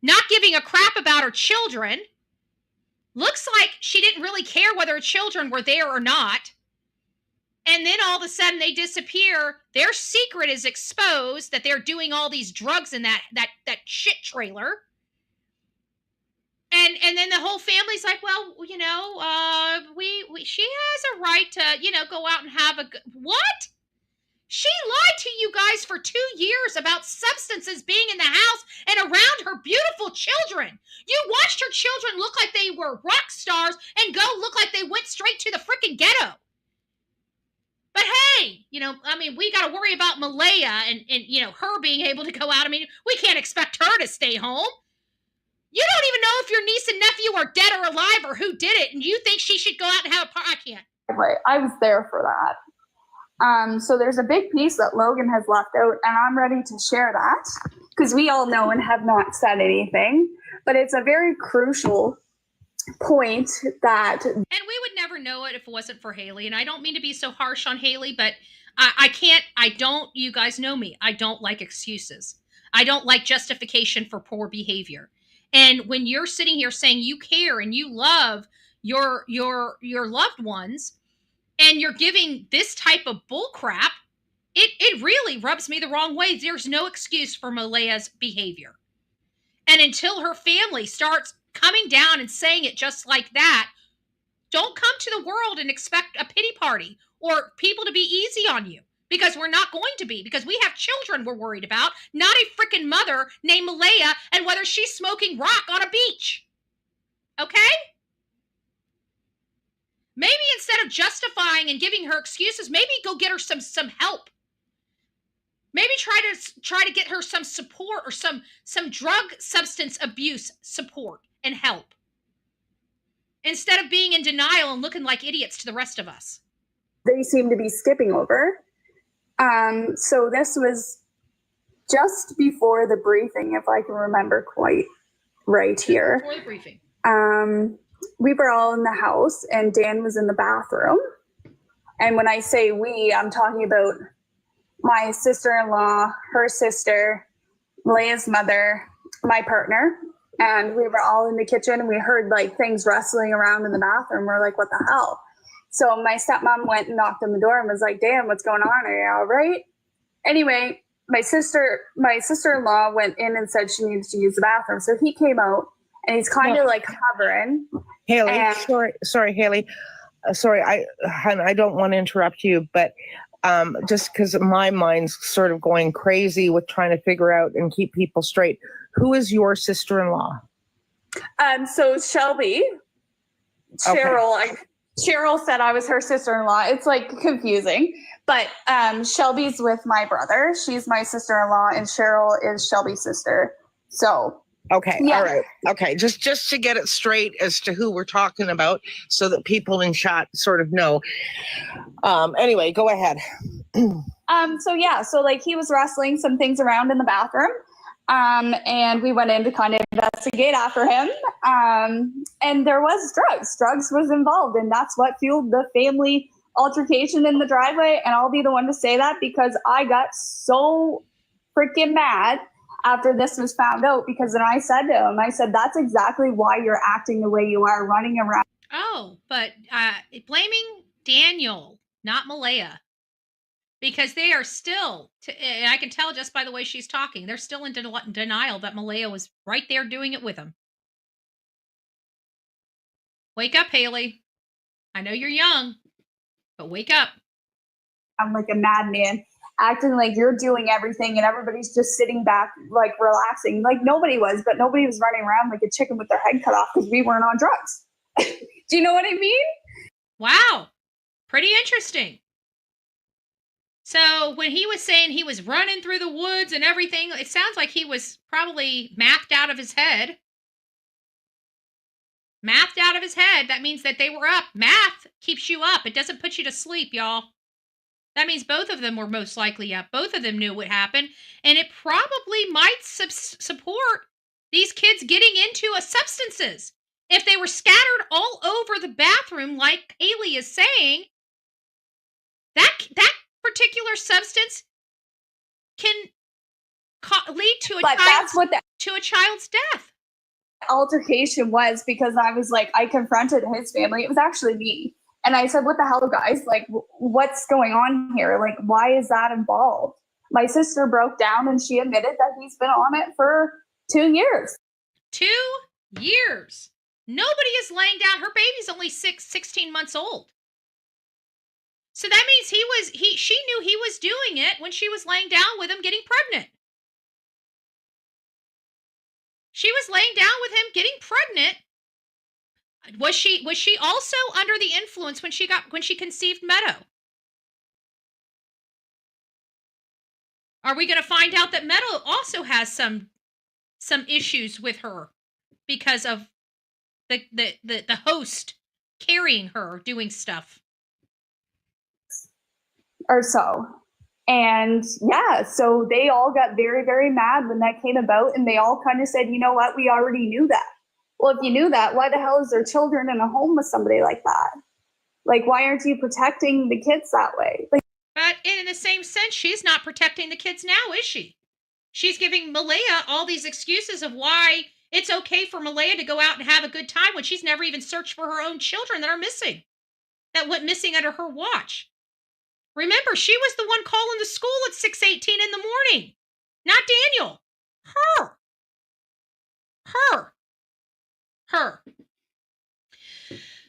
not giving a crap about her children. Looks like she didn't really care whether her children were there or not. And then all of a sudden they disappear. Their secret is exposed, that they're doing all these drugs in that shit trailer. And then the whole family's like, well, she has a right to, go out and have a good... What? She lied to you guys for 2 years about substances being in the house and around her beautiful children. You watched her children look like they were rock stars and go look like they went straight to the freaking ghetto. But hey, we got to worry about Malehya and her being able to go out. I mean, we can't expect her to stay home. You don't even know if your niece and nephew are dead or alive or who did it, and you think she should go out and have a party. I can't. Right, I was there for that. So there's a big piece that Logan has left out, and I'm ready to share that because we all know and have not said anything, but it's a very crucial point that... And we would never know it if it wasn't for Haley, and I don't mean to be so harsh on Haley, but you guys know me. I don't like excuses. I don't like justification for poor behavior. And when you're sitting here saying you care and you love your loved ones, and you're giving this type of bull crap, it really rubs me the wrong way. There's no excuse for Malehya's behavior. And until her family starts coming down and saying it just like that, don't come to the world and expect a pity party or people to be easy on you, because we're not going to be, because we have children we're worried about, not a freaking mother named Malehya and whether she's smoking rock on a beach. Okay? Maybe instead of justifying and giving her excuses, maybe go get her some help. Maybe try to get her some support or some drug substance abuse support and help, instead of being in denial and looking like idiots to the rest of us. They seem to be skipping over. So this was just before the briefing, if I can remember quite right here. Before the briefing. We were all in the house and Dan was in the bathroom. And when I say we, I'm talking about my sister-in-law, her sister, Malehya's mother, my partner. And we were all in the kitchen and we heard like things rustling around in the bathroom. We're like, what the hell? So my stepmom went and knocked on the door and was like, Dan, what's going on? Are you all right? Anyway, my sister-in-law went in and said she needed to use the bathroom. So he came out and he's kind of like hovering. Haley, And- sorry, Haley. Sorry, I don't want to interrupt you, but just because my mind's sort of going crazy with trying to figure out and keep people straight. Who is your sister-in-law? So Shelby, Cheryl said I was her sister-in-law. It's like confusing, but Shelby's with my brother. She's my sister-in-law, and Cheryl is Shelby's sister. So okay, yeah. all right, okay. Just to get it straight as to who we're talking about, so that people in chat sort of know. Anyway, go ahead. So like he was wrestling some things around in the bathroom. And we went in to kind of investigate after him. And there was drugs. Drugs was involved, and that's what fueled the family altercation in the driveway. And I'll be the one to say that because I got so freaking mad after this was found out, because then I said to him, I said, that's exactly why you're acting the way you are, running around. Oh, but blaming Daniel, not Malehya. Because they are still, and I can tell just by the way she's talking, they're still in denial that Malehya was right there doing it with him. Wake up, Haley. I know you're young, but wake up. I'm like a madman, acting like you're doing everything and everybody's just sitting back, like relaxing. Like nobody was, but nobody was running around like a chicken with their head cut off because we weren't on drugs. Do you know what I mean? Wow. Pretty interesting. So when he was saying he was running through the woods and everything, it sounds like he was probably mathed out of his head. Mathed out of his head. That means that they were up. Math keeps you up. It doesn't put you to sleep, y'all. That means both of them were most likely up. Both of them knew what happened. And it probably might support these kids getting into substances. If they were scattered all over the bathroom, like Haley is saying, that particular substance can lead to a child's death. Altercation was because I was like, I confronted his family. It was actually me. And I said, what the hell, guys? Like, what's going on here? Like, why is that involved? My sister broke down and she admitted that he's been on it for 2 years. 2 years. Nobody is laying down. Her baby's only 16 months old. So that means she knew he was doing it when she was laying down with him getting pregnant. She was laying down with him getting pregnant. Was she also under the influence when she conceived Meadow? Are we going to find out that Meadow also has some issues with her because of the host carrying her, doing stuff? Or so. And yeah, so they all got very, very mad when that came about, and they all kind of said, you know what, we already knew that. Well, if you knew that, why the hell is there children in a home with somebody like that? Like, why aren't you protecting the kids that way? Like, but in the same sense, she's not protecting the kids now, is she? She's giving Malehya all these excuses of why it's okay for Malehya to go out and have a good time when she's never even searched for her own children that are missing, that went missing under her watch. Remember, she was the one calling the school at 6:18 in the morning. Not Daniel. Her.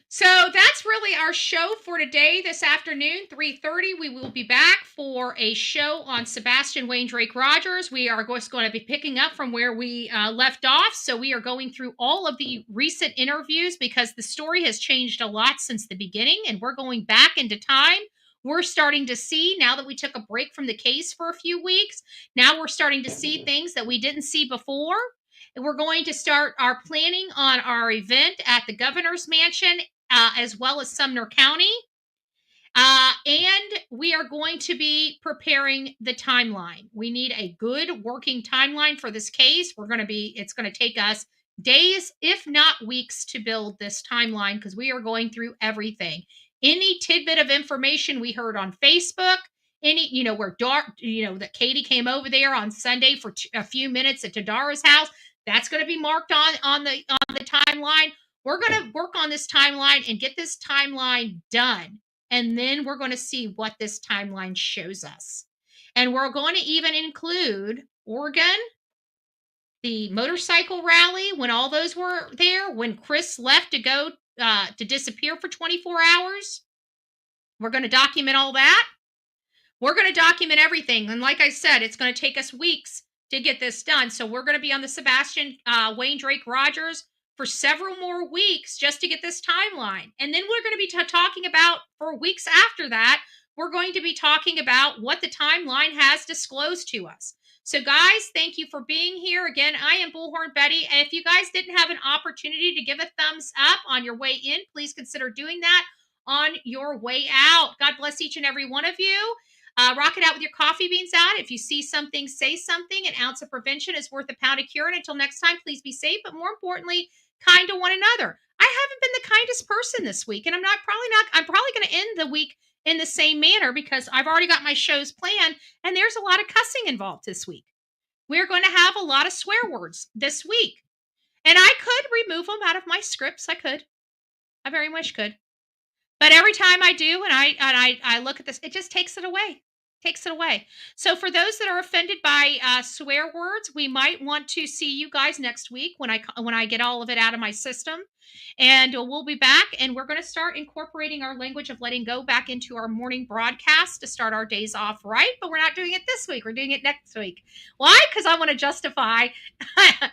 So that's really our show for today, this afternoon, 3:30. We will be back for a show on Sebastian Drake Rogers. We are just going to be picking up from where we left off. So we are going through all of the recent interviews because the story has changed a lot since the beginning, and we're going back into time we're starting to see, now that we took a break from the case for a few weeks, now we're starting to see things that we didn't see before. And we're going to start our planning on our event at the governor's mansion, as well as Sumner County. And we are going to be preparing the timeline. We need a good working timeline for this case. It's going to take us days, if not weeks, to build this timeline, because we are going through everything. Any tidbit of information we heard on Facebook, that Katie came over there on Sunday for a few minutes at Tadara's house, that's going to be marked on the timeline. We're going to work on this timeline and get this timeline done. And then we're going to see what this timeline shows us. And we're going to even include Oregon, the motorcycle rally, when all those were there, when Chris left to go to disappear for 24 hours. We're going to document all that. We're going to document everything. And like I said, it's going to take us weeks to get this done. So we're going to be on the Sebastian Wayne Drake Rogers for several more weeks just to get this timeline. And then we're going to be talking about, for weeks after that, we're going to be talking about what the timeline has disclosed to us. So guys, thank you for being here. Again, I am Bullhorn Betty. And if you guys didn't have an opportunity to give a thumbs up on your way in, please consider doing that on your way out. God bless each and every one of you. Rock it out with your coffee beans out. If you see something, say something. An ounce of prevention is worth a pound of cure. And until next time, please be safe, but more importantly, kind to one another. I haven't been the kindest person this week, and I'm probably going to end the week in the same manner because I've already got my shows planned, and there's a lot of cussing involved this week. We're going to have a lot of swear words this week, and I could remove them out of my scripts. I very much could. But every time I do, and I look at this, it just takes it away. So for those that are offended by swear words, we might want to see you guys next week when I get all of it out of my system. And we'll be back, and we're going to start incorporating our language of letting go back into our morning broadcast to start our days off right. But we're not doing it this week. We're doing it next week. Why? Because I want to justify,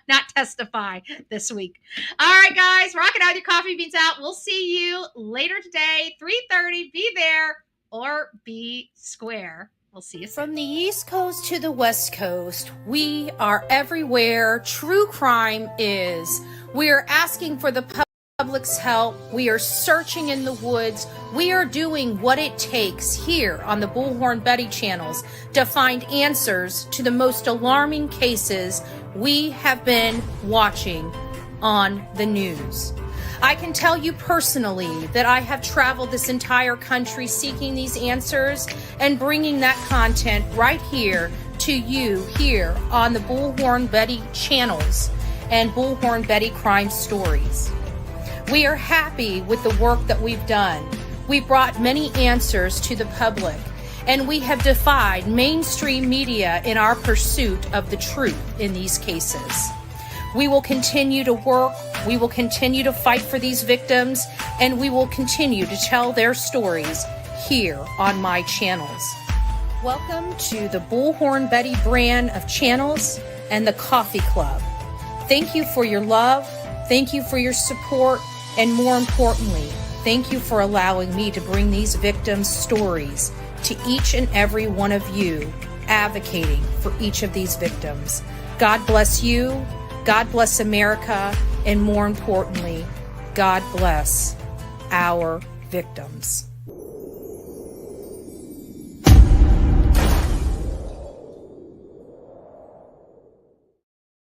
not testify this week. All right, guys, rock it out with your coffee beans out. We'll see you later today, 3:30. Be there or be square. We'll see you soon. From the East Coast to the West Coast, we are everywhere true crime is. We are asking for the public's help. We are searching in the woods. We are doing what it takes here on the Bullhorn Betty channels to find answers to the most alarming cases we have been watching on the news. I can tell you personally that I have traveled this entire country seeking these answers and bringing that content right here to you here on the Bullhorn Betty channels and Bullhorn Betty Crime Stories. We are happy with the work that we've done. We've brought many answers to the public, and we have defied mainstream media in our pursuit of the truth in these cases. We will continue to work, we will continue to fight for these victims, and we will continue to tell their stories here on my channels. Welcome to the Bullhorn Betty brand of channels and the Coffee Club. Thank you for your love, thank you for your support, and more importantly, thank you for allowing me to bring these victims' stories to each and every one of you, advocating for each of these victims. God bless you. God bless America, and more importantly, God bless our victims.